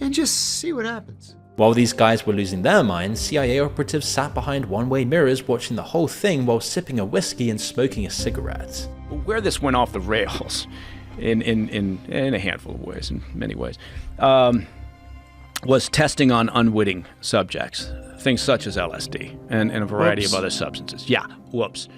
and just see what happens. While these guys were losing their minds, CIA operatives sat behind one-way mirrors watching the whole thing while sipping a whiskey and smoking a cigarette. Where this went off the rails, in a handful of ways, in many ways, was testing on unwitting subjects, things such as LSD and a variety of other substances. Yeah, whoops.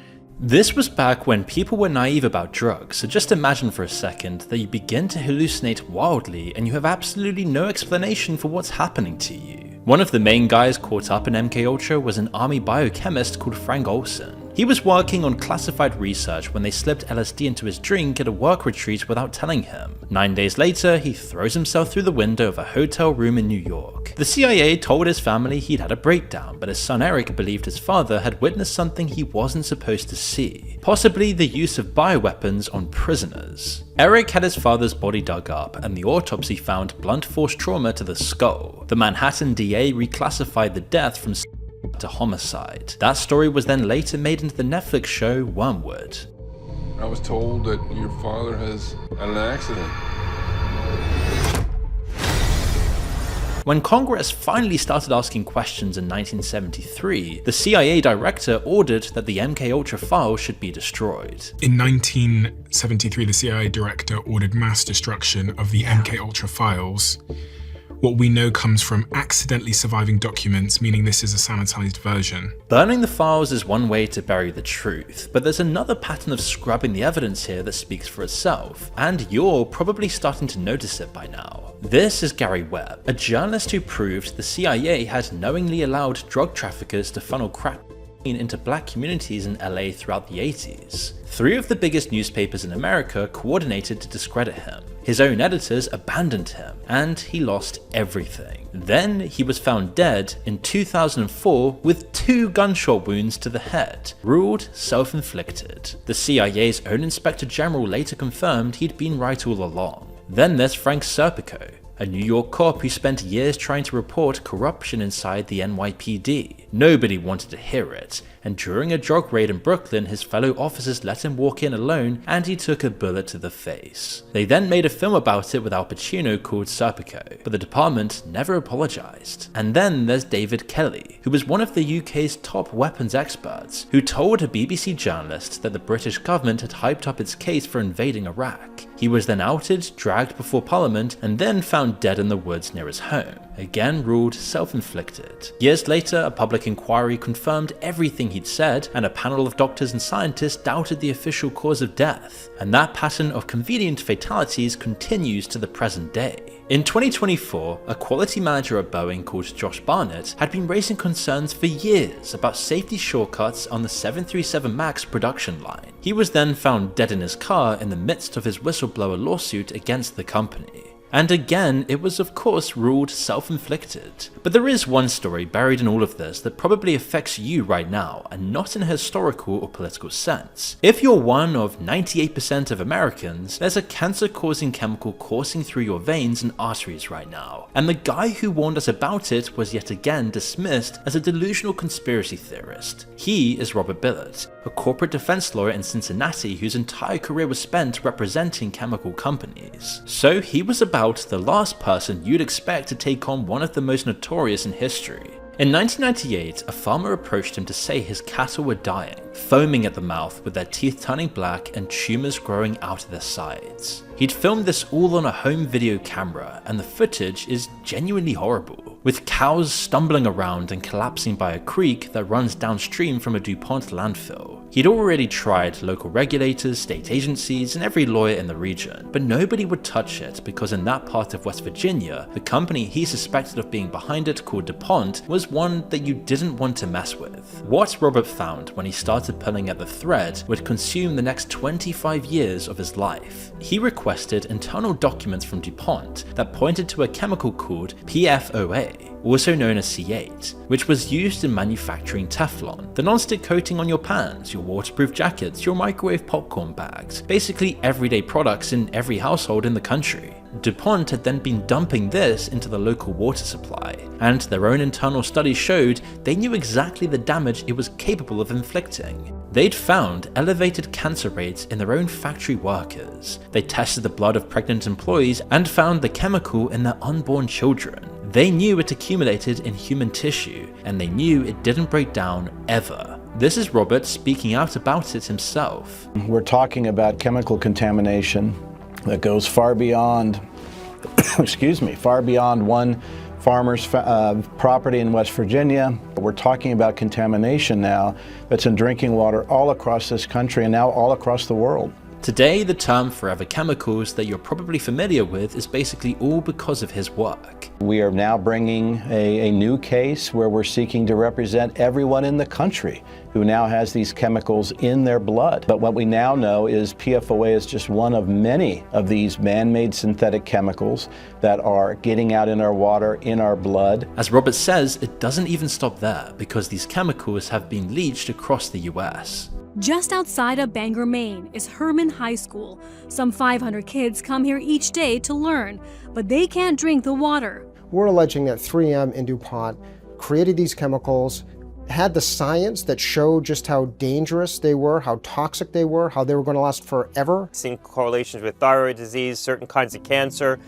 This was back when people were naive about drugs, so just imagine for a second that you begin to hallucinate wildly and you have absolutely no explanation for what's happening to you. One of the main guys caught up in MKUltra was an army biochemist called Frank Olson. He was working on classified research when they slipped LSD into his drink at a work retreat without telling him. 9 days later, he throws himself through the window of a hotel room in New York. The CIA told his family he'd had a breakdown, but his son Eric believed his father had witnessed something he wasn't supposed to see, possibly the use of bioweapons on prisoners. Eric had his father's body dug up, and the autopsy found blunt force trauma to the skull. The Manhattan DA reclassified the death from to homicide. That story was then later made into the Netflix show Wormwood. I was told that your father has had an accident. When Congress finally started asking questions in 1973, the CIA director ordered that the MKUltra files should be destroyed. In 1973, the CIA director ordered mass destruction of the MKUltra files. What we know comes from accidentally surviving documents, meaning this is a sanitized version. Burning the files is one way to bury the truth, but there's another pattern of scrubbing the evidence here that speaks for itself, and you're probably starting to notice it by now. This is Gary Webb, a journalist who proved the CIA had knowingly allowed drug traffickers to funnel crack into black communities in LA throughout the 80s. 3 of the biggest newspapers in America coordinated to discredit him. His own editors abandoned him, and he lost everything. Then he was found dead in 2004 with 2 gunshot wounds to the head, ruled self-inflicted. The CIA's own Inspector General later confirmed he'd been right all along. Then there's Frank Serpico, a New York cop who spent years trying to report corruption inside the NYPD. Nobody wanted to hear it, and during a drug raid in Brooklyn, his fellow officers let him walk in alone and he took a bullet to the face. They then made a film about it with Al Pacino called Serpico, but the department never apologized. And then there's David Kelly, who was one of the UK's top weapons experts, who told a BBC journalist that the British government had hyped up its case for invading Iraq. He was then outed, dragged before Parliament, and then found dead in the woods near his home, again ruled self-inflicted. Years later, a public inquiry confirmed everything he'd said, and a panel of doctors and scientists doubted the official cause of death, and that pattern of convenient fatalities continues to the present day. In 2024, a quality manager at Boeing called Josh Barnett had been raising concerns for years about safety shortcuts on the 737 MAX production line. He was then found dead in his car in the midst of his whistleblower lawsuit against the company. And again, it was of course ruled self-inflicted. But there is one story buried in all of this that probably affects you right now, and not in a historical or political sense. If you're one of 98% of Americans, there's a cancer-causing chemical coursing through your veins and arteries right now. And the guy who warned us about it was yet again dismissed as a delusional conspiracy theorist. He is Robert Billett, a corporate defense lawyer in Cincinnati whose entire career was spent representing chemical companies. So he was about the last person you'd expect to take on one of the most notorious in history. In 1998, a farmer approached him to say his cattle were dying, foaming at the mouth with their teeth turning black and tumors growing out of their sides. He'd filmed this all on a home video camera, and the footage is genuinely horrible, with cows stumbling around and collapsing by a creek that runs downstream from a DuPont landfill. He'd already tried local regulators, state agencies, and every lawyer in the region, but nobody would touch it because in that part of West Virginia, the company he suspected of being behind it, called DuPont, was one that you didn't want to mess with. What Robert found when he started pulling at the thread would consume the next 25 years of his life. He requested internal documents from DuPont that pointed to a chemical called PFOA, also known as C8, which was used in manufacturing Teflon, the non-stick coating on your pans, your waterproof jackets, your microwave popcorn bags, basically everyday products in every household in the country. DuPont had then been dumping this into the local water supply, and their own internal studies showed they knew exactly the damage it was capable of inflicting. They'd found elevated cancer rates in their own factory workers. They tested the blood of pregnant employees and found the chemical in their unborn children. They knew it accumulated in human tissue, and they knew it didn't break down ever. This is Robert speaking out about it himself. We're talking about chemical contamination that goes far beyond, far beyond one farmer's property in West Virginia. We're talking about contamination now that's in drinking water all across this country and now all across the world. Today, the term forever chemicals that you're probably familiar with is basically all because of his work. We are now bringing a new case where we're seeking to represent everyone in the country who now has these chemicals in their blood. But what we now know is PFOA is just one of many of these man-made synthetic chemicals that are getting out in our water, in our blood. As Robert says, it doesn't even stop there because these chemicals have been leached across the US. Just outside of Bangor, Maine is Herman High School. Some 500 kids come here each day to learn, but they can't drink the water. We're alleging that 3M and DuPont created these chemicals, had the science that showed just how dangerous they were, how toxic they were, how they were going to last forever. Seen correlations with thyroid disease, certain kinds of cancer,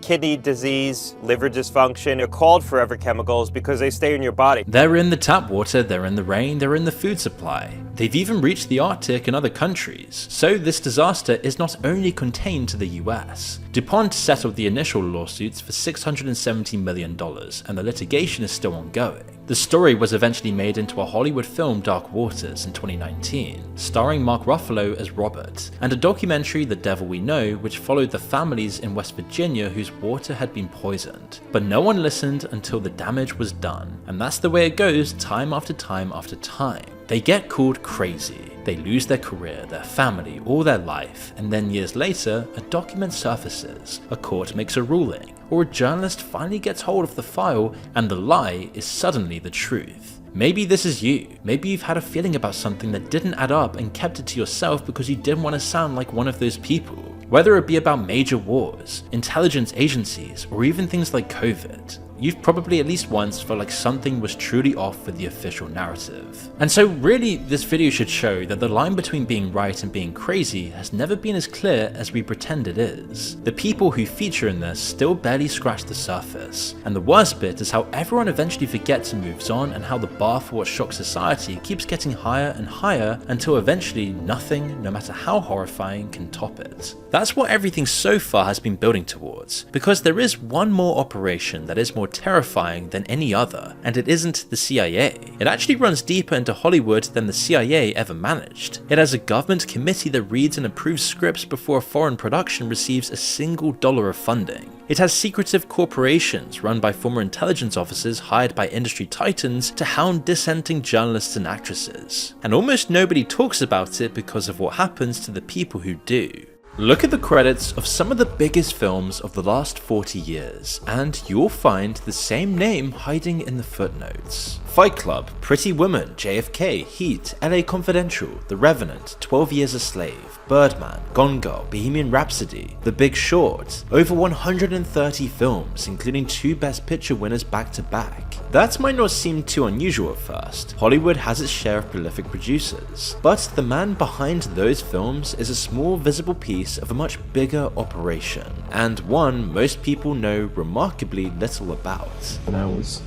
kidney disease, liver dysfunction. They're called forever chemicals because they stay in your body. They're in the tap water, they're in the rain, they're in the food supply. They've even reached the Arctic and other countries. So this disaster is not only contained to the US. DuPont settled the initial lawsuits for $670 million, and the litigation is still ongoing. The story was eventually made into a Hollywood film, Dark Waters, in 2019, starring Mark Ruffalo as Robert, and a documentary, The Devil We Know, which followed the families in West Virginia whose water had been poisoned. But no one listened until the damage was done, and that's the way it goes time after time after time. They get called crazy, they lose their career, their family, all their life, and then years later, a document surfaces, a court makes a ruling, or a journalist finally gets hold of the file, and the lie is suddenly the truth. Maybe this is you. Maybe you've had a feeling about something that didn't add up and kept it to yourself because you didn't want to sound like one of those people. Whether it be about major wars, intelligence agencies, or even things like COVID. You've probably at least once felt like something was truly off with the official narrative. And so really, this video should show that the line between being right and being crazy has never been as clear as we pretend it is. The people who feature in this still barely scratch the surface. And the worst bit is how everyone eventually forgets and moves on, and how the bar for what shocks society keeps getting higher and higher until eventually nothing, no matter how horrifying, can top it. That's what everything so far has been building towards, because there is one more operation that is more terrifying than any other, and it isn't the CIA. It actually runs deeper into Hollywood than the CIA ever managed. It has a government committee that reads and approves scripts before a foreign production receives a single dollar of funding. It has secretive corporations run by former intelligence officers hired by industry titans to hound dissenting journalists and actresses. And almost nobody talks about it because of what happens to the people who do. Look at the credits of some of the biggest films of the last 40 years, and you'll find the same name hiding in the footnotes. Fight Club, Pretty Woman, JFK, Heat, LA Confidential, The Revenant, 12 Years a Slave, Birdman, Gone Girl, Bohemian Rhapsody, The Big Short. Over 130 films, including 2 Best Picture winners back to back. That might not seem too unusual at first. Hollywood has its share of prolific producers, but the man behind those films is a small visible piece of a much bigger operation, and one most people know remarkably little about. And I was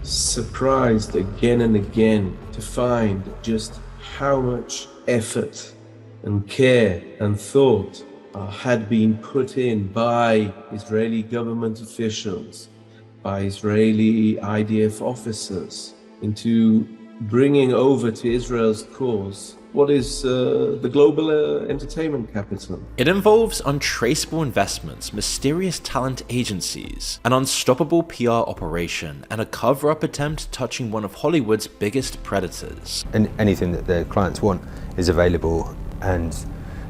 surprised again and again to find just how much effort and care and thought had been put in by Israeli government officials, by Israeli IDF officers, into bringing over to Israel's cause what is the global entertainment capital. It involves untraceable investments, mysterious talent agencies, an unstoppable PR operation, and a cover-up attempt touching one of Hollywood's biggest predators. And anything that their clients want is available and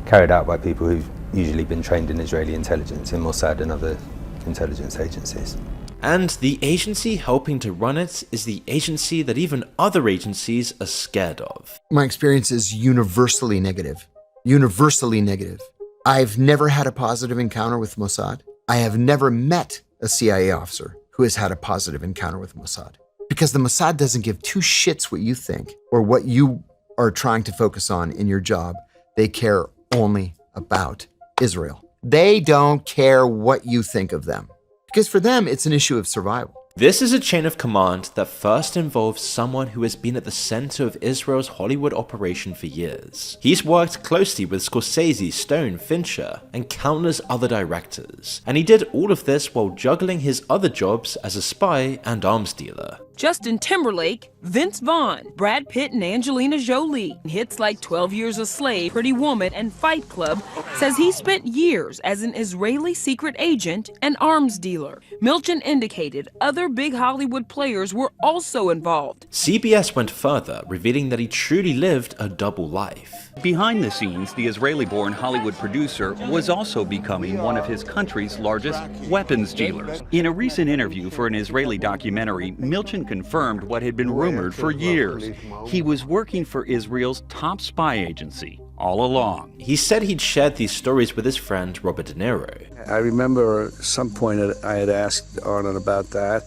carried out by people who've usually been trained in Israeli intelligence, in Mossad and other intelligence agencies. And the agency helping to run it is the agency that even other agencies are scared of. My experience is universally negative. Universally negative. I've never had a positive encounter with Mossad. I have never met a CIA officer who has had a positive encounter with Mossad. Because the Mossad doesn't give 2 shits what you think or what you are trying to focus on in your job. They care only about Israel. They don't care what you think of them. Because for them, it's an issue of survival. This is a chain of command that first involves someone who has been at the center of Israel's Hollywood operation for years. He's worked closely with Scorsese, Stone, Fincher, and countless other directors. And he did all of this while juggling his other jobs as a spy and arms dealer. Justin Timberlake, Vince Vaughn, Brad Pitt and Angelina Jolie. Hits like 12 Years a Slave, Pretty Woman, and Fight Club says he spent years as an Israeli secret agent and arms dealer. Milchan indicated other big Hollywood players were also involved. CBS went further, revealing that he truly lived a double life. Behind the scenes, the Israeli-born Hollywood producer was also becoming one of his country's largest weapons dealers. In a recent interview for an Israeli documentary, Milchan confirmed what had been rumored for years. He was working for Israel's top spy agency all along. He said he'd shared these stories with his friend Robert De Niro. I remember at some point I had asked Arnon about that.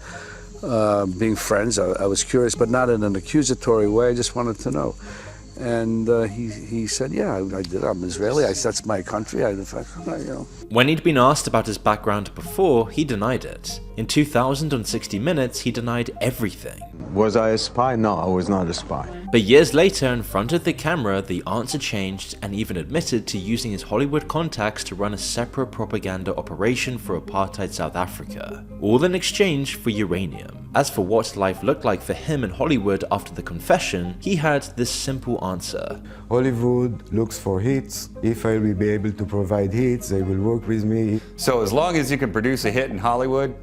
Being friends, I was curious, but not in an accusatory way. I just wanted to know. And he said, yeah, I did. I'm Israeli. That's my country. When he'd been asked about his background before, he denied it. In 2000 on 60 Minutes, he denied everything. Was I a spy? No, I was not a spy. But years later, in front of the camera, the answer changed and even admitted to using his Hollywood contacts to run a separate propaganda operation for apartheid South Africa, all in exchange for uranium. As for what life looked like for him in Hollywood after the confession, he had this simple answer. Hollywood looks for hits. If I will be able to provide hits, they will work with me. So as long as you can produce a hit in Hollywood,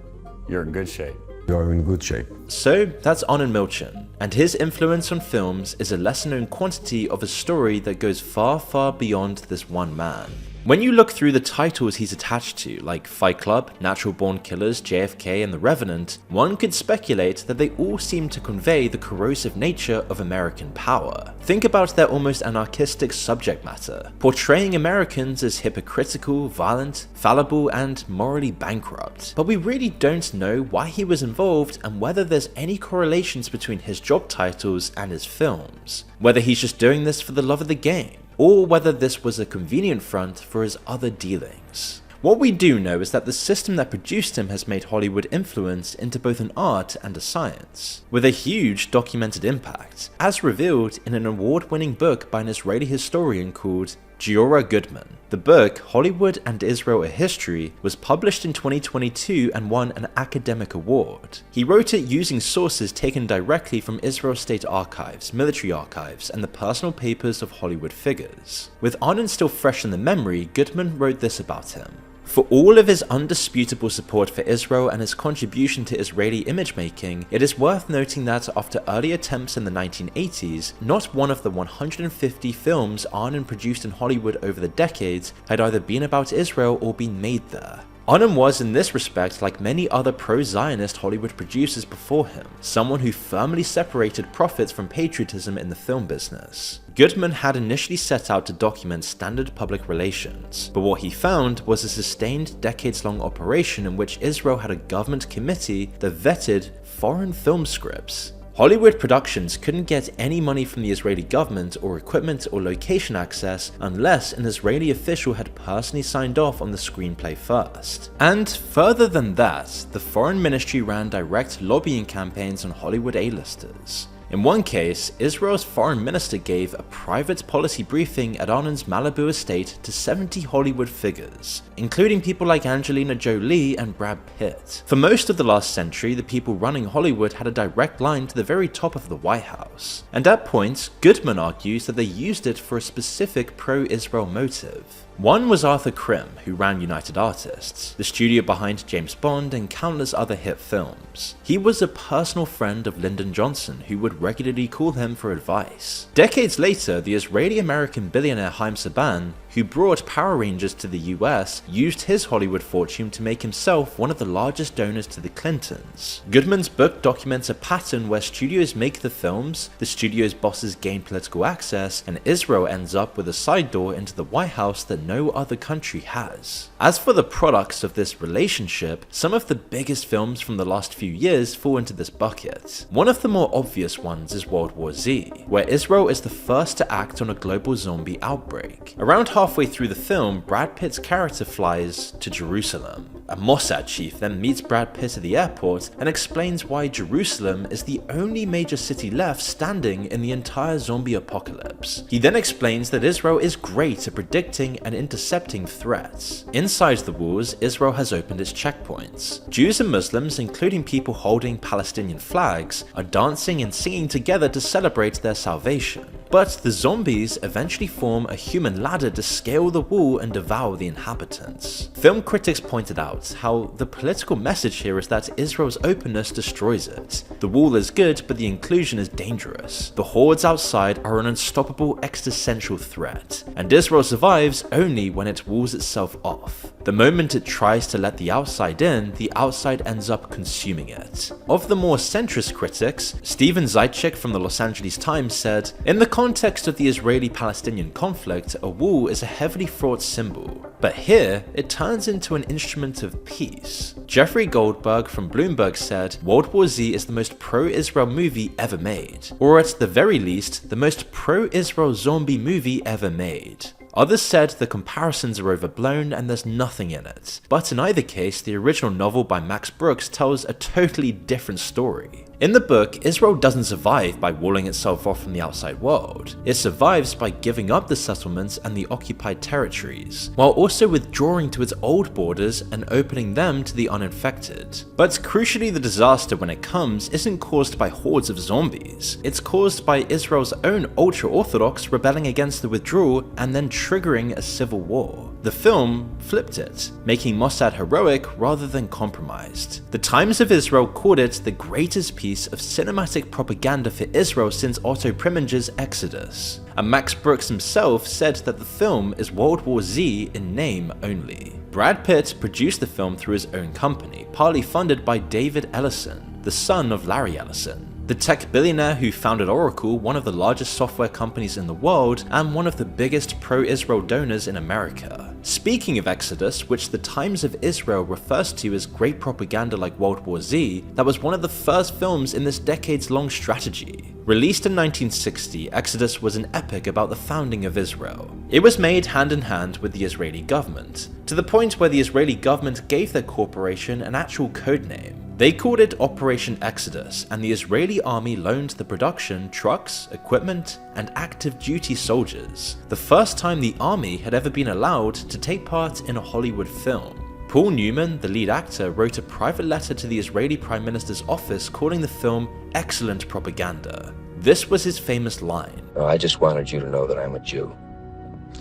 you're in good shape. You're in good shape. So that's Arnon Milchan, and his influence on films is a lesser-known quantity of a story that goes far, far beyond this one man. When you look through the titles he's attached to, like Fight Club, Natural Born Killers, JFK, and The Revenant, one could speculate that they all seem to convey the corrosive nature of American power. Think about their almost anarchistic subject matter, portraying Americans as hypocritical, violent, fallible, and morally bankrupt. But we really don't know why he was involved and whether there's any correlations between his job titles and his films. Whether he's just doing this for the love of the game, or whether this was a convenient front for his other dealings. What we do know is that the system that produced him has made Hollywood influence into both an art and a science, with a huge documented impact, as revealed in an award-winning book by an Israeli historian called Giora Goodman. The book, Hollywood and Israel: A History, was published in 2022 and won an academic award. He wrote it using sources taken directly from Israel state archives, military archives, and the personal papers of Hollywood figures. With Arnon still fresh in the memory, Goodman wrote this about him. For all of his undisputable support for Israel and his contribution to Israeli image making, it is worth noting that after early attempts in the 1980s, not one of the 150 films Arnon produced in Hollywood over the decades had either been about Israel or been made there. Arnon was, in this respect, like many other pro-Zionist Hollywood producers before him, someone who firmly separated profits from patriotism in the film business. Goodman had initially set out to document standard public relations, but what he found was a sustained decades-long operation in which Israel had a government committee that vetted foreign film scripts. Hollywood productions couldn't get any money from the Israeli government or equipment or location access unless an Israeli official had personally signed off on the screenplay first. And further than that, the foreign ministry ran direct lobbying campaigns on Hollywood A-listers. In one case, Israel's foreign minister gave a private policy briefing at Arnon's Malibu estate to 70 Hollywood figures, including people like Angelina Jolie and Brad Pitt. For most of the last century, the people running Hollywood had a direct line to the very top of the White House, and at points, Goodman argues that they used it for a specific pro-Israel motive. One was Arthur Krim, who ran United Artists, the studio behind James Bond and countless other hit films. He was a personal friend of Lyndon Johnson, who would regularly call him for advice. Decades later, the Israeli-American billionaire Haim Saban, who brought Power Rangers to the US, used his Hollywood fortune to make himself one of the largest donors to the Clintons. Goodman's book documents a pattern where studios make the films, the studio's bosses gain political access, and Israel ends up with a side door into the White House that no other country has. As for the products of this relationship, some of the biggest films from the last few years fall into this bucket. One of the more obvious ones is World War Z, where Israel is the first to act on a global zombie outbreak. Around halfway through the film, Brad Pitt's character flies to Jerusalem. A Mossad chief then meets Brad Pitt at the airport and explains why Jerusalem is the only major city left standing in the entire zombie apocalypse. He then explains that Israel is great at predicting and intercepting threats. Inside the walls, Israel has opened its checkpoints. Jews and Muslims, including people holding Palestinian flags, are dancing and singing together to celebrate their salvation. But the zombies eventually form a human ladder to scale the wall and devour the inhabitants. Film critics pointed out how the political message here is that Israel's openness destroys it. The wall is good, but the inclusion is dangerous. The hordes outside are an unstoppable existential threat, and Israel survives only when it walls itself off. The moment it tries to let the outside in, the outside ends up consuming it. Of the more centrist critics, Steven Zaitchik from the Los Angeles Times said, "In the context of the Israeli-Palestinian conflict, a wall is a heavily fraught symbol, but here it turns into an instrument of peace." Jeffrey Goldberg from Bloomberg said, "World War Z is the most pro-Israel movie ever made, or at the very least, the most pro-Israel zombie movie ever made." Others said the comparisons are overblown and there's nothing in it, but in either case, the original novel by Max Brooks tells a totally different story. In the book, Israel doesn't survive by walling itself off from the outside world. It survives by giving up the settlements and the occupied territories, while also withdrawing to its old borders and opening them to the uninfected. But crucially, the disaster when it comes isn't caused by hordes of zombies. It's caused by Israel's own ultra-Orthodox rebelling against the withdrawal and then triggering a civil war. The film flipped it, making Mossad heroic rather than compromised. The Times of Israel called it the greatest piece of cinematic propaganda for Israel since Otto Preminger's Exodus. And Max Brooks himself said that the film is World War Z in name only. Brad Pitt produced the film through his own company, partly funded by David Ellison, the son of Larry Ellison, the tech billionaire who founded Oracle, one of the largest software companies in the world and one of the biggest pro-Israel donors in America. Speaking of Exodus, which the Times of Israel refers to as great propaganda like World War Z, that was one of the first films in this decades-long strategy. Released in 1960, Exodus was an epic about the founding of Israel. It was made hand in hand with the Israeli government, to the point where the Israeli government gave their corporation an actual code name. They called it Operation Exodus, and the Israeli army loaned the production trucks, equipment, and active duty soldiers. The first time the army had ever been allowed to take part in a Hollywood film. Paul Newman, the lead actor, wrote a private letter to the Israeli Prime Minister's office calling the film excellent propaganda. This was his famous line. "I just wanted you to know that I'm a Jew.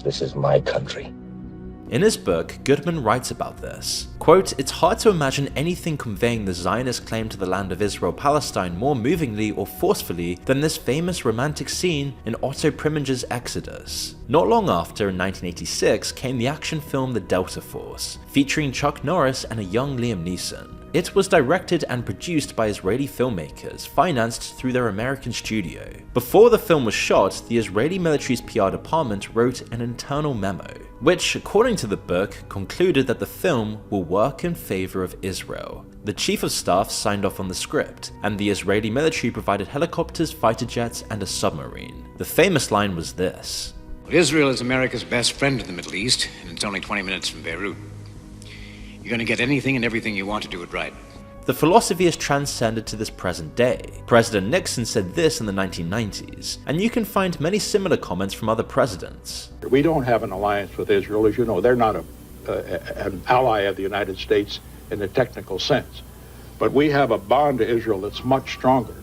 This is my country." In his book, Goodman writes about this. Quote, "It's hard to imagine anything conveying the Zionist claim to the land of Israel-Palestine more movingly or forcefully than this famous romantic scene in Otto Preminger's Exodus." Not long after, in 1986, came the action film The Delta Force, featuring Chuck Norris and a young Liam Neeson. It was directed and produced by Israeli filmmakers, financed through their American studio. Before the film was shot, the Israeli military's PR department wrote an internal memo, which, according to the book, concluded that the film will work in favor of Israel. The chief of staff signed off on the script, and the Israeli military provided helicopters, fighter jets, and a submarine. The famous line was this: "Israel is America's best friend in the Middle East, and it's only 20 minutes from Beirut. You're going to get anything and everything you want to do it right." The philosophy has transcended to this present day. President Nixon said this in the 1990s, and you can find many similar comments from other presidents. We don't have an alliance with Israel. As you know, they're not an ally of the United States in the technical sense. But we have a bond to Israel that's much stronger.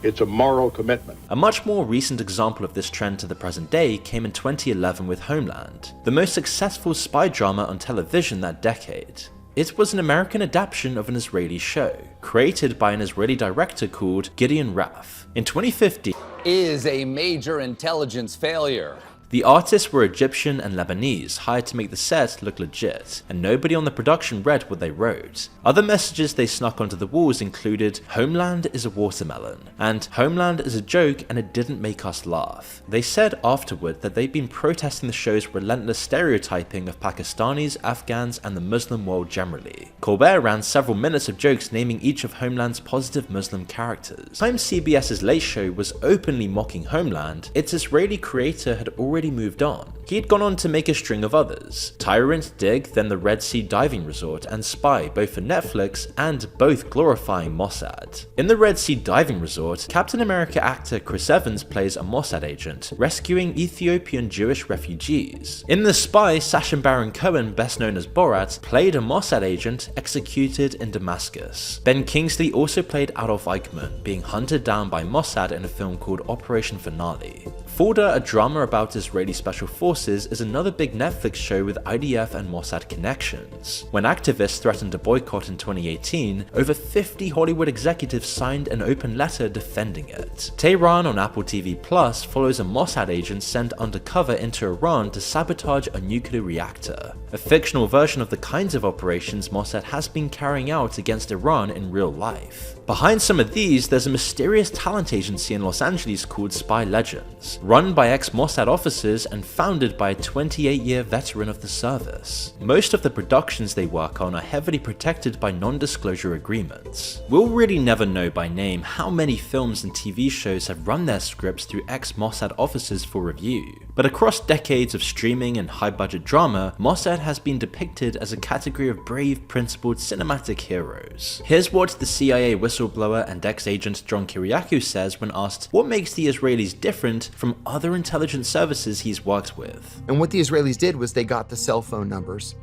It's a moral commitment. A much more recent example of this trend to the present day came in 2011 with Homeland, the most successful spy drama on television that decade. It was an American adaptation of an Israeli show, created by an Israeli director called Gideon Raff. In 2015, is a major intelligence failure. The artists were Egyptian and Lebanese, hired to make the set look legit, and nobody on the production read what they wrote. Other messages they snuck onto the walls included, "Homeland is a watermelon," and "Homeland is a joke and it didn't make us laugh." They said afterward that they'd been protesting the show's relentless stereotyping of Pakistanis, Afghans, and the Muslim world generally. Colbert ran several minutes of jokes naming each of Homeland's positive Muslim characters. Time CBS's Late Show was openly mocking Homeland. Its Israeli creator had already moved on. He'd gone on to make a string of others: Tyrant, Dig, then the Red Sea Diving Resort, and Spy, both for Netflix and both glorifying Mossad. In the Red Sea Diving Resort, Captain America actor Chris Evans plays a Mossad agent, rescuing Ethiopian Jewish refugees. In The Spy, Sacha Baron Cohen, best known as Borat, played a Mossad agent executed in Damascus. Ben Kingsley also played Adolf Eichmann, being hunted down by Mossad in a film called Operation Finale. Fulda, a drama about Israeli special forces, is another big Netflix show with IDF and Mossad connections. When activists threatened a boycott in 2018, over 50 Hollywood executives signed an open letter defending it. Tehran on Apple TV Plus follows a Mossad agent sent undercover into Iran to sabotage a nuclear reactor, a fictional version of the kinds of operations Mossad has been carrying out against Iran in real life. Behind some of these, there's a mysterious talent agency in Los Angeles called Spy Legends, run by ex-Mossad officers and founded by a 28-year veteran of the service. Most of the productions they work on are heavily protected by non-disclosure agreements. We'll really never know by name how many films and TV shows have run their scripts through ex-Mossad officers for review, but across decades of streaming and high-budget drama, Mossad has been depicted as a category of brave, principled cinematic heroes. Here's what the CIA whistleblower and ex-agent John Kiriakou says when asked what makes the Israelis different from other intelligence services he's worked with. And what the Israelis did was they got the cell phone numbers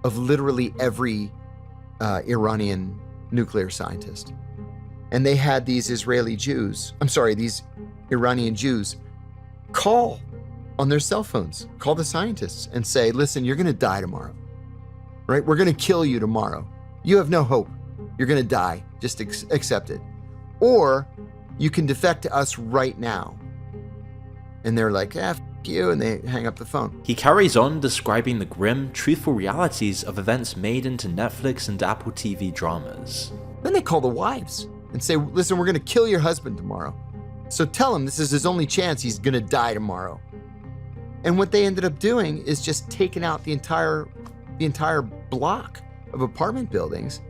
of literally every Iranian nuclear scientist. And they had these these Iranian Jews call on their cell phones, call the scientists and say, listen, you're gonna die tomorrow, right? We're gonna kill you tomorrow. You have no hope. You're gonna die, just accept it. Or you can defect to us right now. And they're like, f you, and they hang up the phone. He carries on describing the grim, truthful realities of events made into Netflix and Apple TV dramas. Then they call the wives and say, listen, we're gonna kill your husband tomorrow. So tell him this is his only chance, he's gonna die tomorrow. And what they ended up doing is just taking out the entire block of apartment buildings.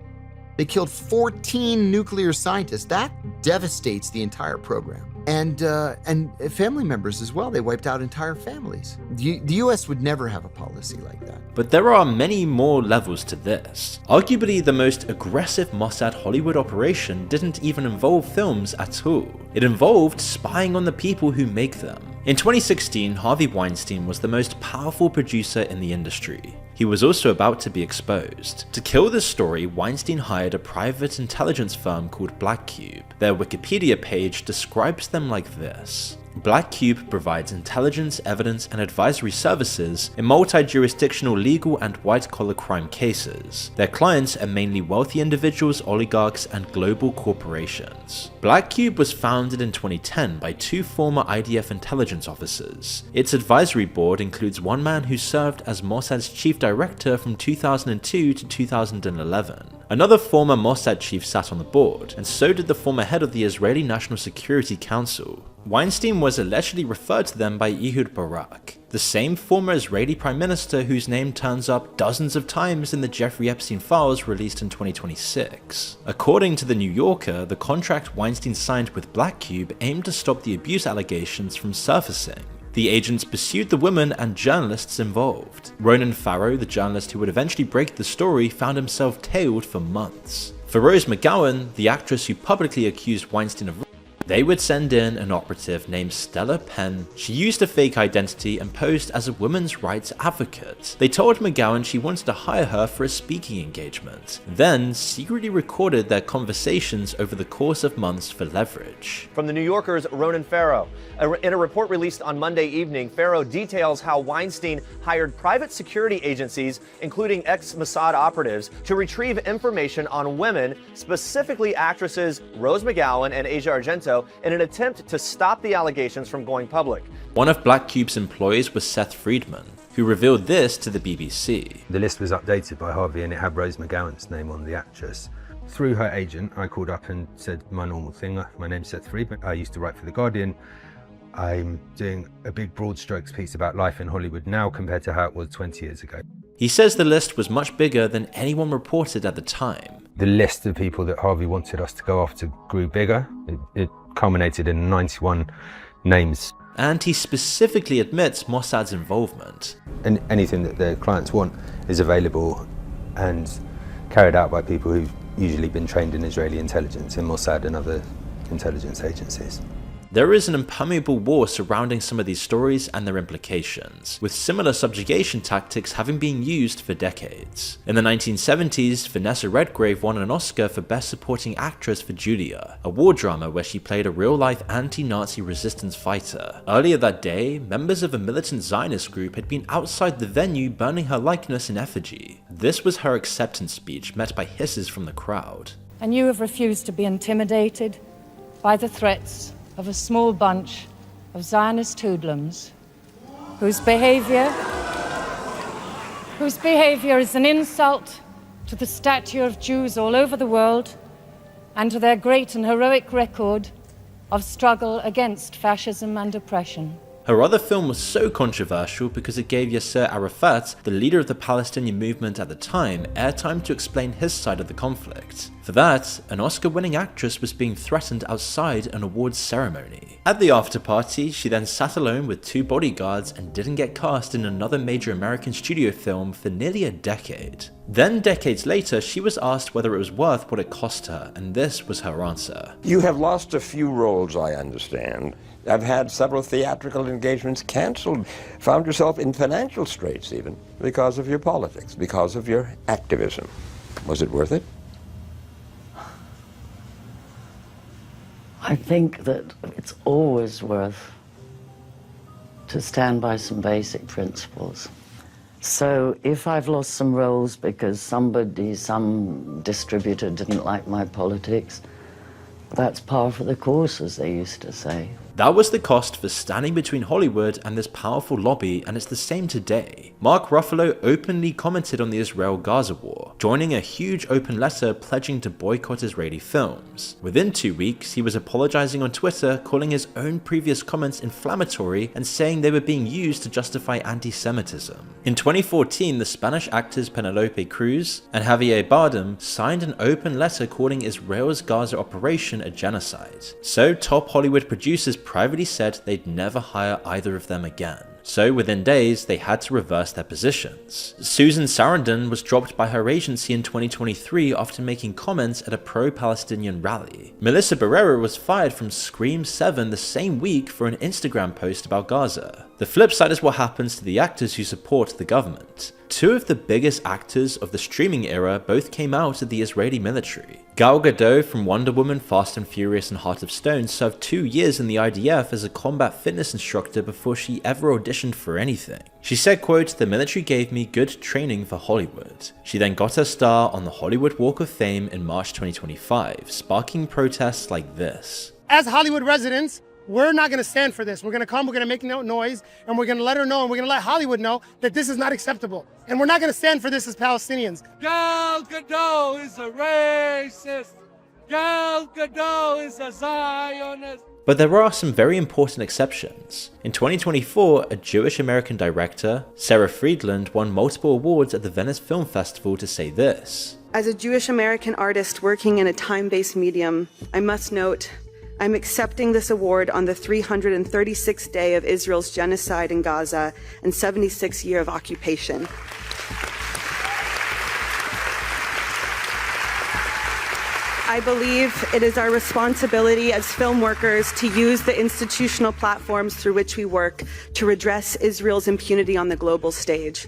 They killed 14 nuclear scientists. That devastates the entire program. And family members as well. They wiped out entire families. The US would never have a policy like that. But there are many more levels to this. Arguably the most aggressive Mossad Hollywood operation didn't even involve films at all. It involved spying on the people who make them. In 2016, Harvey Weinstein was the most powerful producer in the industry. He was also about to be exposed. To kill this story, Weinstein hired a private intelligence firm called Black Cube. Their Wikipedia page describes them like this. Black Cube provides intelligence, evidence, and advisory services in multi-jurisdictional legal and white-collar crime cases. Their clients are mainly wealthy individuals, oligarchs, and global corporations. Black Cube was founded in 2010 by 2 former IDF intelligence officers. Its advisory board includes one man who served as Mossad's chief director from 2002 to 2011. Another former Mossad chief sat on the board, and so did the former head of the Israeli National Security Council. Weinstein was allegedly referred to them by Ehud Barak, the same former Israeli prime minister whose name turns up dozens of times in the Jeffrey Epstein files released in 2026. According to The New Yorker, the contract Weinstein signed with Black Cube aimed to stop the abuse allegations from surfacing. The agents pursued the women and journalists involved. Ronan Farrow, the journalist who would eventually break the story, found himself tailed for months. For Rose McGowan, the actress who publicly accused Weinstein of rape, they would send in an operative named Stella Penn. She used a fake identity and posed as a women's rights advocate. They told McGowan she wanted to hire her for a speaking engagement, then secretly recorded their conversations over the course of months for leverage. From The New Yorker's Ronan Farrow. In a report released on Monday evening, Farrow details how Weinstein hired private security agencies, including ex-Mossad operatives, to retrieve information on women, specifically actresses Rose McGowan and Asia Argento, in an attempt to stop the allegations from going public. One of Black Cube's employees was Seth Friedman, who revealed this to the BBC. The list was updated by Harvey and it had Rose McGowan's name on the actress. Through her agent, I called up and said my normal thing. My name's Seth Friedman. I used to write for The Guardian. I'm doing a big broad strokes piece about life in Hollywood now compared to how it was 20 years ago. He says the list was much bigger than anyone reported at the time. The list of people that Harvey wanted us to go after grew bigger. It culminated in 91 names. And he specifically admits Mossad's involvement. And anything that their clients want is available and carried out by people who've usually been trained in Israeli intelligence, in Mossad and other intelligence agencies. There is an impermeable wall surrounding some of these stories and their implications, with similar subjugation tactics having been used for decades. In the 1970s, Vanessa Redgrave won an Oscar for Best Supporting Actress for Julia, a war drama where she played a real-life anti-Nazi resistance fighter. Earlier that day, members of a militant Zionist group had been outside the venue burning her likeness in effigy. This was her acceptance speech, met by hisses from the crowd. And you have refused to be intimidated by the threats of a small bunch of Zionist hoodlums whose behavior is an insult to the stature of Jews all over the world and to their great and heroic record of struggle against fascism and oppression. Her other film was so controversial because it gave Yasser Arafat, the leader of the Palestinian movement at the time, airtime to explain his side of the conflict. For that, an Oscar-winning actress was being threatened outside an awards ceremony. At the after-party, she then sat alone with 2 bodyguards and didn't get cast in another major American studio film for nearly a decade. Then, decades later, she was asked whether it was worth what it cost her, and this was her answer. You have lost a few roles, I understand. I've had several theatrical engagements canceled. Found yourself in financial straits even, because of your politics, because of your activism. Was it worth it? I think that it's always worth to stand by some basic principles. So if I've lost some roles because some distributor didn't like my politics, that's par for the course, as they used to say. That was the cost for standing between Hollywood and this powerful lobby, and it's the same today. Mark Ruffalo openly commented on the Israel-Gaza war, joining a huge open letter pledging to boycott Israeli films. Within 2 weeks, he was apologizing on Twitter, calling his own previous comments inflammatory and saying they were being used to justify anti-Semitism. In 2014, the Spanish actors Penelope Cruz and Javier Bardem signed an open letter calling Israel's Gaza operation a genocide. So top Hollywood producers privately said they'd never hire either of them again. So within days, they had to reverse their positions. Susan Sarandon was dropped by her agency in 2023 after making comments at a pro-Palestinian rally. Melissa Barrera was fired from Scream 7 the same week for an Instagram post about Gaza. The flip side is what happens to the actors who support the government. two of the biggest actors of the streaming era both came out of the Israeli military. Gal Gadot from Wonder Woman, Fast and Furious and Heart of Stone served 2 years in the IDF as a combat fitness instructor before she ever auditioned for anything. She said, quote, "The military gave me good training for Hollywood." She then got her star on the Hollywood Walk of Fame in March 2025, sparking protests like this. As Hollywood residents, we're not going to stand for this. We're going to come, we're going to make no noise, and we're going to let her know, and we're going to let Hollywood know that this is not acceptable. And we're not going to stand for this as Palestinians. Gal Gadot is a racist. Gal Gadot is a Zionist. But there are some very important exceptions. In 2024, a Jewish-American director, Sarah Friedland, won multiple awards at the Venice Film Festival to say this. As a Jewish-American artist working in a time-based medium, I must note, I'm accepting this award on the 336th day of Israel's genocide in Gaza and 76th year of occupation. I believe it is our responsibility as film workers to use the institutional platforms through which we work to redress Israel's impunity on the global stage.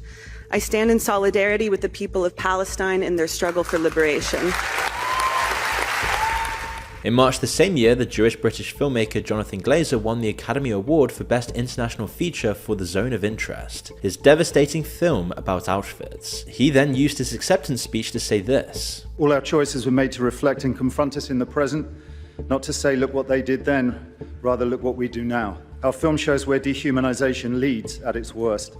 I stand in solidarity with the people of Palestine in their struggle for liberation. In March the same year, the Jewish-British filmmaker Jonathan Glazer won the Academy Award for Best International Feature for The Zone of Interest, his devastating film about Auschwitz. He then used his acceptance speech to say this. All our choices were made to reflect and confront us in the present, not to say, look what they did then, rather look what we do now. Our film shows where dehumanization leads at its worst.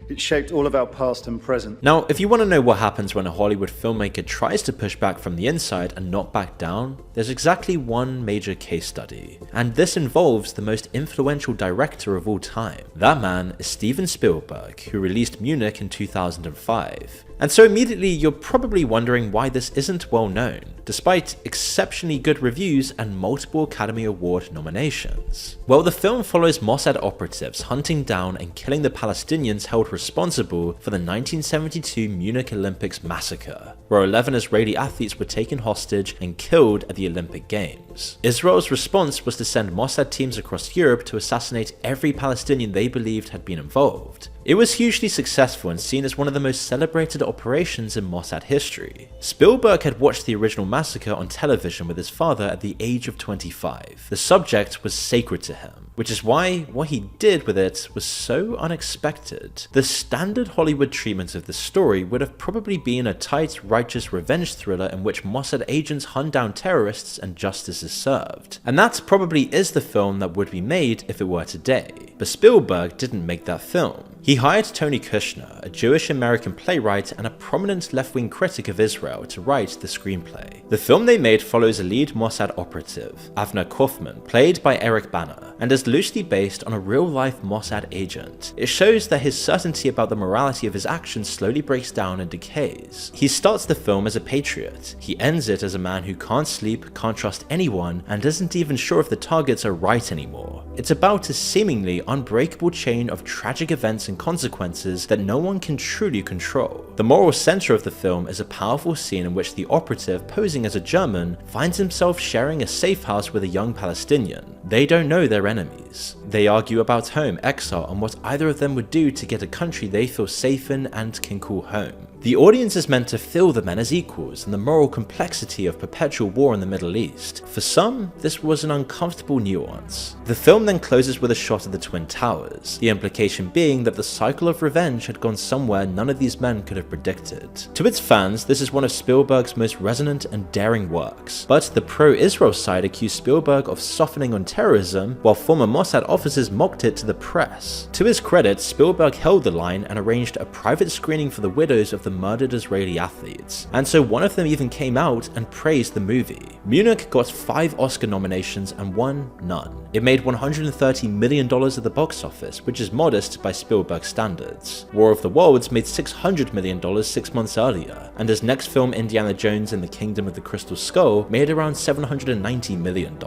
It shaped all of our past and present. Now, if you want to know what happens when a Hollywood filmmaker tries to push back from the inside and not back down, there's exactly one major case study. And this involves the most influential director of all time. That man is Steven Spielberg, who released Munich in 2005. And so immediately you're probably wondering why this isn't well known, despite exceptionally good reviews and multiple Academy Award nominations. Well, the film follows Mossad operatives hunting down and killing the Palestinians held responsible for the 1972 Munich Olympics massacre, where 11 Israeli athletes were taken hostage and killed at the Olympic Games. Israel's response was to send Mossad teams across Europe to assassinate every Palestinian they believed had been involved. It was hugely successful and seen as one of the most celebrated operations in Mossad history. Spielberg had watched the original massacre on television with his father at the age of 25. The subject was sacred to him, which is why what he did with it was so unexpected. The standard Hollywood treatment of the story would have probably been a tight, righteous revenge thriller in which Mossad agents hunt down terrorists and justice is served. And that probably is the film that would be made if it were today. But Spielberg didn't make that film. He hired Tony Kushner, a Jewish-American playwright and a prominent left-wing critic of Israel, to write the screenplay. The film they made follows a lead Mossad operative, Avner Kaufman, played by Eric Bana, and is loosely based on a real-life Mossad agent. It shows that his certainty about the morality of his actions slowly breaks down and decays. He starts the film as a patriot. He ends it as a man who can't sleep, can't trust anyone, and isn't even sure if the targets are right anymore. It's about a seemingly unbreakable chain of tragic events and consequences that no one can truly control. The moral center of the film is a powerful scene in which the operative, posing as a German, finds himself sharing a safe house with a young Palestinian. They don't know their enemies. They argue about home, exile, and what either of them would do to get a country they feel safe in and can call home. The audience is meant to feel the men as equals and the moral complexity of perpetual war in the Middle East. For some, this was an uncomfortable nuance. The film then closes with a shot of the Twin Towers, the implication being that the cycle of revenge had gone somewhere none of these men could have predicted. To its fans, this is one of Spielberg's most resonant and daring works, but the pro-Israel side accused Spielberg of softening on terrorism, while former Mossad officers mocked it to the press. To his credit, Spielberg held the line and arranged a private screening for the widows of the murdered Israeli athletes, and so one of them even came out and praised the movie. Munich got 5 Oscar nominations and won none. It made $130 million at the box office, which is modest by Spielberg standards. War of the Worlds made $600 million 6 months earlier, and his next film Indiana Jones and the Kingdom of the Crystal Skull made around $790 million.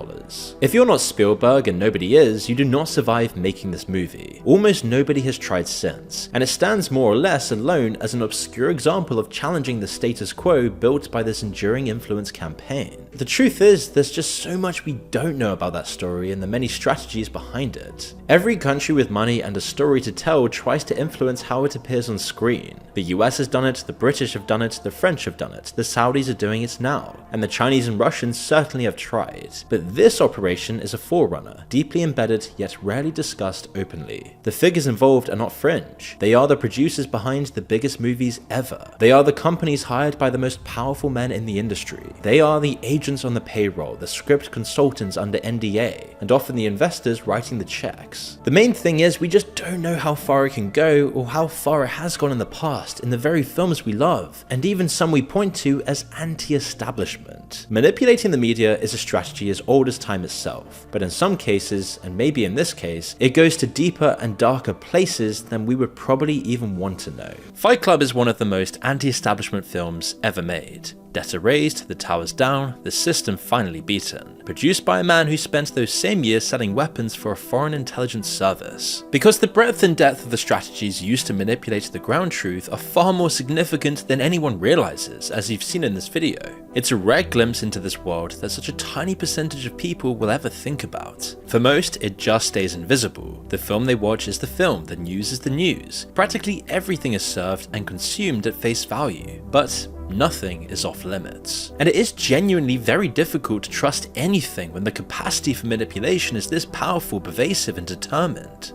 If you're not Spielberg, and nobody is, you do not survive making this movie. Almost nobody has tried since, and it stands more or less alone as an obscure example of challenging the status quo built by this enduring influence campaign. The truth is, there's just so much we don't know about that story and the many strategies behind it. Every country with money and a story to tell tries to influence how it appears on screen. The US has done it, the British have done it, the French have done it, the Saudis are doing it now, and the Chinese and Russians certainly have tried. But this operation is a forerunner, deeply embedded yet rarely discussed openly. The figures involved are not fringe. They are the producers behind the biggest movies ever. They are the companies hired by the most powerful men in the industry. They are the agents on the payroll, the script consultants under NDA, and often the investors writing the checks. The main thing is we just don't know how far it can go or how far it has gone in the past in the very films we love, and even some we point to as anti-establishment. Manipulating the media is a strategy as old as time itself, but in some cases, and maybe in this case, it goes to deeper and darker places than we would probably even want to know. Fight Club is one of the most anti-establishment films ever made. Debt erased, the towers down, the system finally beaten. Produced by a man who spent those same years selling weapons for a foreign intelligence service. Because the breadth and depth of the strategies used to manipulate the ground truth are far more significant than anyone realizes, as you've seen in this video. It's a rare glimpse into this world that such a tiny percentage of people will ever think about. For most, it just stays invisible. The film they watch is the film, the news is the news. Practically everything is served and consumed at face value. But nothing is off limits. And it is genuinely very difficult to trust anything when the capacity for manipulation is this powerful, pervasive, and determined.